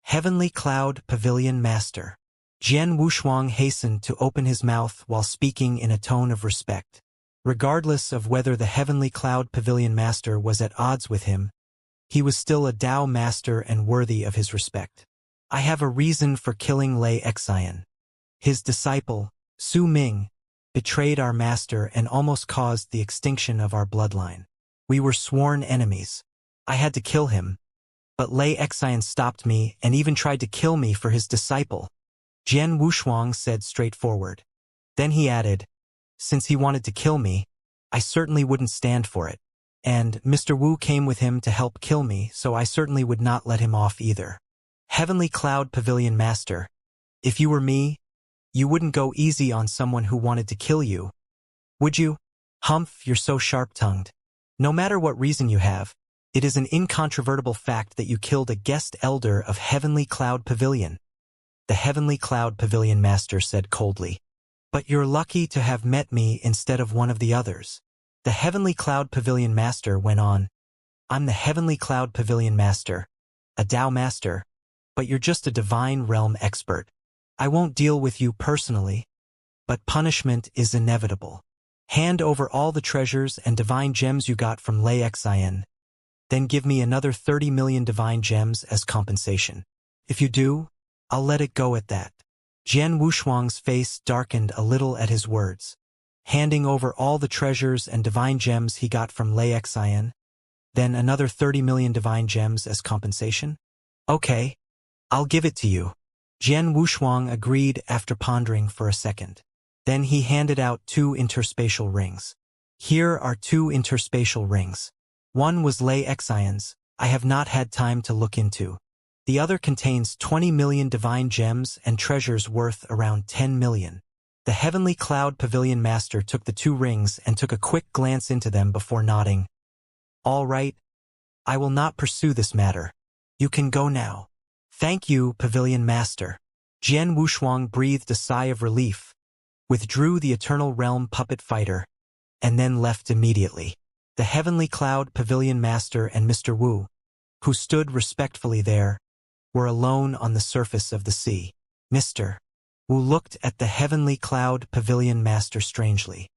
Heavenly Cloud Pavilion Master. Jian Wushuang hastened to open his mouth while speaking in a tone of respect. Regardless of whether the Heavenly Cloud Pavilion Master was at odds with him, he was still a Dao Master and worthy of his respect. I have a reason for killing Lei Xian. His disciple, Su Ming, betrayed our master and almost caused the extinction of our bloodline. We were sworn enemies. I had to kill him, but Lei Xian stopped me and even tried to kill me for his disciple. Jian Wushuang said straightforward. Then he added, since he wanted to kill me, I certainly wouldn't stand for it. And Mr. Wu came with him to help kill me, so I certainly would not let him off either. Heavenly Cloud Pavilion Master, if you were me, you wouldn't go easy on someone who wanted to kill you, would you? Humph, you're so sharp-tongued. No matter what reason you have, it is an incontrovertible fact that you killed a guest elder of Heavenly Cloud Pavilion. The Heavenly Cloud Pavilion Master said coldly. But you're lucky to have met me instead of one of the others. The Heavenly Cloud Pavilion Master went on. I'm the Heavenly Cloud Pavilion Master, a Dao Master, but you're just a Divine Realm expert. I won't deal with you personally, but punishment is inevitable. Hand over all the treasures and divine gems you got from Lei Xian. Then give me another 30 million divine gems as compensation. If you do, I'll let it go at that. Jian Wushuang's face darkened a little at his words. Handing over all the treasures and divine gems he got from Lei Xian, then another 30 million divine gems as compensation? Okay, I'll give it to you. Jian Wushuang agreed after pondering for a second. Then he handed out 2 interspatial rings. Here are 2 interspatial rings. One was Lei Xian's, I have not had time to look into. The other contains 20 million divine gems and treasures worth around 10 million. The Heavenly Cloud Pavilion Master took the 2 rings and took a quick glance into them before nodding. All right, I will not pursue this matter. You can go now. Thank you, Pavilion Master. Jian Wushuang breathed a sigh of relief, withdrew the Eternal Realm Puppet Fighter, and then left immediately. The Heavenly Cloud Pavilion Master and Mr. Wu, who stood respectfully there, were alone on the surface of the sea. Mr. Wu looked at the Heavenly Cloud Pavilion Master strangely.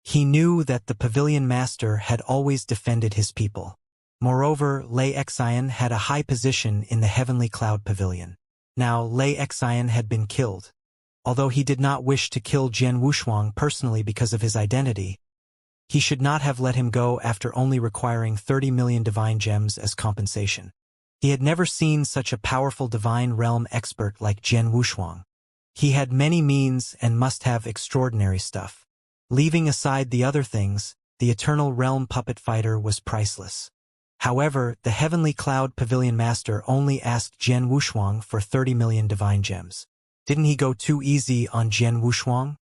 He knew that the Pavilion Master had always defended his people. Moreover, Lei Xian had a high position in the Heavenly Cloud Pavilion. Now, Lei Xian had been killed. Although he did not wish to kill Jian Wushuang personally because of his identity, he should not have let him go after only requiring 30 million divine gems as compensation. He had never seen such a powerful divine realm expert like Jian Wushuang. He had many means and must have extraordinary stuff. Leaving aside the other things, the Eternal Realm Puppet Fighter was priceless. However, the Heavenly Cloud Pavilion Master only asked Jian Wushuang for 30 million divine gems. Didn't he go too easy on Jian Wushuang?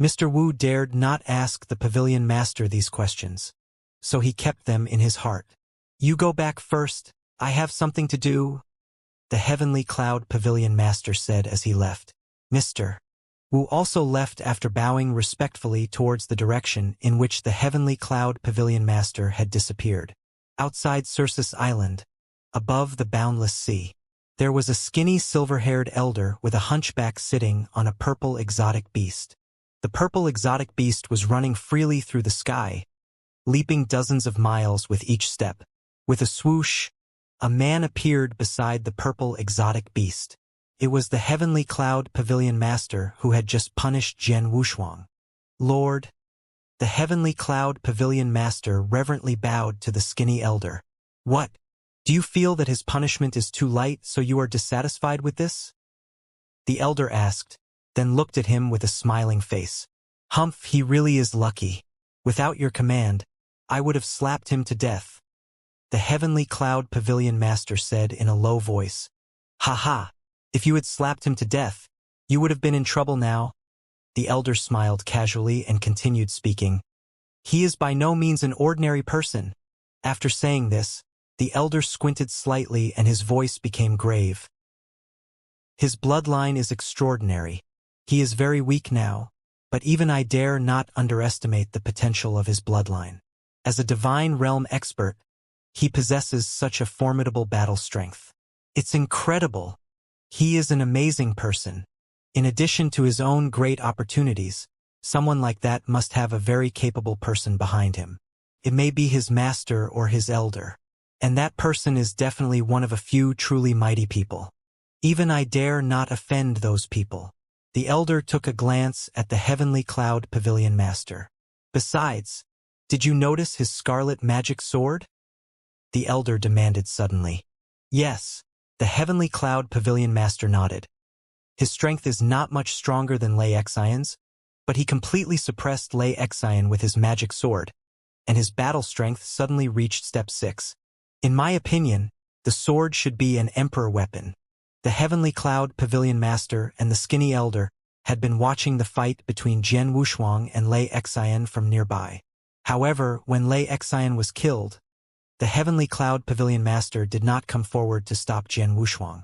Mr. Wu dared not ask the Pavilion Master these questions, so he kept them in his heart. You go back first, I have something to do, the Heavenly Cloud Pavilion Master said as he left. Mr. Wu also left after bowing respectfully towards the direction in which the Heavenly Cloud Pavilion Master had disappeared. Outside Circeus Island, above the boundless sea, there was a skinny silver-haired elder with a hunchback sitting on a purple exotic beast. The purple exotic beast was running freely through the sky, leaping dozens of miles with each step. With a swoosh, a man appeared beside the purple exotic beast. It was the Heavenly Cloud Pavilion Master who had just punished Jian Wushuang. Lord, the Heavenly Cloud Pavilion Master reverently bowed to the skinny elder. What? Do you feel that his punishment is too light, so you are dissatisfied with this? The elder asked, then looked at him with a smiling face. Humph, he really is lucky. Without your command, I would have slapped him to death. The Heavenly Cloud Pavilion Master said in a low voice. Ha ha, if you had slapped him to death, you would have been in trouble now. The elder smiled casually and continued speaking. He is by no means an ordinary person. After saying this, the elder squinted slightly and his voice became grave. His bloodline is extraordinary. He is very weak now, but even I dare not underestimate the potential of his bloodline. As a divine realm expert, he possesses such a formidable battle strength. It's incredible. He is an amazing person. In addition to his own great opportunities, someone like that must have a very capable person behind him. It may be his master or his elder. And that person is definitely one of a few truly mighty people. Even I dare not offend those people. The elder took a glance at the Heavenly Cloud Pavilion Master. Besides, did you notice his scarlet magic sword? The elder demanded suddenly. Yes, the Heavenly Cloud Pavilion Master nodded. His strength is not much stronger than Lei Xian's, but he completely suppressed Lei Xian with his magic sword, and his battle strength suddenly reached step 6. In my opinion, the sword should be an emperor weapon. The Heavenly Cloud Pavilion Master and the skinny elder had been watching the fight between Jian Wushuang and Lei Xian from nearby. However, when Lei Xian was killed, the Heavenly Cloud Pavilion Master did not come forward to stop Jian Wushuang.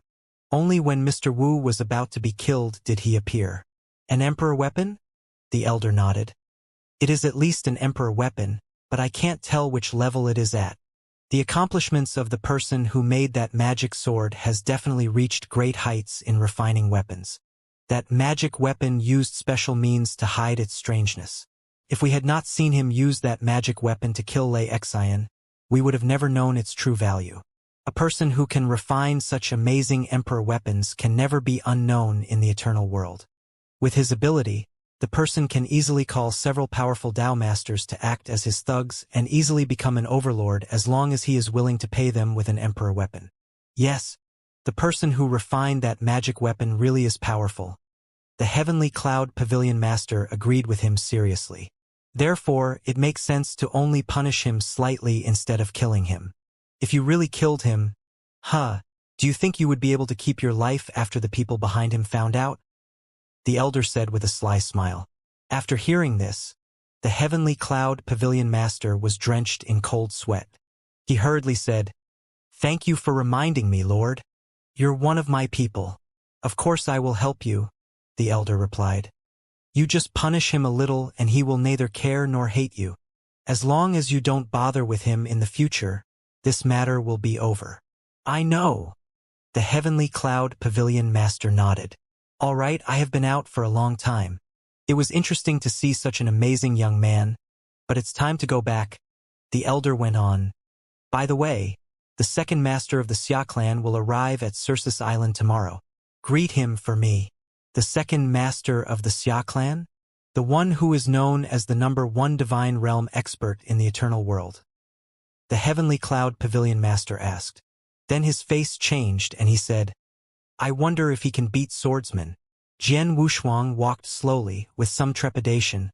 Only when Mr. Wu was about to be killed did he appear. An emperor weapon? The elder nodded. It is at least an emperor weapon, but I can't tell which level it is at. The accomplishments of the person who made that magic sword has definitely reached great heights in refining weapons. That magic weapon used special means to hide its strangeness. If we had not seen him use that magic weapon to kill Lei Xian, we would have never known its true value. A person who can refine such amazing emperor weapons can never be unknown in the eternal world. With his ability, the person can easily call several powerful Dao masters to act as his thugs and easily become an overlord as long as he is willing to pay them with an emperor weapon. Yes, the person who refined that magic weapon really is powerful. The Heavenly Cloud Pavilion Master agreed with him seriously. Therefore, it makes sense to only punish him slightly instead of killing him. If you really killed him, do you think you would be able to keep your life after the people behind him found out? The elder said with a sly smile. After hearing this, the Heavenly Cloud Pavilion Master was drenched in cold sweat. He hurriedly said, "Thank you for reminding me, Lord. You're one of my people. Of course I will help you," the elder replied. "You just punish him a little and he will neither care nor hate you. As long as you don't bother with him in the future, this matter will be over." "I know." The Heavenly Cloud Pavilion Master nodded. "All right, I have been out for a long time. It was interesting to see such an amazing young man, but it's time to go back," the elder went on. "By the way, the second master of the Xia clan will arrive at Circus Island tomorrow. Greet him for me." The second master of the Xia clan? The one who is known as the #1 divine realm expert in the eternal world? The Heavenly Cloud Pavilion Master asked. Then his face changed and he said, "I wonder if he can beat swordsmen." Jian Wushuang walked slowly, with some trepidation,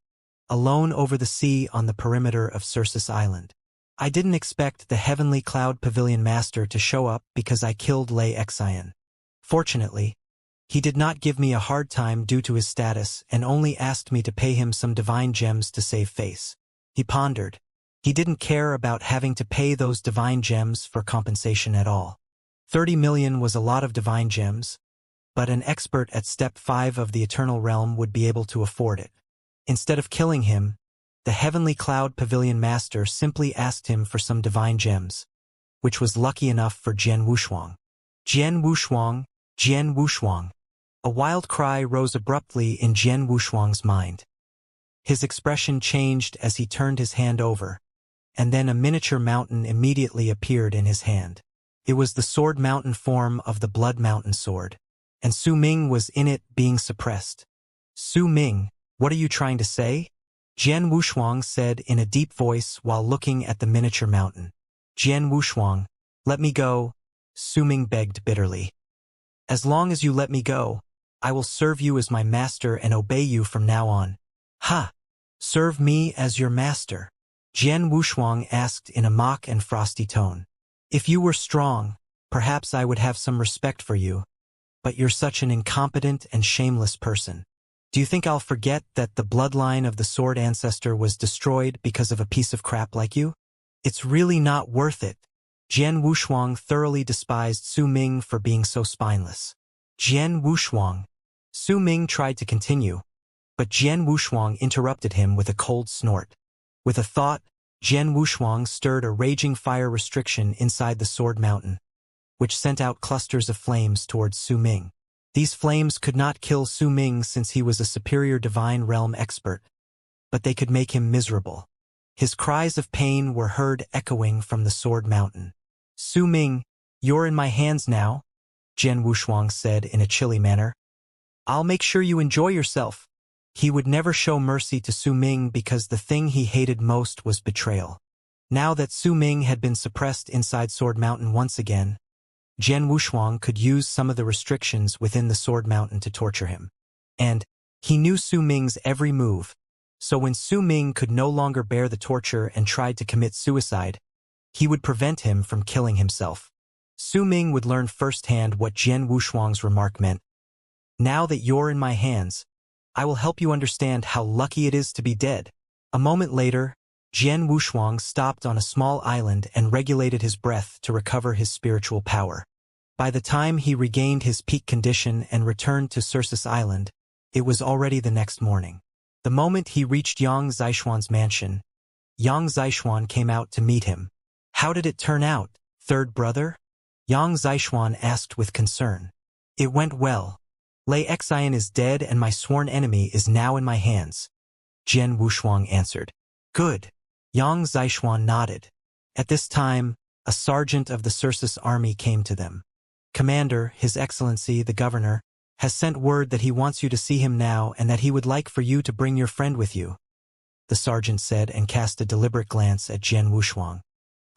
alone over the sea on the perimeter of Circus Island. "I didn't expect the Heavenly Cloud Pavilion Master to show up because I killed Lei Xian. Fortunately, he did not give me a hard time due to his status and only asked me to pay him some divine gems to save face." He pondered. He didn't care about having to pay those divine gems for compensation at all. 30 million was a lot of divine gems, but an expert at Step 5 of the Eternal Realm would be able to afford it. Instead of killing him, the Heavenly Cloud Pavilion Master simply asked him for some divine gems, which was lucky enough for Jian Wushuang. "Jian Wushuang, Jian Wushuang." A wild cry rose abruptly in Jian Wushuang's mind. His expression changed as he turned his hand over, and then a miniature mountain immediately appeared in his hand. It was the Sword Mountain form of the Blood Mountain sword, and Su Ming was in it, being suppressed. "Su Ming, what are you trying to say?" Jian Wushuang said in a deep voice while looking at the miniature mountain. "Jian Wushuang, let me go," Su Ming begged bitterly. "As long as you let me go, I will serve you as my master and obey you from now on." "Ha! Serve me as your master?" Jian Wushuang asked in a mock and frosty tone. "If you were strong, perhaps I would have some respect for you, but you're such an incompetent and shameless person. Do you think I'll forget that the bloodline of the sword ancestor was destroyed because of a piece of crap like you? It's really not worth it." Jian Wushuang thoroughly despised Su Ming for being so spineless. "Jian Wushuang." Su Ming tried to continue, but Jian Wushuang interrupted him with a cold snort. With a thought, Jian Wushuang stirred a raging fire restriction inside the Sword Mountain, which sent out clusters of flames towards Su Ming. These flames could not kill Su Ming since he was a superior divine realm expert, but they could make him miserable. His cries of pain were heard echoing from the Sword Mountain. "Su Ming, you're in my hands now," Jian Wushuang said in a chilly manner. "I'll make sure you enjoy yourself." He would never show mercy to Su Ming because the thing he hated most was betrayal. Now that Su Ming had been suppressed inside Sword Mountain once again, Jian Wushuang could use some of the restrictions within the Sword Mountain to torture him. And he knew Su Ming's every move, so when Su Ming could no longer bear the torture and tried to commit suicide, he would prevent him from killing himself. Su Ming would learn firsthand what Jian Wushuang's remark meant. "Now that you're in my hands, I will help you understand how lucky it is to be dead." A moment later, Jian Wushuang stopped on a small island and regulated his breath to recover his spiritual power. By the time he regained his peak condition and returned to Circus Island, it was already the next morning. The moment he reached Yang Zishuan's mansion, Yang Zishuan came out to meet him. "How did it turn out, third brother?" Yang Zishuan asked with concern. "It went well. Lei Xian is dead and my sworn enemy is now in my hands," Jian Wushuang answered. "Good." Yang Zishuan nodded. At this time, a sergeant of the Circus army came to them. "Commander, His Excellency, the governor, has sent word that he wants you to see him now and that he would like for you to bring your friend with you," the sergeant said and cast a deliberate glance at Jian Wushuang.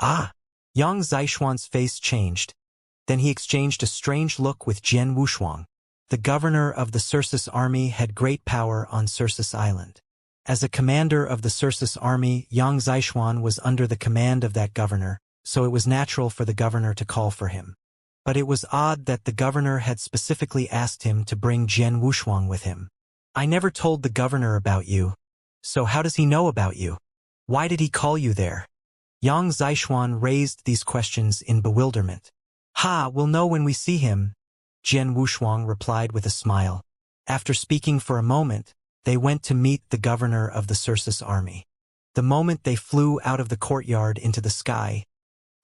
"Ah!" Yang Zishuan's face changed. Then he exchanged a strange look with Jian Wushuang. The governor of the Circus army had great power on Circus Island. As a commander of the Circus army, Yang Zishuan was under the command of that governor, so it was natural for the governor to call for him. But it was odd that the governor had specifically asked him to bring Jian Wushuang with him. "I never told the governor about you. So how does he know about you? Why did he call you there?" Yang Zishuan raised these questions in bewilderment. "Ha, we'll know when we see him," Jian Wushuang replied with a smile. After speaking for a moment, they went to meet the governor of the Circus army. The moment they flew out of the courtyard into the sky,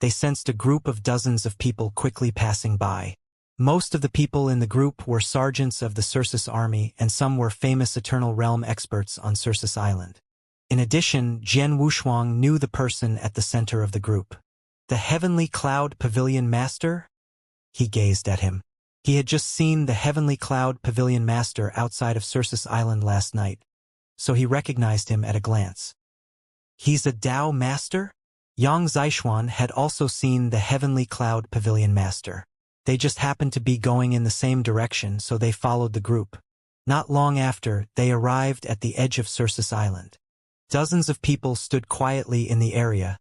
they sensed a group of dozens of people quickly passing by. Most of the people in the group were sergeants of the Circus army, and some were famous Eternal Realm experts on Circus Island. In addition, Jian Wushuang knew the person at the center of the group. The Heavenly Cloud Pavilion Master? He gazed at him. He had just seen the Heavenly Cloud Pavilion Master outside of Circus Island last night, so he recognized him at a glance. He's a Dao Master? Yang Zishuan had also seen the Heavenly Cloud Pavilion Master. They just happened to be going in the same direction, so they followed the group. Not long after, they arrived at the edge of Circus Island. Dozens of people stood quietly in the area,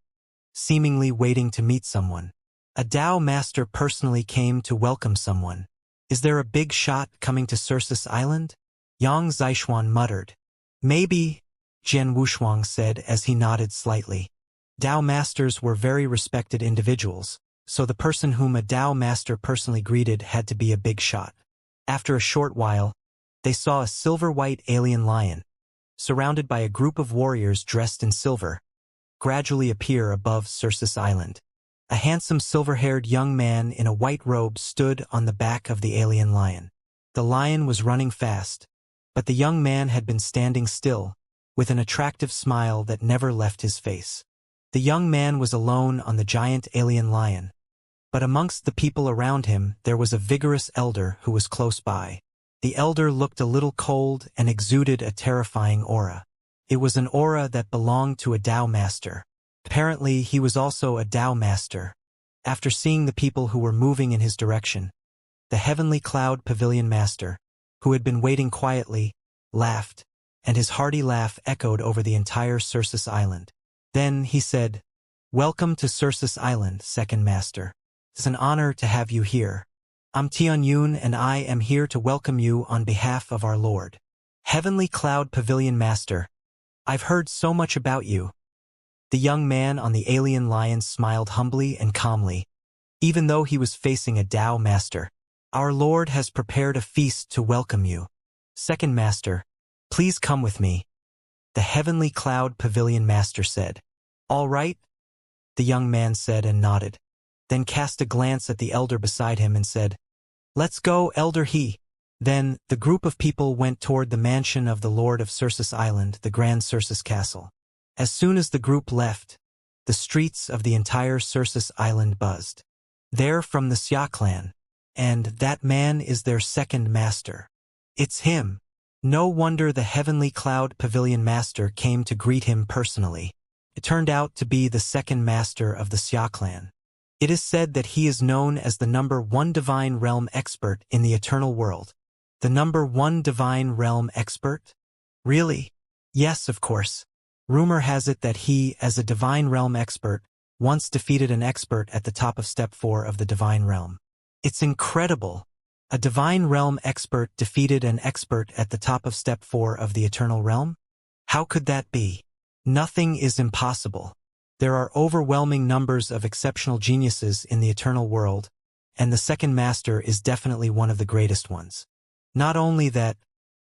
seemingly waiting to meet someone. A Dao Master personally came to welcome someone. "Is there a big shot coming to Circus Island?" Yang Zishuan muttered. "Maybe," Jian Wushuang said as he nodded slightly. Dao Masters were very respected individuals, so the person whom a Dao Master personally greeted had to be a big shot. After a short while, they saw a silver-white alien lion, surrounded by a group of warriors dressed in silver, gradually appear above Circus Island. A handsome silver-haired young man in a white robe stood on the back of the alien lion. The lion was running fast, but the young man had been standing still, with an attractive smile that never left his face. The young man was alone on the giant alien lion, but amongst the people around him there was a vigorous elder who was close by. The elder looked a little cold and exuded a terrifying aura. It was an aura that belonged to a Dao Master. Apparently, he was also a Dao Master. After seeing the people who were moving in his direction, the Heavenly Cloud Pavilion Master, who had been waiting quietly, laughed, and his hearty laugh echoed over the entire Circus Island. Then he said, "Welcome to Circus Island, Second Master. It's an honor to have you here. I'm Tianyun, and I am here to welcome you on behalf of our Lord. Heavenly Cloud Pavilion Master, I've heard so much about you." The young man on the alien lion smiled humbly and calmly. Even though he was facing a Dao Master, "Our Lord has prepared a feast to welcome you. Second Master, please come with me," the Heavenly Cloud Pavilion Master said. "All right," the young man said and nodded, then cast a glance at the elder beside him and said, "Let's go, Elder He." Then, the group of people went toward the mansion of the Lord of Circus Island, the Grand Circus Castle. As soon as the group left, the streets of the entire Circus Island buzzed. "They're from the Xia clan, and that man is their second master. It's him." No wonder the Heavenly Cloud Pavilion Master came to greet him personally. It turned out to be the second master of the Xia clan. It is said that he is known as the #1 Divine Realm expert in the Eternal World. The #1 Divine Realm expert? Really? Yes, of course. Rumor has it that he, as a Divine Realm expert, once defeated an expert at the top of Step 4 of the Divine Realm. It's incredible. A Divine Realm expert defeated an expert at the top of Step 4 of the Eternal Realm? How could that be? Nothing is impossible. There are overwhelming numbers of exceptional geniuses in the Eternal World, and the Second Master is definitely one of the greatest ones. Not only that,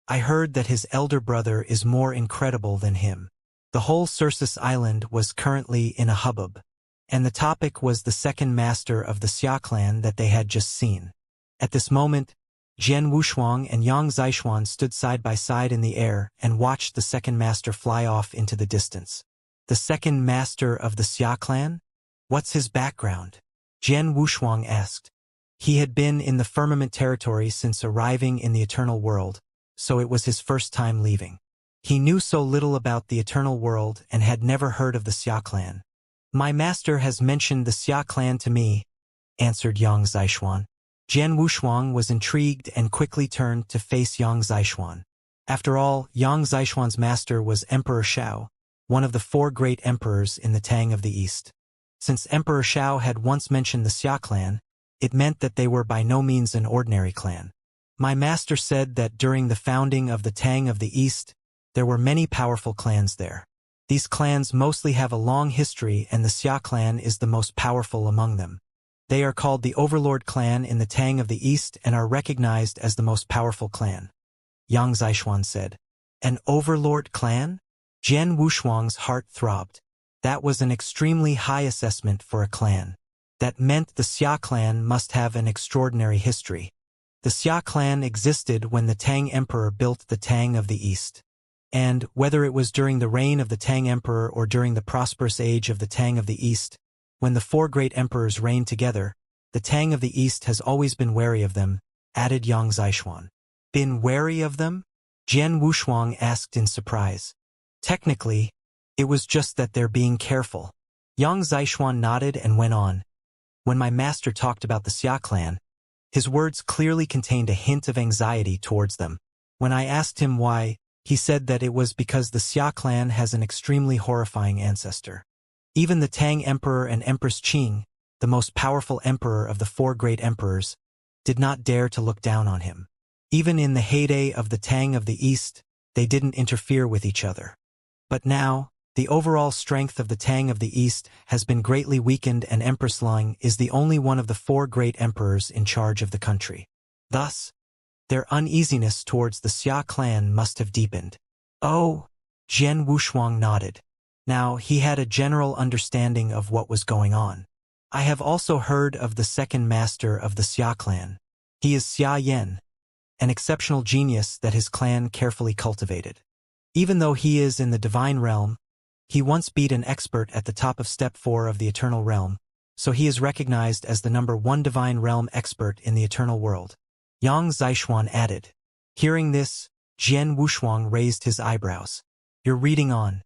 I heard that his elder brother is more incredible than him. The whole Circus Island was currently in a hubbub, and the topic was the Second Master of the Xia clan that they had just seen. At this moment, Jian Wushuang and Yang Zishuan stood side by side in the air and watched the Second Master fly off into the distance. The Second Master of the Xia clan? What's his background? Jian Wushuang asked. He had been in the firmament territory since arriving in the eternal world, so it was his first time leaving. He knew so little about the eternal world and had never heard of the Xia clan. "My master has mentioned the Xia clan to me," answered Yang Zishuan. Jian Wushuang was intrigued and quickly turned to face Yang Zishuan. After all, Yang Zishuan's master was Emperor Shao, one of the 4 great emperors in the Tang of the East. Since Emperor Shao had once mentioned the Xia clan, it meant that they were by no means an ordinary clan. "My master said that during the founding of the Tang of the East, there were many powerful clans there. These clans mostly have a long history, and the Xia clan is the most powerful among them. They are called the Overlord clan in the Tang of the East and are recognized as the most powerful clan," Yang Zishuan said. "An Overlord clan?" Jian Wushuang's heart throbbed. That was an extremely high assessment for a clan. That meant the Xia clan must have an extraordinary history. The Xia clan existed when the Tang Emperor built the Tang of the East. And, whether it was during the reign of the Tang Emperor or during the prosperous age of the Tang of the East, when the 4 great emperors reigned together, the Tang of the East has always been wary of them, added Yang Zishuan. "Been wary of them?" Jian Wushuang asked in surprise. "Technically, it was just that they're being careful." Yang Zishuan nodded and went on. "When my master talked about the Xia clan, his words clearly contained a hint of anxiety towards them. When I asked him why, he said that it was because the Xia clan has an extremely horrifying ancestor. Even the Tang Emperor and Empress Qing, the most powerful emperor of the 4 great emperors, did not dare to look down on him. Even in the heyday of the Tang of the East, they didn't interfere with each other. But now, the overall strength of the Tang of the East has been greatly weakened, and Empress Ling is the only one of the 4 great emperors in charge of the country. Thus, their uneasiness towards the Xia clan must have deepened." "Oh," Jian Wushuang nodded. Now, he had a general understanding of what was going on. "I have also heard of the second master of the Xia clan. He is Xia Yan, an exceptional genius that his clan carefully cultivated. Even though he is in the divine realm, he once beat an expert at the top of Step 4 of the Eternal Realm, so he is recognized as the number 1 divine realm expert in the Eternal World," Yang Zishuan added. Hearing this, Jian Wushuang raised his eyebrows. "You're reading on."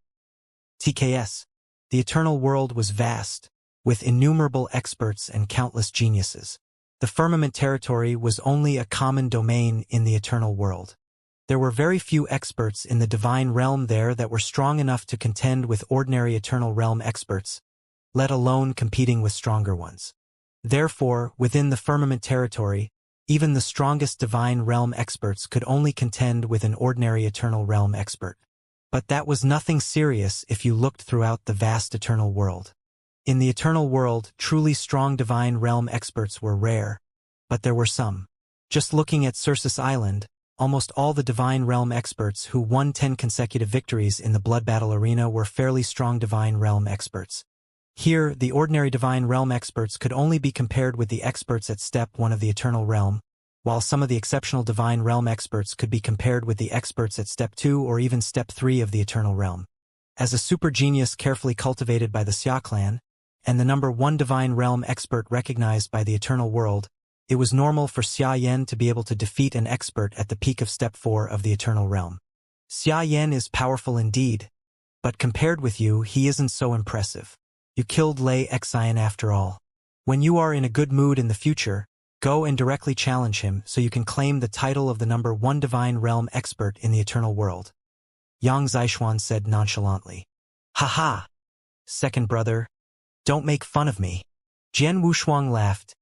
TKS. The Eternal World was vast, with innumerable experts and countless geniuses. The firmament territory was only a common domain in the Eternal World. There were very few experts in the divine realm there that were strong enough to contend with ordinary Eternal Realm experts, let alone competing with stronger ones. Therefore, within the firmament territory, even the strongest divine realm experts could only contend with an ordinary Eternal Realm expert. But that was nothing serious if you looked throughout the vast Eternal World. In the Eternal World, truly strong divine realm experts were rare, but there were some. Just looking at Circus Island, almost all the divine realm experts who won 10 consecutive victories in the blood battle arena were fairly strong divine realm experts. Here, the ordinary divine realm experts could only be compared with the experts at Step 1 of the Eternal Realm, while some of the exceptional divine realm experts could be compared with the experts at Step 2 or even Step 3 of the Eternal Realm. As a super genius carefully cultivated by the Xia clan, and the number 1 divine realm expert recognized by the Eternal World, it was normal for Xia Yan to be able to defeat an expert at the peak of Step 4 of the Eternal Realm. Xia Yan is powerful indeed, but compared with you, he isn't so impressive. You killed Lei Xian after all. When you are in a good mood in the future, go and directly challenge him so you can claim the title of the number 1 divine realm expert in the Eternal World," Yang Zishuan said nonchalantly. "Ha-ha! Second brother, don't make fun of me." Jian Wushuang laughed.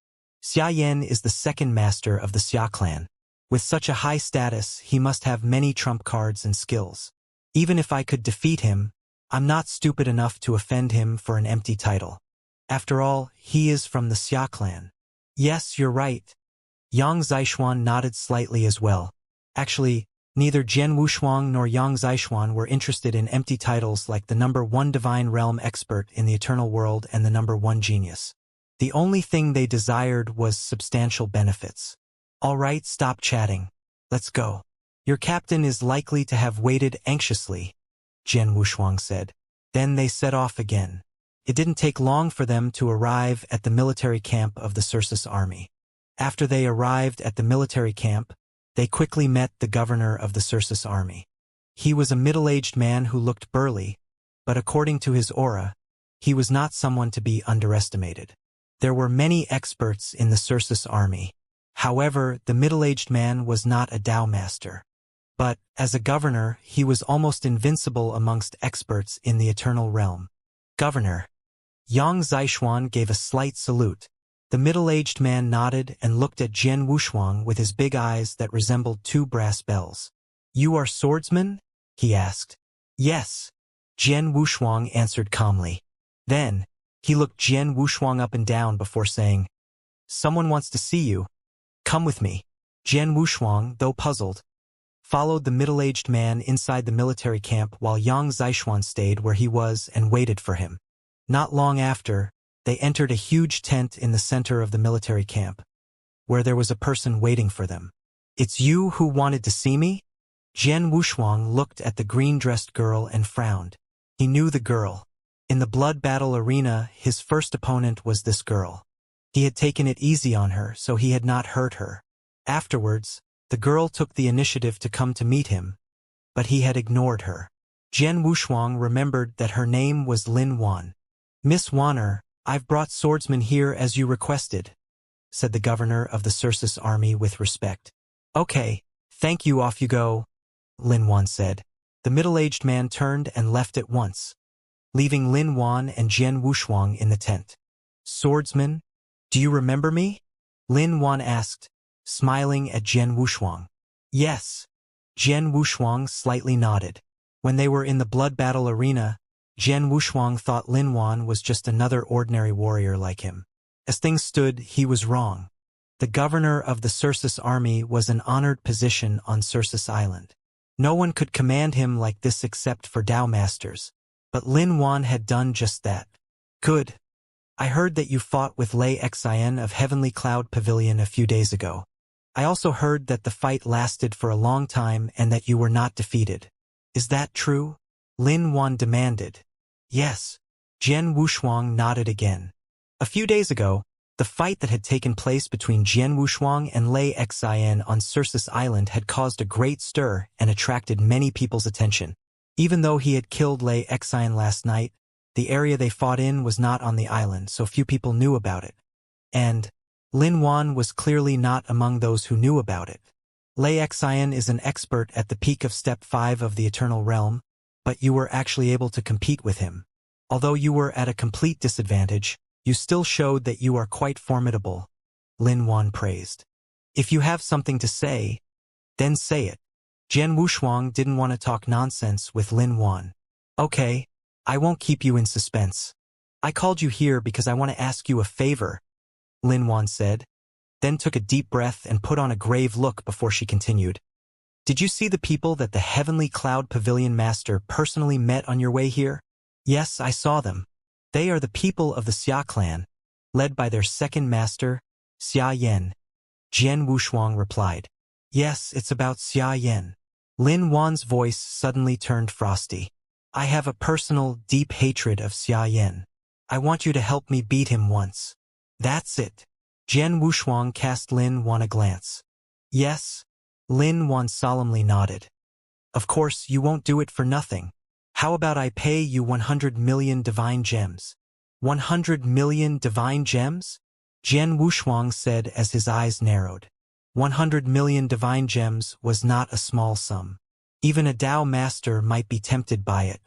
"Xia Yan is the second master of the Xia clan. With such a high status, he must have many trump cards and skills. Even if I could defeat him, I'm not stupid enough to offend him for an empty title. After all, he is from the Xia clan." "Yes, you're right." Yang Zishuan nodded slightly as well. Actually, neither Jian Wushuang nor Yang Zishuan were interested in empty titles like the number 1 divine realm expert in the Eternal World and the number 1 genius. The only thing they desired was substantial benefits. "All right, stop chatting. Let's go. Your captain is likely to have waited anxiously," Jian Wushuang said. Then they set off again. It didn't take long for them to arrive at the military camp of the Circus army. After they arrived at the military camp, they quickly met the governor of the Circus army. He was a middle-aged man who looked burly, but according to his aura, he was not someone to be underestimated. There were many experts in the Circus army. However, the middle-aged man was not a Tao master. But, as a governor, he was almost invincible amongst experts in the eternal realm. Governor. Yang Zishuan gave a slight salute. The middle-aged man nodded and looked at Jian Wushuang with his big eyes that resembled two brass bells. "You are swordsman?" he asked. "Yes," Jian Wushuang answered calmly. Then, he looked Jian Wushuang up and down before saying, "Someone wants to see you. Come with me." Jian Wushuang, though puzzled, followed the middle-aged man inside the military camp while Yang Zishuan stayed where he was and waited for him. Not long after, they entered a huge tent in the center of the military camp, where there was a person waiting for them. "It's you who wanted to see me?" Jian Wushuang looked at the green-dressed girl and frowned. He knew the girl. In the blood battle arena, his first opponent was this girl. He had taken it easy on her, so he had not hurt her. Afterwards, the girl took the initiative to come to meet him, but he had ignored her. Jian Wushuang remembered that her name was Lin Wan. "Miss Wanner, I've brought swordsmen here as you requested," said the governor of the Circus army with respect. "Okay, thank you, off you go," Lin Wan said. The middle-aged man turned and left at once, leaving Lin Wan and Jian Wushuang in the tent. "Swordsman, do you remember me?" Lin Wan asked, smiling at Jian Wushuang. "Yes." Jian Wushuang slightly nodded. When they were in the blood battle arena, Jian Wushuang thought Lin Wan was just another ordinary warrior like him. As things stood, he was wrong. The governor of the Circus army was an honored position on Circus Island. No one could command him like this except for Tao masters. But Lin Wan had done just that. "Good. I heard that you fought with Lei Xian of Heavenly Cloud Pavilion a few days ago. I also heard that the fight lasted for a long time and that you were not defeated. Is that true?" Lin Wan demanded. "Yes." Jian Wushuang nodded again. A few days ago, the fight that had taken place between Jian Wushuang and Lei Xian on Circus Island had caused a great stir and attracted many people's attention. Even though he had killed Lei Xian last night, the area they fought in was not on the island, so few people knew about it. And Lin Wan was clearly not among those who knew about it. Lei Xian is an expert at the peak of Step 5 of the Eternal Realm, but you were actually able to compete with him. Although you were at a complete disadvantage, you still showed that you are quite formidable," Lin Wan praised. "If you have something to say, then say it." Jian Wushuang didn't want to talk nonsense with Lin Wan. "Okay, I won't keep you in suspense. I called you here because I want to ask you a favor," Lin Wan said, then took a deep breath and put on a grave look before she continued. "Did you see the people that the Heavenly Cloud Pavilion Master personally met on your way here?" "Yes, I saw them. They are the people of the Xia clan, led by their second master, Xia Yan," Jian Wushuang replied. "Yes, it's about Xia Yan." Lin Wan's voice suddenly turned frosty. "I have a personal, deep hatred of Xia Yan. I want you to help me beat him once." "That's it." Jian Wushuang cast Lin Wan a glance. "Yes?" Lin Wan solemnly nodded. "Of course, you won't do it for nothing. How about I pay you 100 million divine gems?" 100 million divine gems? Jian Wushuang said as his eyes narrowed. 100 million divine gems was not a small sum. Even a Tao master might be tempted by it.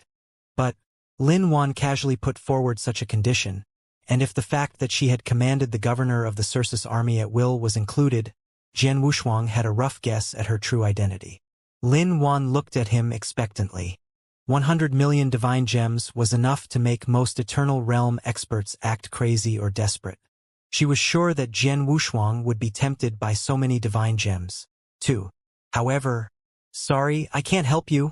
But Lin Wan casually put forward such a condition, and if the fact that she had commanded the governor of the Circus army at will was included, Jian Wushuang had a rough guess at her true identity. Lin Wan looked at him expectantly. 100 million divine gems was enough to make most Eternal Realm experts act crazy or desperate. She was sure that Jian Wushuang would be tempted by so many divine gems, too. However, "Sorry, I can't help you,"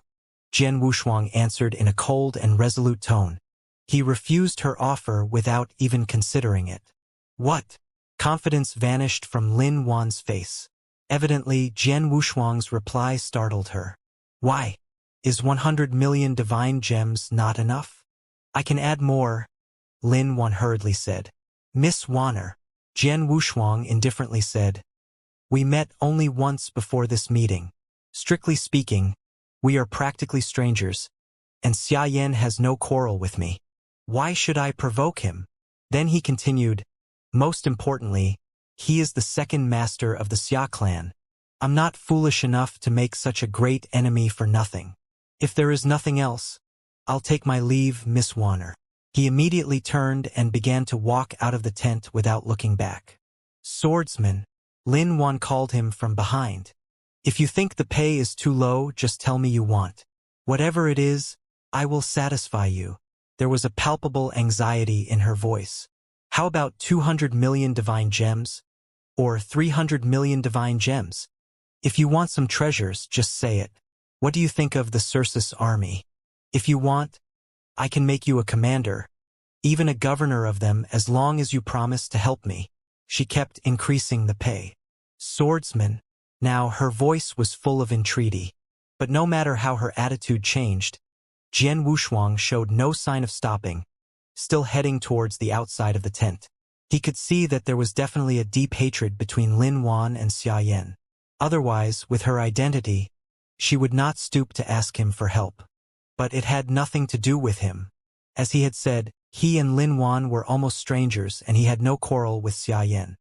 Jian Wushuang answered in a cold and resolute tone. He refused her offer without even considering it. "What?" Confidence vanished from Lin Wan's face. Evidently, Jian Wushuang's reply startled her. "Why? Is 100 million divine gems not enough?" "I can add more," Lin Wan hurriedly said. "Miss Wanner, Jian Wushuang indifferently said, "We met only once before this meeting. Strictly speaking, we are practically strangers, and Xia Yan has no quarrel with me. Why should I provoke him?" Then he continued, "Most importantly, he is the second master of the Xia clan. I'm not foolish enough to make such a great enemy for nothing. If there is nothing else, I'll take my leave, Miss Warner." He immediately turned and began to walk out of the tent without looking back. "Swordsman," Lin Wan called him from behind. "If you think the pay is too low, just tell me you want. Whatever it is, I will satisfy you." There was a palpable anxiety in her voice. "How about 200 million divine gems? Or 300 million divine gems? If you want some treasures, just say it. What do you think of the Circe's army? If you want, I can make you a commander, even a governor of them, as long as you promise to help me." She kept increasing the pay. "Swordsman." Now her voice was full of entreaty. But no matter how her attitude changed, Jian Wushuang showed no sign of stopping, still heading towards the outside of the tent. He could see that there was definitely a deep hatred between Lin Wan and Xia Yan. Otherwise, with her identity, she would not stoop to ask him for help. But it had nothing to do with him. As he had said, he and Lin Wan were almost strangers, and he had no quarrel with Xia Yan.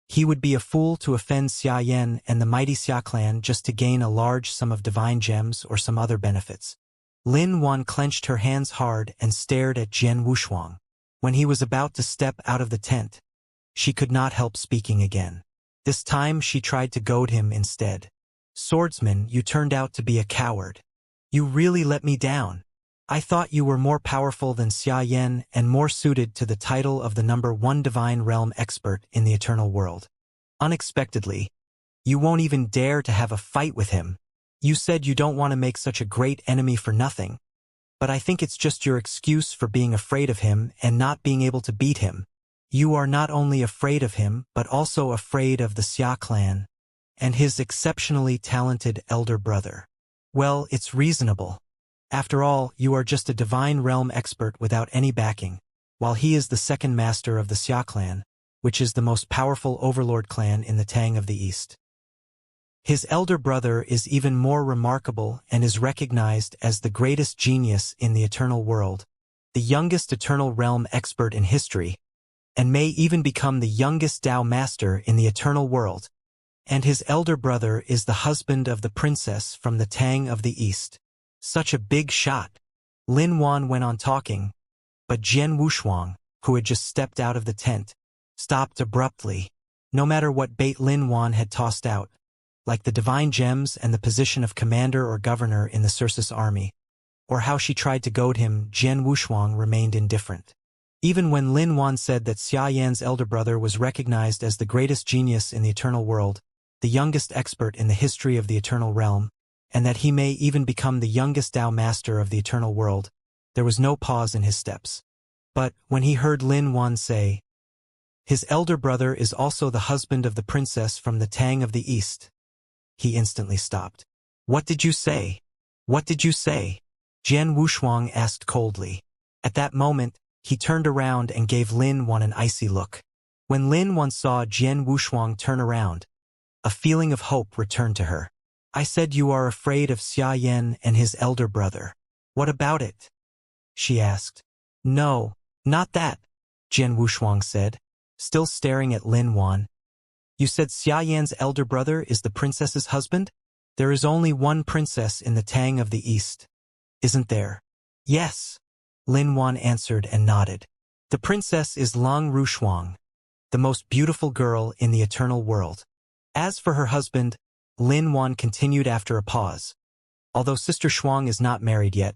He would be a fool to offend Xia Yan and the mighty Xia clan just to gain a large sum of divine gems or some other benefits. Lin Wan clenched her hands hard and stared at Jian Wushuang. When he was about to step out of the tent, she could not help speaking again. This time she tried to goad him instead. "Swordsman, you turned out to be a coward. You really let me down. I thought you were more powerful than Xia Yan and more suited to the title of the #1 divine realm expert in the eternal world. Unexpectedly, you won't even dare to have a fight with him. You said you don't want to make such a great enemy for nothing. But I think it's just your excuse for being afraid of him and not being able to beat him. You are not only afraid of him, but also afraid of the Xia clan and his exceptionally talented elder brother. Well, it's reasonable. After all, you are just a divine realm expert without any backing, while he is the second master of the Xia clan, which is the most powerful overlord clan in the Tang of the East. His elder brother is even more remarkable and is recognized as the greatest genius in the eternal world, the youngest eternal realm expert in history, and may even become the youngest Dao master in the eternal world. And his elder brother is the husband of the princess from the Tang of the East. Such a big shot. Lin Wan went on talking, but Jian Wushuang, who had just stepped out of the tent, stopped abruptly. No matter what bait Lin Wan had tossed out, like the divine gems and the position of commander or governor in the Circe's army, or how she tried to goad him, Jian Wushuang remained indifferent. Even when Lin Wan said that Xia Yan's elder brother was recognized as the greatest genius in the eternal world, the youngest expert in the history of the eternal realm, and that he may even become the youngest Dao master of the eternal world, there was no pause in his steps. But when he heard Lin Wan say, "His elder brother is also the husband of the princess from the Tang of the East," he instantly stopped. "What did you say? What did you say?" Jian Wushuang asked coldly. At that moment, he turned around and gave Lin Wan an icy look. When Lin Wan saw Jian Wushuang turn around, a feeling of hope returned to her. "I said you are afraid of Xia Yan and his elder brother. What about it?" she asked. "No, not that," Jian Wushuang said, still staring at Lin Wan. "You said Xia Yan's elder brother is the princess's husband? There is only one princess in the Tang of the East, isn't there?" "Yes," Lin Wan answered and nodded. "The princess is Lang Rushuang, the most beautiful girl in the eternal world. As for her husband," Lin Wan continued after a pause, "although Sister Shuang is not married yet,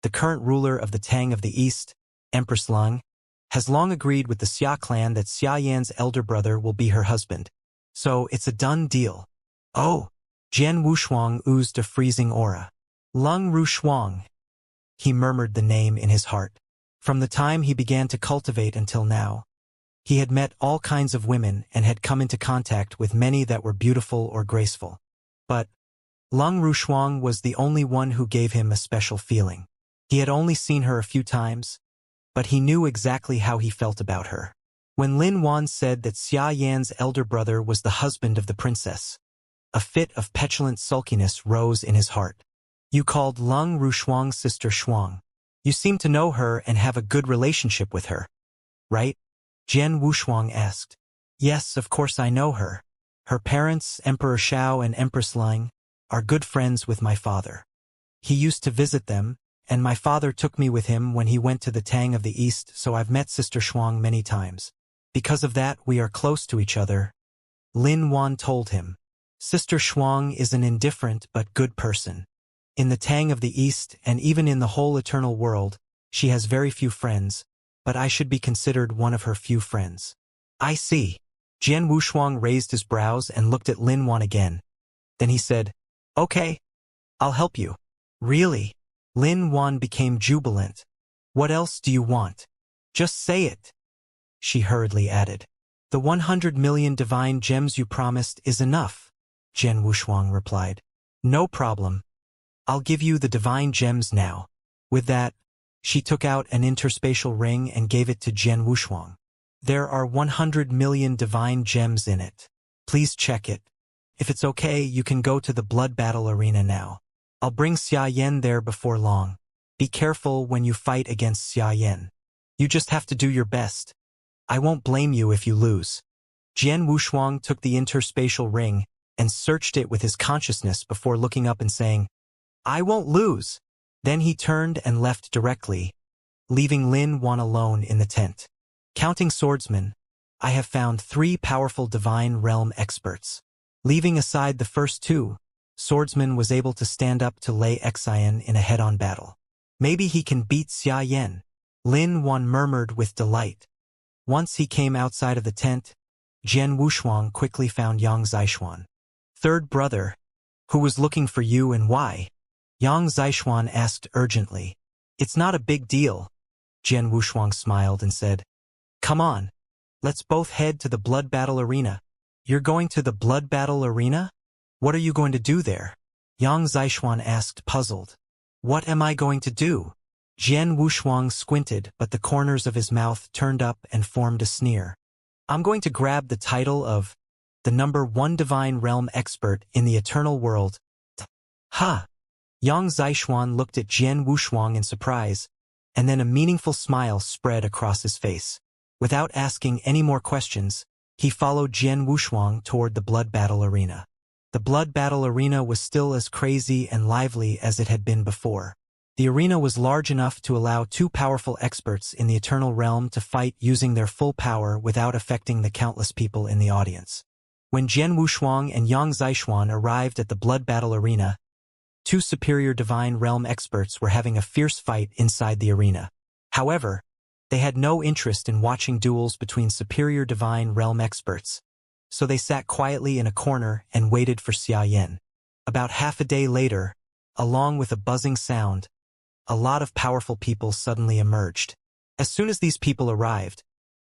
the current ruler of the Tang of the East, Empress Lang, has long agreed with the Xia clan that Xia Yan's elder brother will be her husband. So it's a done deal." "Oh!" Jian Wushuang oozed a freezing aura. "Lang Rushuang." He murmured the name in his heart. From the time he began to cultivate until now, he had met all kinds of women and had come into contact with many that were beautiful or graceful. But Lang Rushuang was the only one who gave him a special feeling. He had only seen her a few times, but he knew exactly how he felt about her. When Lin Wan said that Xia Yan's elder brother was the husband of the princess, a fit of petulant sulkiness rose in his heart. You called Lung Rushuang's sister Shuang. You seem to know her and have a good relationship with her, right? Jian Wushuang asked. Yes, of course I know her. Her parents, Emperor Shao and Empress Ling, are good friends with my father. He used to visit them, and my father took me with him when he went to the Tang of the East, so I've met Sister Shuang many times. Because of that, we are close to each other, Lin Wan told him. Sister Shuang is an indifferent but good person. In the Tang of the East and even in the whole eternal world, she has very few friends, but I should be considered one of her few friends. I see. Jian Wushuang raised his brows and looked at Lin Wan again. Then he said, Okay, I'll help you. Really? Lin Wan became jubilant. What else do you want? Just say it. She hurriedly added. The 100 million divine gems you promised is enough, Jian Wushuang replied. No problem. I'll give you the divine gems now. With that, she took out an interspatial ring and gave it to Jian Wushuang. There are 100 million divine gems in it. Please check it. If it's okay, you can go to the blood battle arena now. I'll bring Xia Yan there before long. Be careful when you fight against Xia Yan. You just have to do your best. I won't blame you if you lose. Jian Wushuang took the interspatial ring and searched it with his consciousness before looking up and saying, I won't lose. Then he turned and left directly, leaving Lin Wan alone in the tent. Counting swordsmen, I have found 3 powerful divine realm experts. Leaving aside the first 2, swordsman was able to stand up to Lei Xian in a head-on battle. Maybe he can beat Xia Yan, Lin Wan murmured with delight. Once he came outside of the tent, Jian Wushuang quickly found Yang Zishuan. Third brother, who was looking for you and why? Yang Zishuan asked urgently. It's not a big deal. Jian Wushuang smiled and said, Come on, let's both head to the blood battle arena. You're going to the blood battle arena? What are you going to do there? Yang Zishuan asked, puzzled. What am I going to do? Jian Wushuang squinted, but the corners of his mouth turned up and formed a sneer. I'm going to grab the title of the number 1 divine realm expert in the eternal world. Ha! Yang Zishuan looked at Jian Wushuang in surprise, and then a meaningful smile spread across his face. Without asking any more questions, he followed Jian Wushuang toward the blood battle arena. The blood battle arena was still as crazy and lively as it had been before. The arena was large enough to allow 2 powerful experts in the eternal realm to fight using their full power without affecting the countless people in the audience. When Jian Wushuang and Yang Zishuan arrived at the blood battle arena, 2 superior divine realm experts were having a fierce fight inside the arena. However, they had no interest in watching duels between superior divine realm experts, so they sat quietly in a corner and waited for Xia Yan. About half a day later, along with a buzzing sound, a lot of powerful people suddenly emerged. As soon as these people arrived,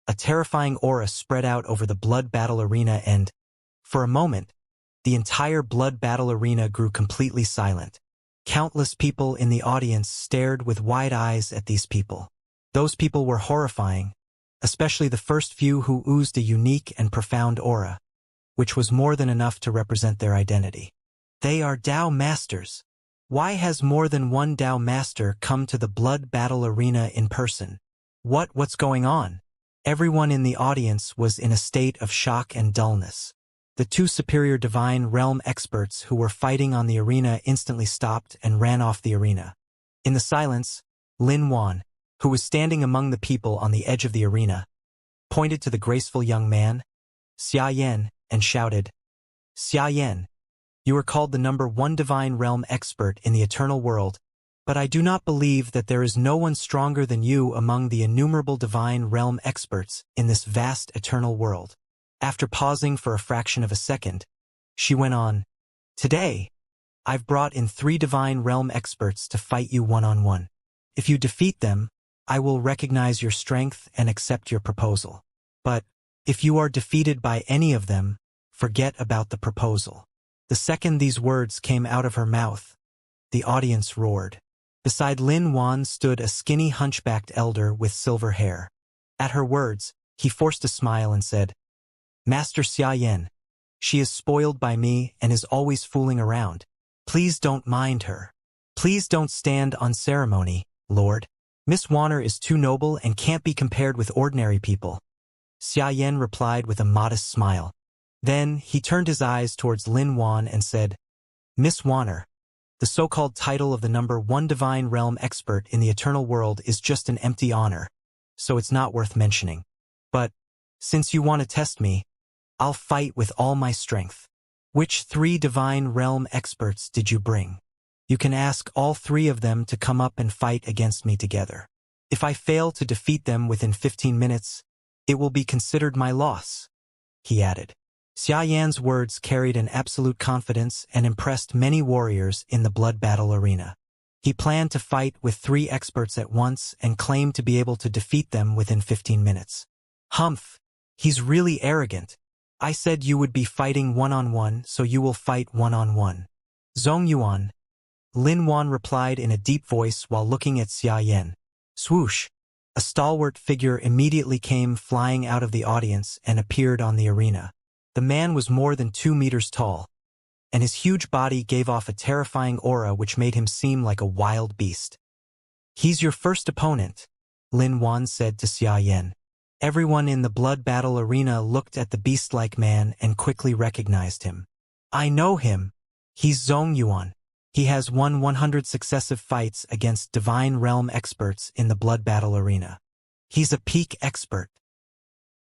a terrifying aura spread out over the blood battle arena and, for a moment, the entire blood battle arena grew completely silent. Countless people in the audience stared with wide eyes at these people. Those people were horrifying, especially the first few who oozed a unique and profound aura, which was more than enough to represent their identity. They are Dao Masters. Why has more than one Dao Master come to the blood battle arena in person? What's going on? Everyone in the audience was in a state of shock and dullness. The 2 superior divine realm experts who were fighting on the arena instantly stopped and ran off the arena. In the silence, Lin Wan, who was standing among the people on the edge of the arena, pointed to the graceful young man, Xia Yan, and shouted, Xia Yan, you are called the number 1 divine realm expert in the eternal world, but I do not believe that there is no one stronger than you among the innumerable divine realm experts in this vast eternal world. After pausing for a fraction of a second, she went on, Today, I've brought in 3 divine realm experts to fight you one-on-one. If you defeat them, I will recognize your strength and accept your proposal. But, if you are defeated by any of them, forget about the proposal. The second these words came out of her mouth, the audience roared. Beside Lin Wan stood a skinny hunchbacked elder with silver hair. At her words, He forced a smile and said, Master Xiaoyan, she is spoiled by me and is always fooling around. Please don't mind her. Please don't stand on ceremony, Lord. Miss Warner is too noble and can't be compared with ordinary people. Xiaoyan replied with a modest smile. Then he turned his eyes towards Lin Wan and said, Miss Warner, the so-called title of the number 1 divine realm expert in the eternal world is just an empty honor, so it's not worth mentioning. But, since you want to test me, I'll fight with all my strength. Which 3 divine realm experts did you bring? You can ask all 3 of them to come up and fight against me together. If I fail to defeat them within 15 minutes, it will be considered my loss, he added. Xiaoyan's words carried an absolute confidence and impressed many warriors in the blood battle arena. He planned to fight with 3 experts at once and claimed to be able to defeat them within 15 minutes. Humph, he's really arrogant. I said you would be fighting one-on-one, so you will fight one-on-one. Zongyuan, Lin Wan replied in a deep voice while looking at Xiaoyan. Swoosh! A stalwart figure immediately came flying out of the audience and appeared on the arena. The man was more than 2 meters tall, and his huge body gave off a terrifying aura which made him seem like a wild beast. He's your first opponent, Lin Wan said to Xiaoyan. Everyone in the blood battle arena looked at the beast-like man and quickly recognized him. I know him. He's Zongyuan. He has won 100 successive fights against divine realm experts in the blood battle arena. He's a peak expert.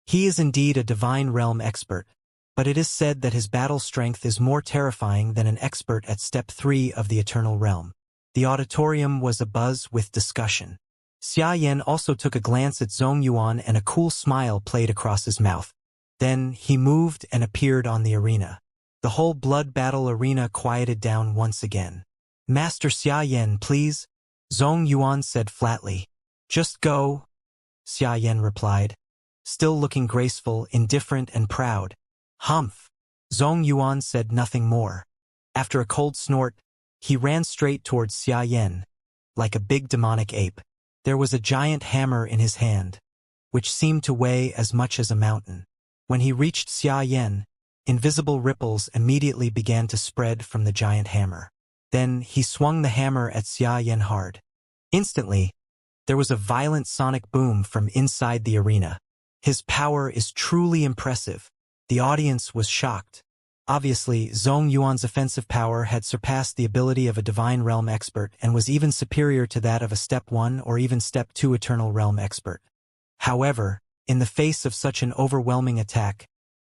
He is indeed a divine realm expert, but it is said that his battle strength is more terrifying than an expert at Step 3 of the Eternal Realm. The auditorium was abuzz with discussion. Xiaoyan also took a glance at Zongyuan and a cool smile played across his mouth. Then he moved and appeared on the arena. The whole blood battle arena quieted down once again. Master Xiaoyan, please, Zongyuan said flatly. Just go, Xiaoyan replied, still looking graceful, indifferent, and proud. Humph. Zongyuan said nothing more. After a cold snort, he ran straight towards Xiaoyan, like a big demonic ape. There was a giant hammer in his hand, which seemed to weigh as much as a mountain. When he reached Xiaoyan, invisible ripples immediately began to spread from the giant hammer. Then he swung the hammer at Xiaoyan hard. Instantly, there was a violent sonic boom from inside the arena. His power is truly impressive. The audience was shocked. Obviously, Zongyuan's offensive power had surpassed the ability of a divine realm expert and was even superior to that of a Step 1 or even Step 2 Eternal Realm expert. However, in the face of such an overwhelming attack,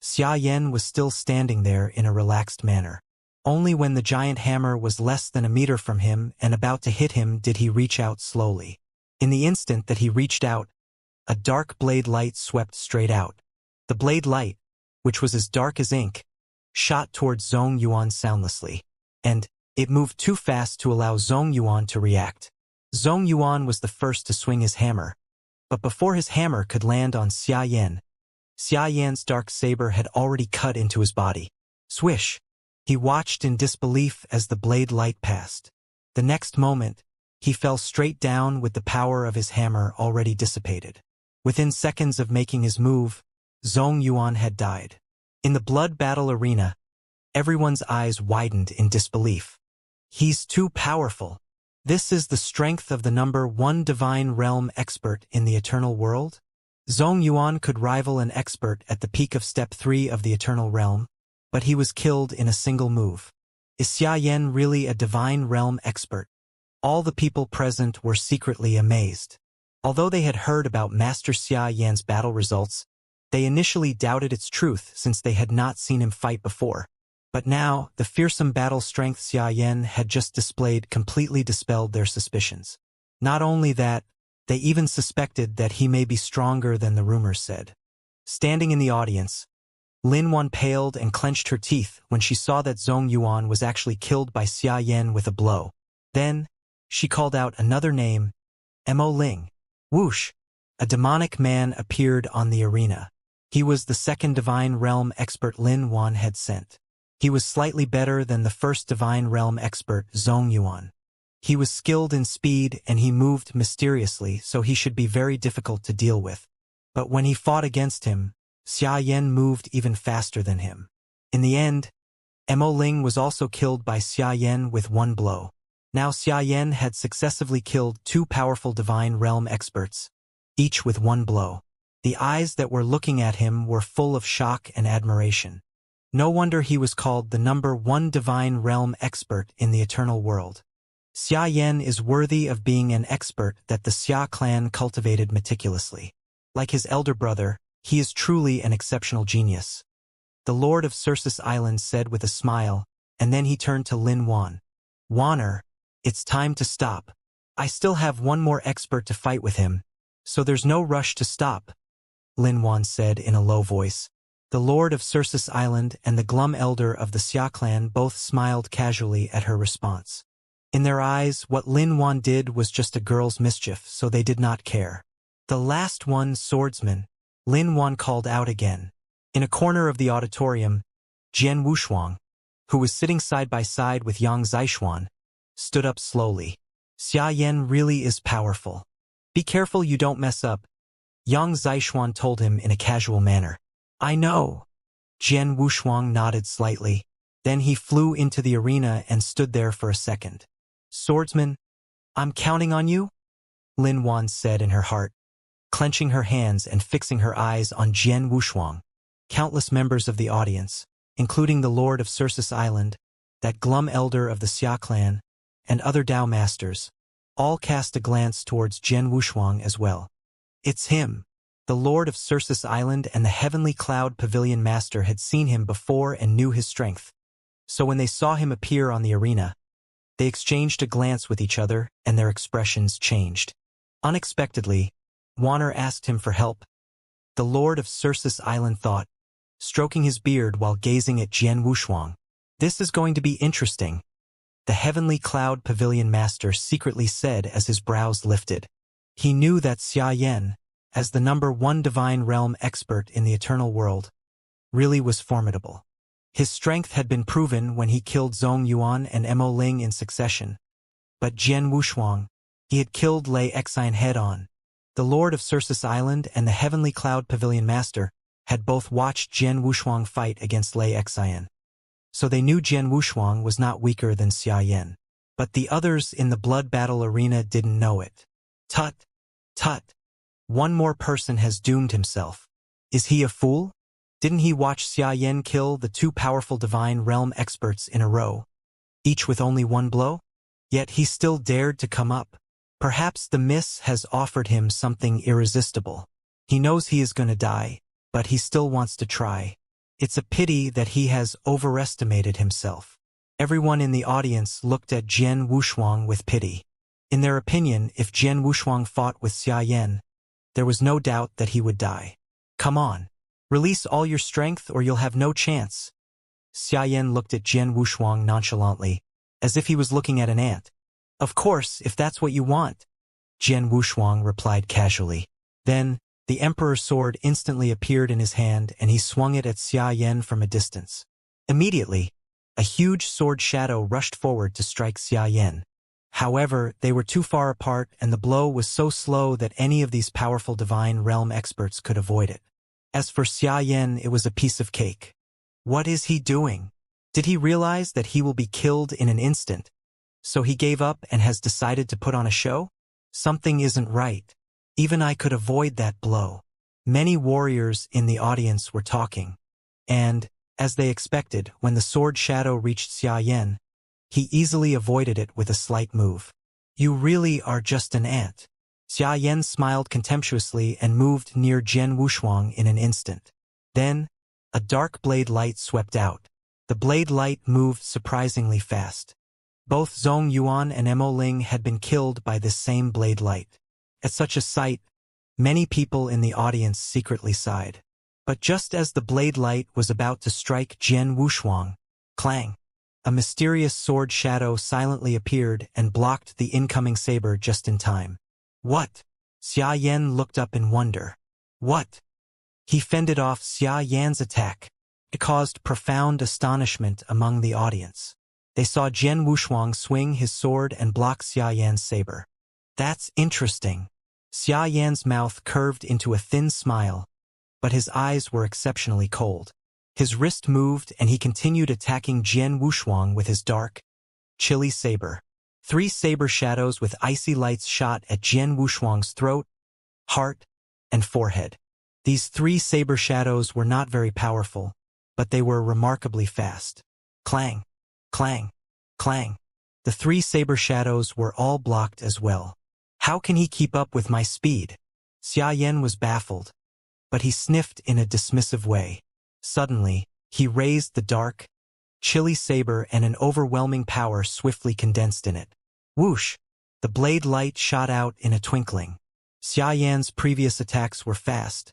Xiaoyan was still standing there in a relaxed manner. Only when the giant hammer was less than a meter from him and about to hit him did he reach out slowly. In the instant that he reached out, a dark blade light swept straight out. The blade light, which was as dark as ink, shot towards Zongyuan soundlessly, and it moved too fast to allow Zongyuan to react. Zongyuan was the first to swing his hammer, but before his hammer could land on Xiaoyan, Xiaoyan's dark saber had already cut into his body. Swish! He watched in disbelief as the blade light passed. The next moment, he fell straight down with the power of his hammer already dissipated. Within seconds of making his move, Zongyuan had died. In the blood battle arena, everyone's eyes widened in disbelief. He's too powerful. This is the strength of the number 1 divine realm expert in the eternal world? Zongyuan could rival an expert at the peak of Step 3 of the Eternal Realm, but he was killed in a single move. Is Xiaoyan really a divine realm expert? All the people present were secretly amazed. Although they had heard about Master Xiaoyan's battle results, they initially doubted its truth since they had not seen him fight before. But now, the fearsome battle strength Xiaoyan had just displayed completely dispelled their suspicions. Not only that, they even suspected that he may be stronger than the rumors said. Standing in the audience, Lin Wan paled and clenched her teeth when she saw that Zongyuan was actually killed by Xiaoyan with a blow. Then, she called out another name, Mo Ling. Whoosh! A demonic man appeared on the arena. He was the second divine realm expert Lin Wan had sent. He was slightly better than the first divine realm expert Zongyuan. He was skilled in speed and he moved mysteriously, so he should be very difficult to deal with. But when he fought against him, Xiaoyan moved even faster than him. In the end, Mo Ling was also killed by Xiaoyan with one blow. Now Xiaoyan had successively killed two powerful divine realm experts, each with one blow. The eyes that were looking at him were full of shock and admiration. No wonder he was called the #1 divine realm expert in the eternal world. Xiaoyan is worthy of being an expert that the Xia clan cultivated meticulously. Like his elder brother, he is truly an exceptional genius. The Lord of Circe's Island said with a smile, and then he turned to Lin Wan. Wanner, it's time to stop. I still have one more expert to fight with him, so there's no rush to stop, Lin Wan said in a low voice. The Lord of Circe's Island and the glum elder of the Xia clan both smiled casually at her response. In their eyes, what Lin Wan did was just a girl's mischief, so they did not care. The last one, swordsman, Lin Wan called out again. In a corner of the auditorium, Jian Wushuang, who was sitting side by side with Yang Zixuan, stood up slowly. Xiaoyan really is powerful. Be careful you don't mess up, Yang Zixuan told him in a casual manner. I know. Jian Wushuang nodded slightly. Then he flew into the arena and stood there for a second. Swordsman, I'm counting on you, Lin Wan said in her heart, clenching her hands and fixing her eyes on Jian Wushuang. Countless members of the audience, including the Lord of Circe's Island, that glum elder of the Xia clan, and other Dao masters, all cast a glance towards Jian Wushuang as well. It's him. The Lord of Circe's Island and the Heavenly Cloud Pavilion Master had seen him before and knew his strength. So when they saw him appear on the arena, they exchanged a glance with each other and their expressions changed. Unexpectedly, Wanner asked him for help. The Lord of Circe's Island thought, stroking his beard while gazing at Jian Wushuang. This is going to be interesting, the Heavenly Cloud Pavilion Master secretly said as his brows lifted. He knew that Xiaoyan, as the #1 divine realm expert in the eternal world, really was formidable. His strength had been proven when he killed Zhong Yuan and Mo Ling in succession. But Jian Wushuang, he had killed Lei Xian head-on. The Lord of Circe's Island and the Heavenly Cloud Pavilion Master had both watched Jian Wushuang fight against Lei Xian. So they knew Jian Wushuang was not weaker than Xiaoyan. But the others in the blood battle arena didn't know it. Tut, tut. One more person has doomed himself. Is he a fool? Didn't he watch Xiaoyan kill the two powerful divine realm experts in a row, each with only one blow? Yet he still dared to come up. Perhaps the miss has offered him something irresistible. He knows he is going to die, but he still wants to try. It's a pity that he has overestimated himself. Everyone in the audience looked at Jian Wushuang with pity. In their opinion, if Jian Wushuang fought with Xiaoyan, there was no doubt that he would die. Come on. Release all your strength or you'll have no chance. Xiaoyan looked at Jian Wushuang nonchalantly, as if he was looking at an ant. Of course, if that's what you want, Jian Wushuang replied casually. Then, the Emperor's sword instantly appeared in his hand and he swung it at Xiaoyan from a distance. Immediately, a huge sword shadow rushed forward to strike Xiaoyan. However, they were too far apart and the blow was so slow that any of these powerful divine realm experts could avoid it. As for Xiaoyan, it was a piece of cake. What is he doing? Did he realize that he will be killed in an instant? So he gave up and has decided to put on a show? Something isn't right. Even I could avoid that blow. Many warriors in the audience were talking. And, as they expected, when the sword shadow reached Xiaoyan, he easily avoided it with a slight move. You really are just an ant. Xiaoyan smiled contemptuously and moved near Jian Wushuang in an instant. Then, a dark blade light swept out. The blade light moved surprisingly fast. Both Zhong Yuan and Mo Ling had been killed by this same blade light. At such a sight, many people in the audience secretly sighed. But just as the blade light was about to strike Jian Wushuang, clang! A mysterious sword shadow silently appeared and blocked the incoming saber just in time. What? Xiaoyan looked up in wonder. What? He fended off Xiaoyan's attack. It caused profound astonishment among the audience. They saw Jian Wushuang swing his sword and block Xiaoyan's saber. That's interesting. Xia Yan's mouth curved into a thin smile, but his eyes were exceptionally cold. His wrist moved and he continued attacking Jian Wushuang with his dark, chilly saber. 3 saber shadows with icy lights shot at Jian Wushuang's throat, heart, and forehead. These 3 saber shadows were not very powerful, but they were remarkably fast. Clang, clang, clang. The 3 saber shadows were all blocked as well. How can he keep up with my speed? Xia Yan was baffled, but he sniffed in a dismissive way. Suddenly, he raised the dark, chilly saber and an overwhelming power swiftly condensed in it. Whoosh! The blade light shot out in a twinkling. Xia Yan's previous attacks were fast,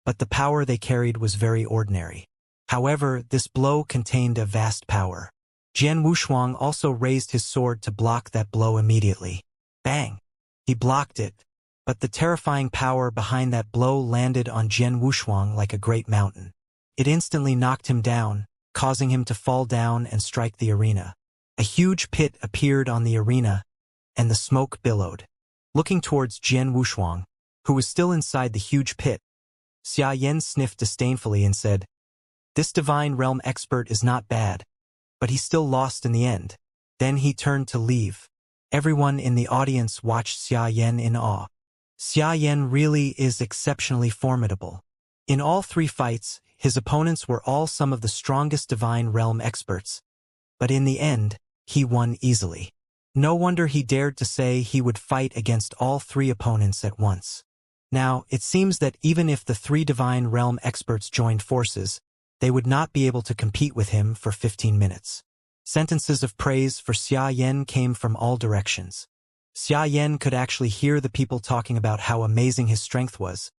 but the power they carried was very ordinary. However, this blow contained a vast power. Jian Wushuang also raised his sword to block that blow immediately. Bang! He blocked it, but the terrifying power behind that blow landed on Jian Wushuang like a great mountain. It instantly knocked him down, causing him to fall down and strike the arena. A huge pit appeared on the arena, and the smoke billowed. Looking towards Jian Wushuang, who was still inside the huge pit, Xia Yan sniffed disdainfully and said, "This divine realm expert is not bad, but he still lost in the end." Then he turned to leave. Everyone in the audience watched Xia Yan in awe. Xia Yan really is exceptionally formidable. In all 3 fights, his opponents were all some of the strongest divine realm experts, but in the end, he won easily. No wonder he dared to say he would fight against all 3 opponents at once. Now, it seems that even if the 3 divine realm experts joined forces, they would not be able to compete with him for 15 minutes. Sentences of praise for Xia Yan came from all directions. Xia Yan could actually hear the people talking about how amazing his strength was,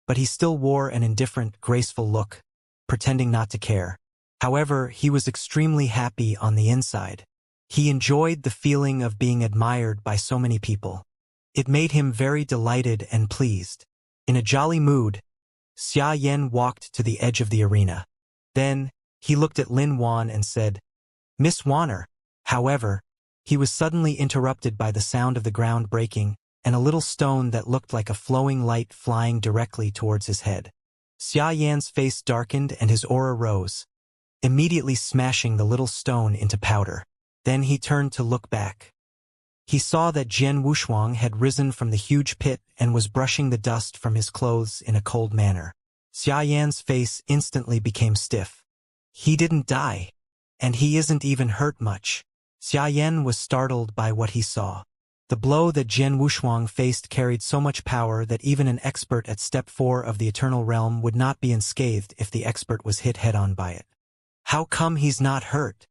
but he still wore an indifferent, graceful look, pretending not to care. However, he was extremely happy on the inside. He enjoyed the feeling of being admired by so many people. It made him very delighted and pleased. In a jolly mood, Xia Yan walked to the edge of the arena. Then, he looked at Lin Wan and said, "Miss Wanner." However, he was suddenly interrupted by the sound of the ground breaking and a little stone that looked like a flowing light flying directly towards his head. Xia Yan's face darkened and his aura rose, immediately smashing the little stone into powder. Then he turned to look back. He saw that Jian Wushuang had risen from the huge pit and was brushing the dust from his clothes in a cold manner. Xia Yan's face instantly became stiff. He didn't die, and he isn't even hurt much. Xia Yan was startled by what he saw. The blow that Jian Wushuang faced carried so much power that even an expert at Step 4 of the Eternal Realm would not be unscathed if the expert was hit head-on by it. How come he's not hurt?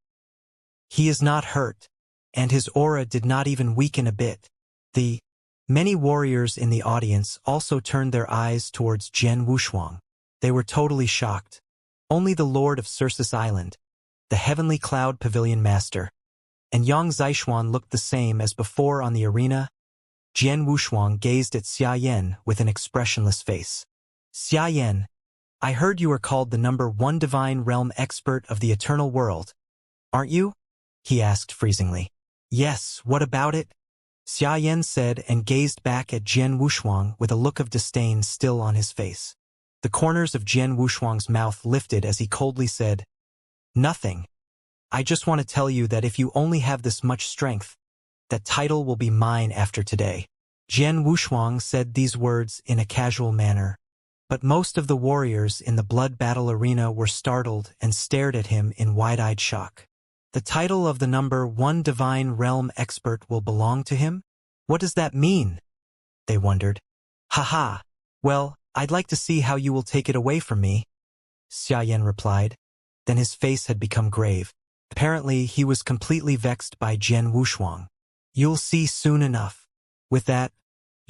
He is not hurt, and his aura did not even weaken a bit. The many warriors in the audience also turned their eyes towards Jian Wushuang. They were totally shocked. Only the Lord of Circus Island, the Heavenly Cloud Pavilion Master, and Yang Zixuan looked the same as before on the arena. Jian Wushuang gazed at Xia Yan with an expressionless face. "Xia Yan, I heard you are called the #1 divine realm expert of the eternal world, aren't you?" he asked freezingly. "Yes, what about it?" Xia Yan said and gazed back at Jian Wushuang with a look of disdain still on his face. The corners of Jian Wushuang's mouth lifted as he coldly said, "Nothing. I just want to tell you that if you only have this much strength, that title will be mine after today." Jian Wushuang said these words in a casual manner, but most of the warriors in the blood battle arena were startled and stared at him in wide-eyed shock. The title of the #1 divine realm expert will belong to him? What does that mean? They wondered. "Haha, well, I'd like to see how you will take it away from me," Xia Yan replied. Then his face had become grave. Apparently, he was completely vexed by Jian Wushuang. "You'll see soon enough." With that,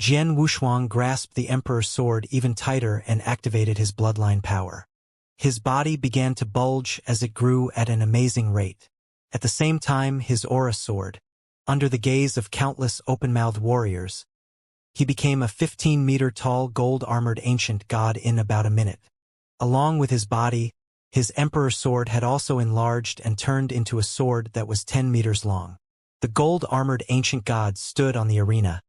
Jian Wushuang grasped the Emperor's sword even tighter and activated his bloodline power. His body began to bulge as it grew at an amazing rate. At the same time, his aura soared. Under the gaze of countless open-mouthed warriors, he became a 15-meter-tall gold-armored ancient god in about a minute. Along with his body, his Emperor's sword had also enlarged and turned into a sword that was 10 meters long. The gold-armored ancient god stood on the arena.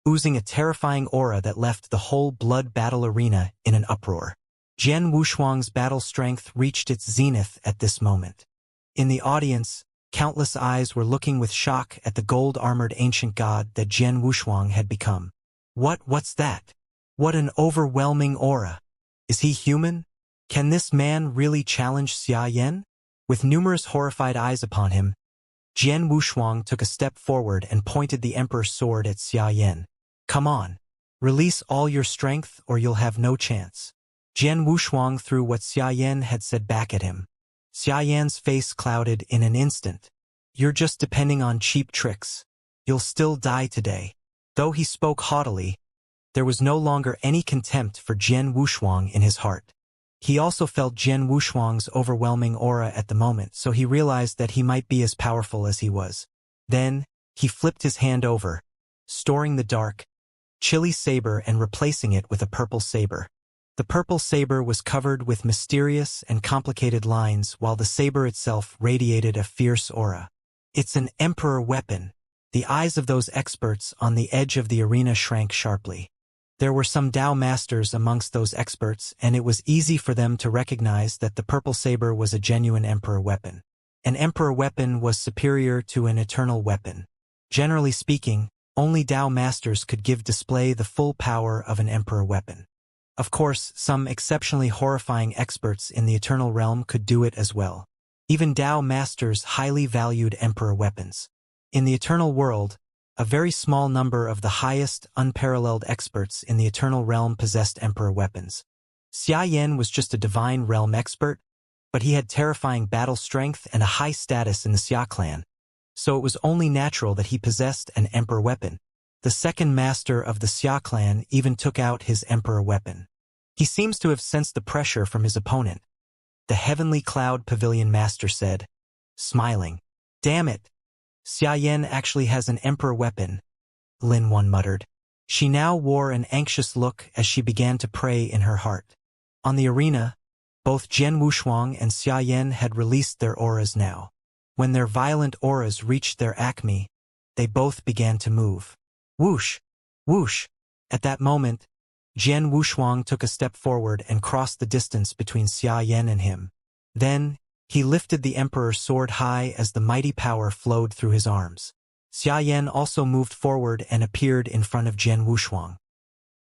oozing a terrifying aura that left the whole blood battle arena in an uproar. Jian Wushuang's battle strength reached its zenith at this moment. In the audience, countless eyes were looking with shock at the gold-armored ancient god that Jian Wushuang had become. What's that? What an overwhelming aura! Is he human? Can this man really challenge Xia Yan? With numerous horrified eyes upon him, Jian Wushuang took a step forward and pointed the emperor's sword at Xia Yan. Come on. Release all your strength or you'll have no chance. Jian Wushuang threw what Xia Yan had said back at him. Xia Yan's face clouded in an instant. You're just depending on cheap tricks. You'll still die today. Though he spoke haughtily, there was no longer any contempt for Jian Wushuang in his heart. He also felt Jian Wushuang's overwhelming aura at the moment, so he realized that he might be as powerful as he was. Then, he flipped his hand over, storing the dark, chilly saber and replacing it with a purple saber. The purple saber was covered with mysterious and complicated lines, while the saber itself radiated a fierce aura. It's an emperor weapon. The eyes of those experts on the edge of the arena shrank sharply. There were some Dao masters amongst those experts, and it was easy for them to recognize that the purple saber was a genuine emperor weapon. An emperor weapon was superior to an eternal weapon. Generally speaking, only Dao masters could give display the full power of an emperor weapon. Of course, some exceptionally horrifying experts in the eternal realm could do it as well. Even Dao masters highly valued emperor weapons. In the eternal world, a very small number of the highest, unparalleled experts in the eternal realm possessed emperor weapons. Xia Yan was just a divine realm expert, but he had terrifying battle strength and a high status in the Xia clan, so it was only natural that he possessed an emperor weapon. The second master of the Xia clan even took out his emperor weapon. He seems to have sensed the pressure from his opponent. The Heavenly Cloud Pavilion master said, smiling. Damn it! Xia Yan actually has an emperor weapon, Lin Wan muttered. She now wore an anxious look as she began to pray in her heart. On the arena, both Jian Wushuang and Xia Yan had released their auras now. When their violent auras reached their acme, they both began to move. Whoosh! Whoosh! At that moment, Jian Wushuang took a step forward and crossed the distance between Xia Yan and him. Then, he lifted the emperor's sword high as the mighty power flowed through his arms. Xia Yan also moved forward and appeared in front of Jian Wushuang.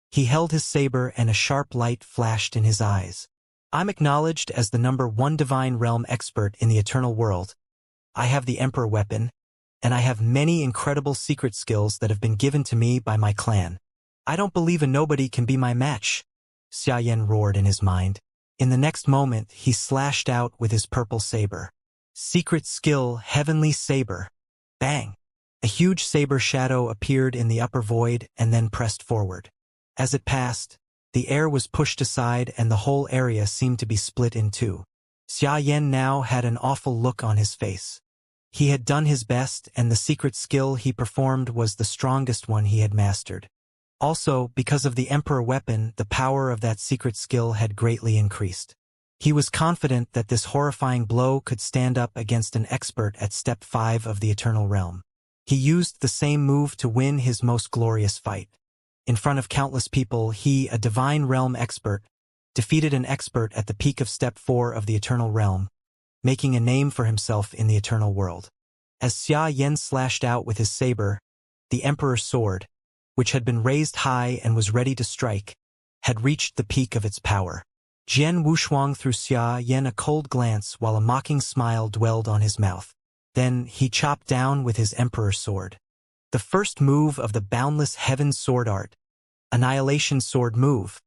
He held his saber and a sharp light flashed in his eyes. I'm acknowledged as the #1 divine realm expert in the eternal world. I have the emperor weapon, and I have many incredible secret skills that have been given to me by my clan. I don't believe a nobody can be my match, Xia Yan roared in his mind. In the next moment, he slashed out with his purple saber. Secret skill, Heavenly Saber. Bang! A huge saber shadow appeared in the upper void and then pressed forward. As it passed, the air was pushed aside and the whole area seemed to be split in two. Xia Yan now had an awful look on his face. He had done his best, and the secret skill he performed was the strongest one he had mastered. Also, because of the emperor weapon, the power of that secret skill had greatly increased. He was confident that this horrifying blow could stand up against an expert at Step 5 of the Eternal Realm. He used the same move to win his most glorious fight. In front of countless people, he, a divine realm expert, defeated an expert at the peak of Step 4 of the Eternal Realm, making a name for himself in the eternal world. As Xia Yan slashed out with his saber, the emperor's sword, which had been raised high and was ready to strike, had reached the peak of its power. Jian Wushuang threw Xia Yan a cold glance while a mocking smile dwelled on his mouth. Then he chopped down with his emperor's sword. The first move of the boundless heaven sword art, Annihilation sword move.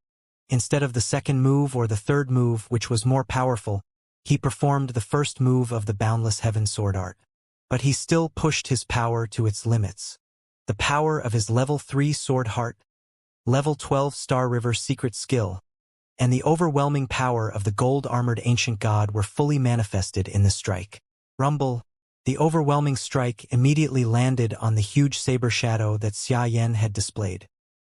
Instead of the second move or the third move, which was more powerful, he performed the first move of the boundless heaven sword art. But he still pushed his power to its limits. The power of his level 3 sword heart, level 12 Star River secret skill, and the overwhelming power of the gold-armored ancient god were fully manifested in the strike. Rumble, the overwhelming strike immediately landed on the huge saber shadow that Xia Yan had displayed.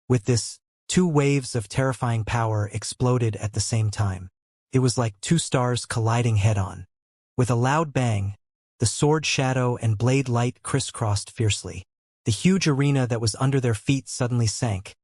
With this, 2 waves of terrifying power exploded at the same time. It was like 2 stars colliding head-on. With a loud bang, the sword shadow and blade light crisscrossed fiercely. The huge arena that was under their feet suddenly sank,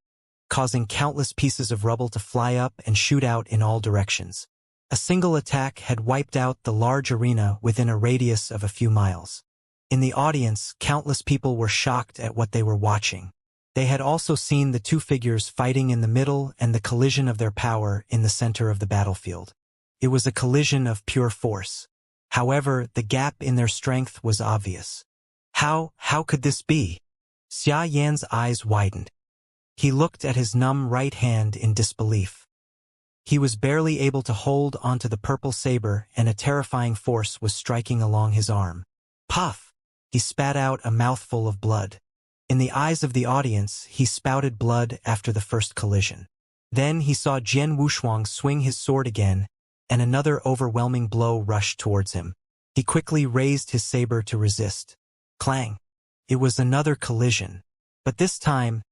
causing countless pieces of rubble to fly up and shoot out in all directions. A single attack had wiped out the large arena within a radius of a few miles. In the audience, countless people were shocked at what they were watching. They had also seen the two figures fighting in the middle and the collision of their power in the center of the battlefield. It was a collision of pure force. However, the gap in their strength was obvious. How could this be? Xianxia's eyes widened. He looked at his numb right hand in disbelief. He was barely able to hold onto the purple saber, and a terrifying force was striking along his arm. Puff! He spat out a mouthful of blood. In the eyes of the audience, he spouted blood after the first collision. Then he saw Jian Wushuang swing his sword again, and another overwhelming blow rushed towards him. He quickly raised his saber to resist. Clang! It was another collision. But this time,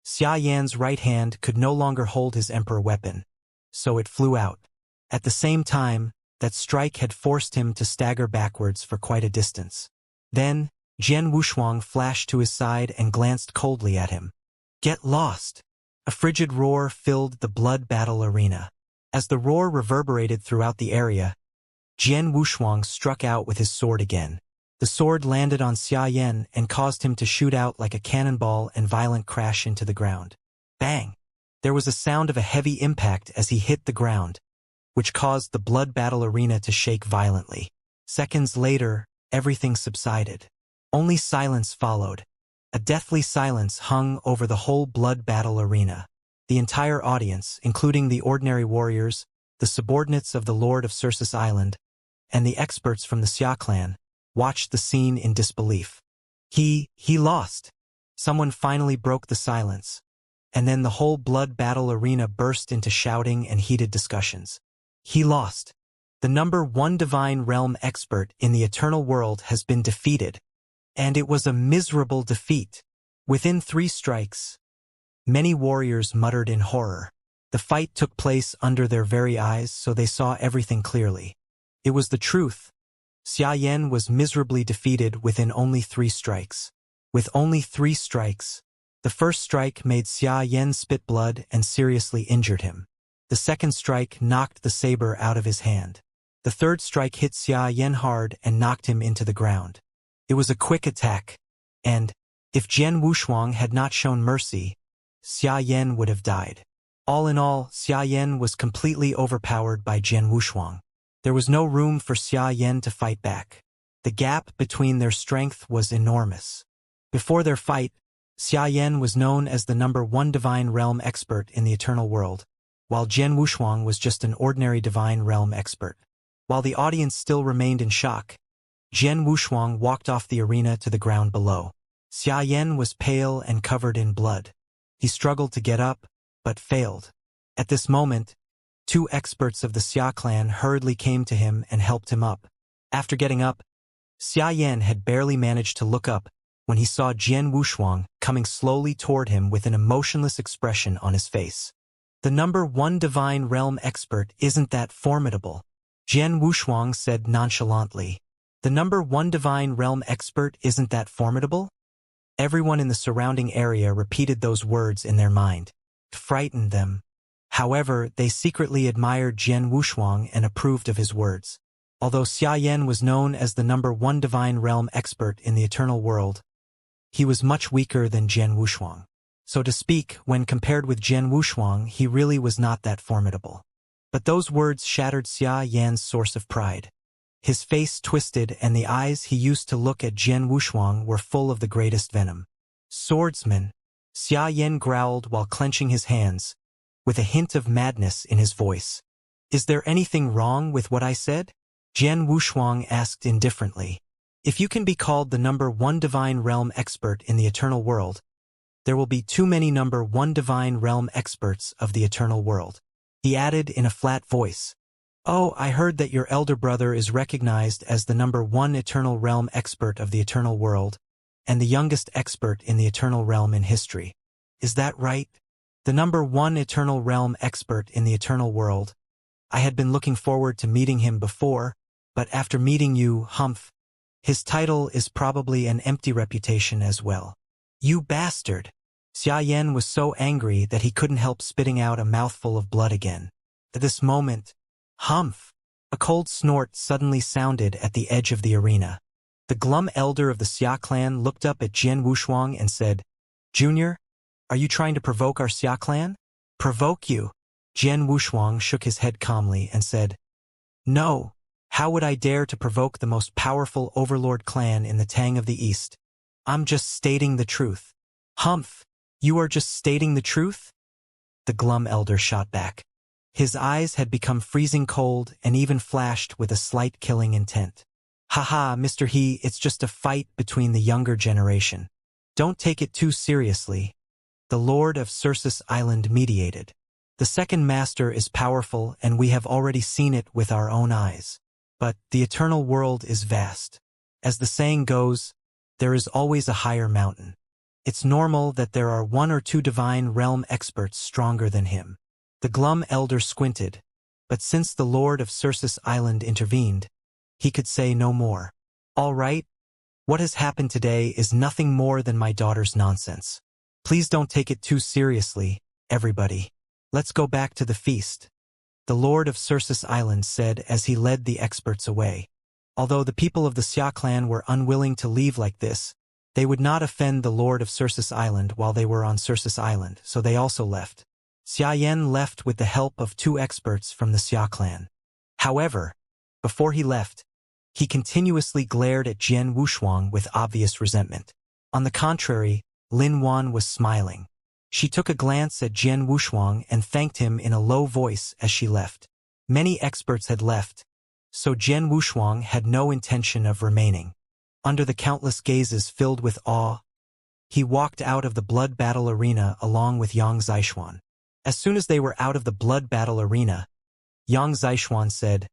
Xianxia's right hand could no longer hold his emperor weapon, so it flew out. At the same time, that strike had forced him to stagger backwards for quite a distance. Then, Jian Wushuang flashed to his side and glanced coldly at him. Get lost! A frigid roar filled the blood battle arena. As the roar reverberated throughout the area, Jian Wushuang struck out with his sword again. The sword landed on Xianxia and caused him to shoot out like a cannonball and violent crash into the ground. Bang! There was a sound of a heavy impact as he hit the ground, which caused the blood battle arena to shake violently. Seconds later, everything subsided. Only silence followed. A deathly silence hung over the whole blood battle arena. The entire audience, including the ordinary warriors, the subordinates of the Lord of Circe's Island, and the experts from the Xia clan, watched the scene in disbelief. He lost. Someone finally broke the silence. And then the whole blood battle arena burst into shouting and heated discussions. He lost. The #1 divine realm expert in the eternal world has been defeated. And it was a miserable defeat. Within 3 strikes, many warriors muttered in horror. The fight took place under their very eyes, so they saw everything clearly. It was the truth. Xianxia was miserably defeated within only 3 strikes. With only 3 strikes, the first strike made Xianxia spit blood and seriously injured him. The second strike knocked the saber out of his hand. The third strike hit Xianxia hard and knocked him into the ground. It was a quick attack, and, if Jian Wushuang had not shown mercy, Xianxia would have died. All in all, Xianxia was completely overpowered by Jian Wushuang. There was no room for Xianxia to fight back. The gap between their strength was enormous. Before their fight, Xianxia was known as the #1 divine realm expert in the eternal world, while Jian Wushuang was just an ordinary divine realm expert. While the audience still remained in shock, Jian Wushuang walked off the arena to the ground below. Xianxia was pale and covered in blood. He struggled to get up, but failed. At this moment, 2 experts of the Xia clan hurriedly came to him and helped him up. After getting up, Xianxia had barely managed to look up when he saw Jian Wushuang coming slowly toward him with an emotionless expression on his face. The #1 divine realm expert isn't that formidable, Jian Wushuang said nonchalantly. The #1 divine realm expert isn't that formidable? Everyone in the surrounding area repeated those words in their mind. It frightened them. However, they secretly admired Jian Wushuang and approved of his words. Although Xianxia was known as the #1 divine realm expert in the eternal world, he was much weaker than Jian Wushuang. So to speak, when compared with Jian Wushuang, he really was not that formidable. But those words shattered Xianxia's source of pride. His face twisted, and the eyes he used to look at Jian Wushuang were full of the greatest venom. Swordsman, Xianxia growled while clenching his hands, with a hint of madness in his voice. Is there anything wrong with what I said? Jian Wushuang asked indifferently. If you can be called the #1 divine realm expert in the eternal world, there will be too many #1 divine realm experts of the eternal world. He added in a flat voice. Oh, I heard that your elder brother is recognized as the #1 eternal realm expert of the eternal world, and the youngest expert in the eternal realm in history. Is that right? The #1 eternal realm expert in the eternal world. I had been looking forward to meeting him before, but after meeting you, Humph, his title is probably an empty reputation as well. You bastard! Xiaoyan was so angry that he couldn't help spitting out a mouthful of blood again. At this moment, humph! A cold snort suddenly sounded at the edge of the arena. The glum elder of the Xia clan looked up at Jian Wushuang and said, Junior, are you trying to provoke our Xia clan? Provoke you? Jian Wushuang shook his head calmly and said, No, how would I dare to provoke the most powerful overlord clan in the Tang of the East? I'm just stating the truth. Humph! You are just stating the truth? The glum elder shot back. His eyes had become freezing cold and even flashed with a slight killing intent. Haha, Mr. He, it's just a fight between the younger generation. Don't take it too seriously. The Lord of Circus Island mediated. The second master is powerful and we have already seen it with our own eyes. But the eternal world is vast. As the saying goes, there is always a higher mountain. It's normal that there are one or two divine realm experts stronger than him. The glum elder squinted, but since the Lord of Circus Island intervened, he could say no more. All right, what has happened today is nothing more than my daughter's nonsense. Please don't take it too seriously, everybody. Let's go back to the feast. The Lord of Circus Island said as he led the experts away. Although the people of the Xia clan were unwilling to leave like this, they would not offend the Lord of Circus Island while they were on Circus Island, so they also left. Xiaoyan left with the help of 2 experts from the Xia clan. However, before he left, he continuously glared at Jian Wushuang with obvious resentment. On the contrary, Lin Wan was smiling. She took a glance at Jian Wushuang and thanked him in a low voice as she left. Many experts had left, so Jian Wushuang had no intention of remaining. Under the countless gazes filled with awe, he walked out of the blood battle arena along with Yang Zishuan. As soon as they were out of the blood battle arena, Yang Zishuan said,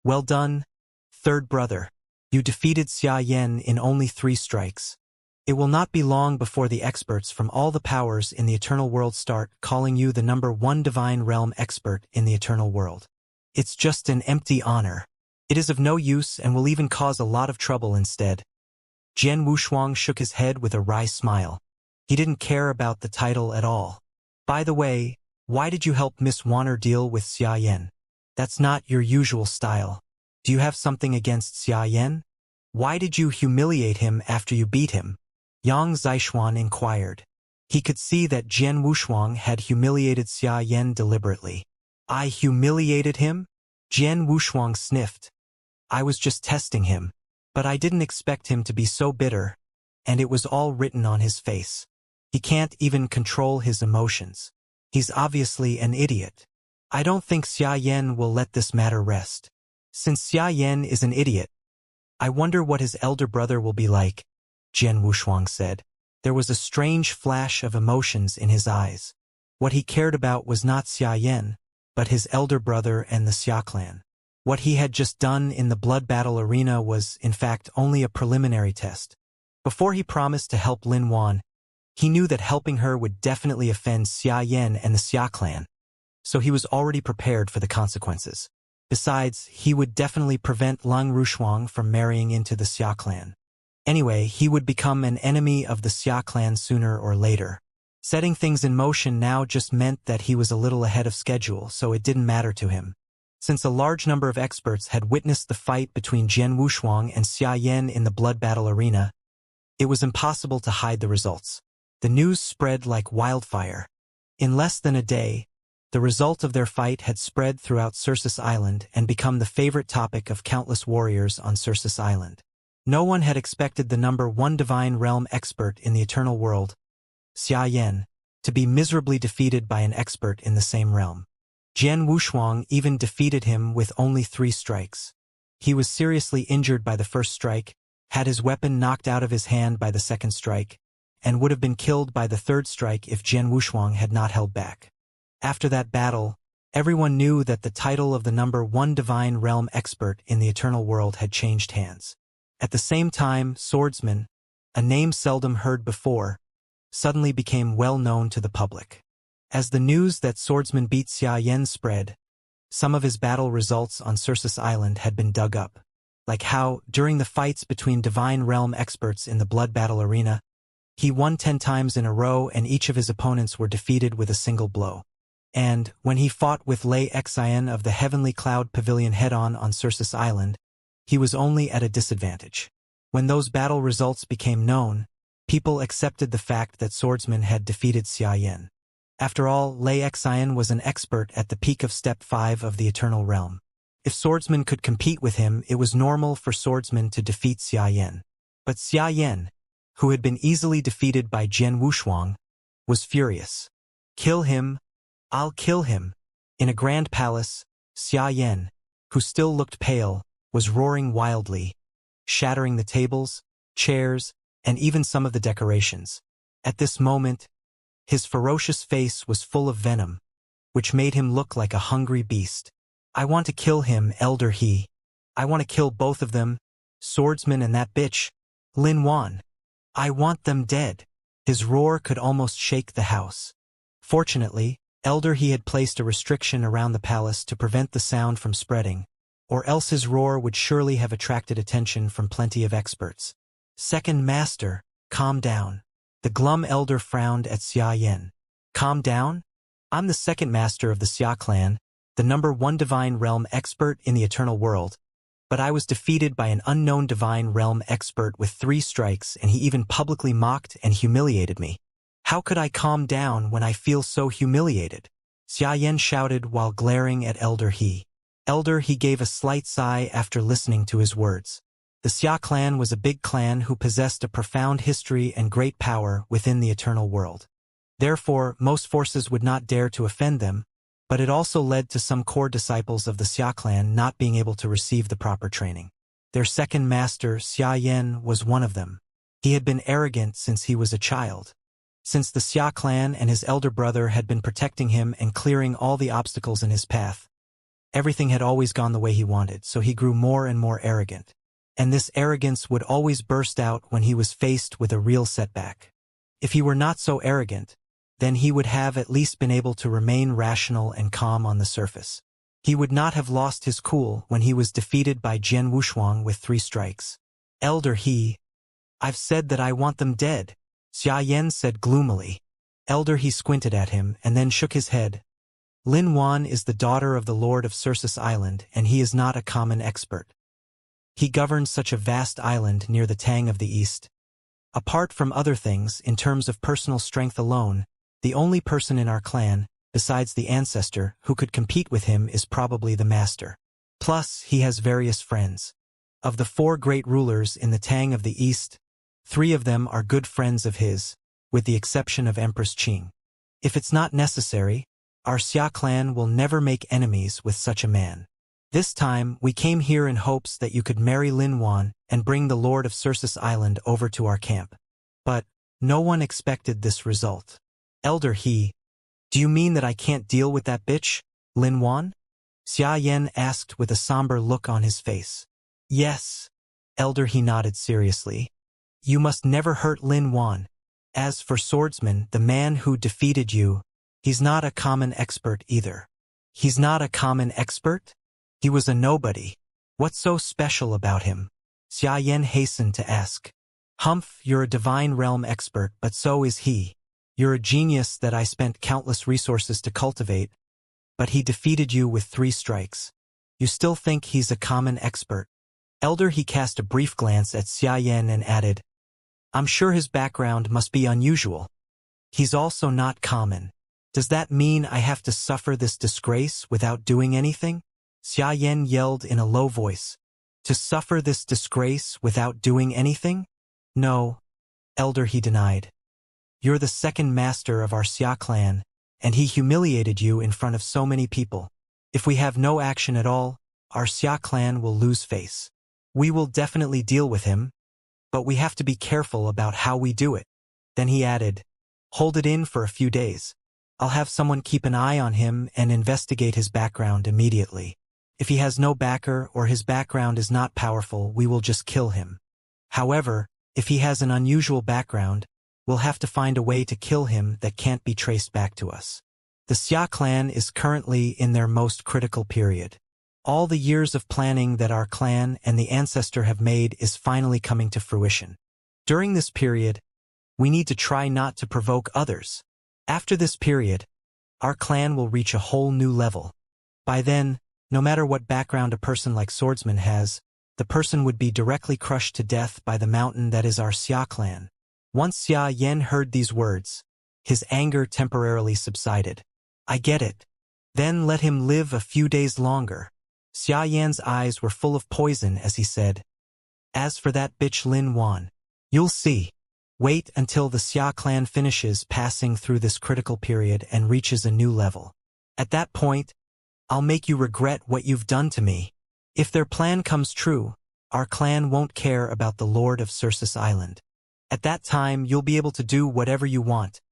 Well done, third brother. You defeated Xia Yan in only 3 strikes. It will not be long before the experts from all the powers in the Eternal World start calling you the #1 divine realm expert in the Eternal World. It's just an empty honor. It is of no use and will even cause a lot of trouble instead. Jian Wushuang shook his head with a wry smile. He didn't care about the title at all. By the way, why did you help Miss Wanner deal with Xia Yan? That's not your usual style. Do you have something against Xia Yan? Why did you humiliate him after you beat him? Yang Zishuan inquired. He could see that Jian Wushuang had humiliated Xia Yan deliberately. I humiliated him? Jian Wushuang sniffed. I was just testing him. But I didn't expect him to be so bitter, and it was all written on his face. He can't even control his emotions. He's obviously an idiot. I don't think Xia Yan will let this matter rest. Since Xia Yan is an idiot, I wonder what his elder brother will be like, Jian Wushuang said. There was a strange flash of emotions in his eyes. What he cared about was not Xia Yan, but his elder brother and the Xia clan. What he had just done in the blood battle arena was, in fact, only a preliminary test. Before he promised to help Lin Wan, he knew that helping her would definitely offend Xia Yan and the Xia clan, so he was already prepared for the consequences. Besides, he would definitely prevent Lang Rushuang from marrying into the Xia clan. Anyway, he would become an enemy of the Xia clan sooner or later. Setting things in motion now just meant that he was a little ahead of schedule, so it didn't matter to him. Since a large number of experts had witnessed the fight between Jian Wushuang and Xia Yan in the blood battle arena, it was impossible to hide the results. The news spread like wildfire. In less than a day, the result of their fight had spread throughout Circus Island and become the favorite topic of countless warriors on Circus Island. No one had expected the #1 divine realm expert in the Eternal World, Xia Yan, to be miserably defeated by an expert in the same realm. Jian Wushuang even defeated him with only 3 strikes. He was seriously injured by the first strike, had his weapon knocked out of his hand by the second strike, and would have been killed by the third strike if Jian Wushuang had not held back. After that battle, everyone knew that the title of the #1 divine realm expert in the Eternal World had changed hands. At the same time, Swordsman, a name seldom heard before, suddenly became well known to the public. As the news that Swordsman beat Xia Yan spread, some of his battle results on Circus Island had been dug up, like how, during the fights between divine realm experts in the blood battle arena, He won 10 times in a row and each of his opponents were defeated with a single blow. And, when he fought with Lei Xian of the Heavenly Cloud Pavilion head-on on Circus Island, he was only at a disadvantage. When those battle results became known, people accepted the fact that swordsman had defeated Xia Yan. After all, Lei Xian was an expert at the peak of Step 5 of the Eternal Realm. If swordsman could compete with him, it was normal for swordsman to defeat Xia Yan. But Xia Yan, who had been easily defeated by Jian Wushuang, was furious. Kill him! I'll kill him! In a grand palace, Xia Yan, who still looked pale, was roaring wildly, shattering the tables, chairs, and even some of the decorations. At this moment, his ferocious face was full of venom, which made him look like a hungry beast. I want to kill him, Elder He. I want to kill both of them, swordsman and that bitch, Lin Wan. I want them dead. His roar could almost shake the house. Fortunately, Elder He had placed a restriction around the palace to prevent the sound from spreading, or else his roar would surely have attracted attention from plenty of experts. Second Master, calm down. The glum elder frowned at Xia Yan. Calm down? I'm the second master of the Xia clan, the #1 divine realm expert in the eternal world, but I was defeated by an unknown divine realm expert with 3 strikes and he even publicly mocked and humiliated me. How could I calm down when I feel so humiliated? Xia Yan shouted while glaring at Elder He. Elder He gave a slight sigh after listening to his words. The Xia clan was a big clan who possessed a profound history and great power within the eternal world. Therefore, most forces would not dare to offend them, but it also led to some core disciples of the Xia clan not being able to receive the proper training. Their second master, Xia Yan, was one of them. He had been arrogant since he was a child. Since the Xia clan and his elder brother had been protecting him and clearing all the obstacles in his path, everything had always gone the way he wanted, so he grew more and more arrogant. And this arrogance would always burst out when he was faced with a real setback. If he were not so arrogant, then he would have at least been able to remain rational and calm on the surface. He would not have lost his cool when he was defeated by Jian Wushuang with 3 strikes. Elder He, I've said that I want them dead, Xia Yan said gloomily. Elder He squinted at him and then shook his head. Lin Wan is the daughter of the Lord of Circus Island and he is not a common expert. He governs such a vast island near the Tang of the East. Apart from other things, in terms of personal strength alone, the only person in our clan, besides the ancestor, who could compete with him is probably the master. Plus, he has various friends. Of the 4 great rulers in the Tang of the East, 3 of them are good friends of his, with the exception of Empress Qing. If it's not necessary, our Xia clan will never make enemies with such a man. This time, we came here in hopes that you could marry Lin Wan and bring the Lord of Circus Island over to our camp. But, no one expected this result. Elder He, do you mean that I can't deal with that bitch, Lin Wan? Xia Yan asked with a somber look on his face. Yes. Elder He nodded seriously. You must never hurt Lin Wan. As for swordsman, the man who defeated you, he's not a common expert either. He's not a common expert? He was a nobody. What's so special about him? Xia Yan hastened to ask. Humph, you're a divine realm expert, but so is he. You're a genius that I spent countless resources to cultivate, but he defeated you with 3 strikes. You still think he's a common expert? Elder He cast a brief glance at Xia Yan and added, I'm sure his background must be unusual. He's also not common. Does that mean I have to suffer this disgrace without doing anything? Xia Yan yelled in a low voice. To suffer this disgrace without doing anything? No, Elder He denied. You're the second master of our Xia clan, and he humiliated you in front of so many people. If we have no action at all, our Xia clan will lose face. We will definitely deal with him, but we have to be careful about how we do it. Then he added, hold it in for a few days. I'll have someone keep an eye on him and investigate his background immediately. If he has no backer or his background is not powerful, we will just kill him. However, if he has an unusual background, we'll have to find a way to kill him that can't be traced back to us. The Xia clan is currently in their most critical period. All the years of planning that our clan and the ancestor have made is finally coming to fruition. During this period, We need to try not to provoke others. After this period, our clan will reach a whole new level. By then, no matter what background a person like Swordsman has, the person would be directly crushed to death by the mountain that is our Xia clan. Once Xia Yan heard these words, his anger temporarily subsided. I get it. Then let him live a few days longer. Xia Yan's eyes were full of poison as he said, as for that bitch Lin Wan, you'll see. Wait until the Xia clan finishes passing through this critical period and reaches a new level. At that point, I'll make you regret what you've done to me. If their plan comes true, our clan won't care about the Lord of Circus Island. At that time, you'll be able to do whatever you want.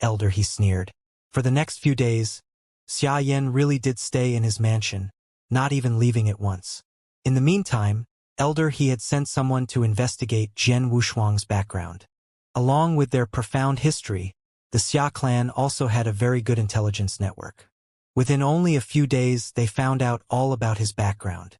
Elder, he sneered. For the next few days, Xia Yan really did stay in his mansion, not even leaving it once. In the meantime, Elder, he had sent someone to investigate Jian Wushuang's background. Along with their profound history, the Xia clan also had a very good intelligence network. Within only a few days, they found out all about his background.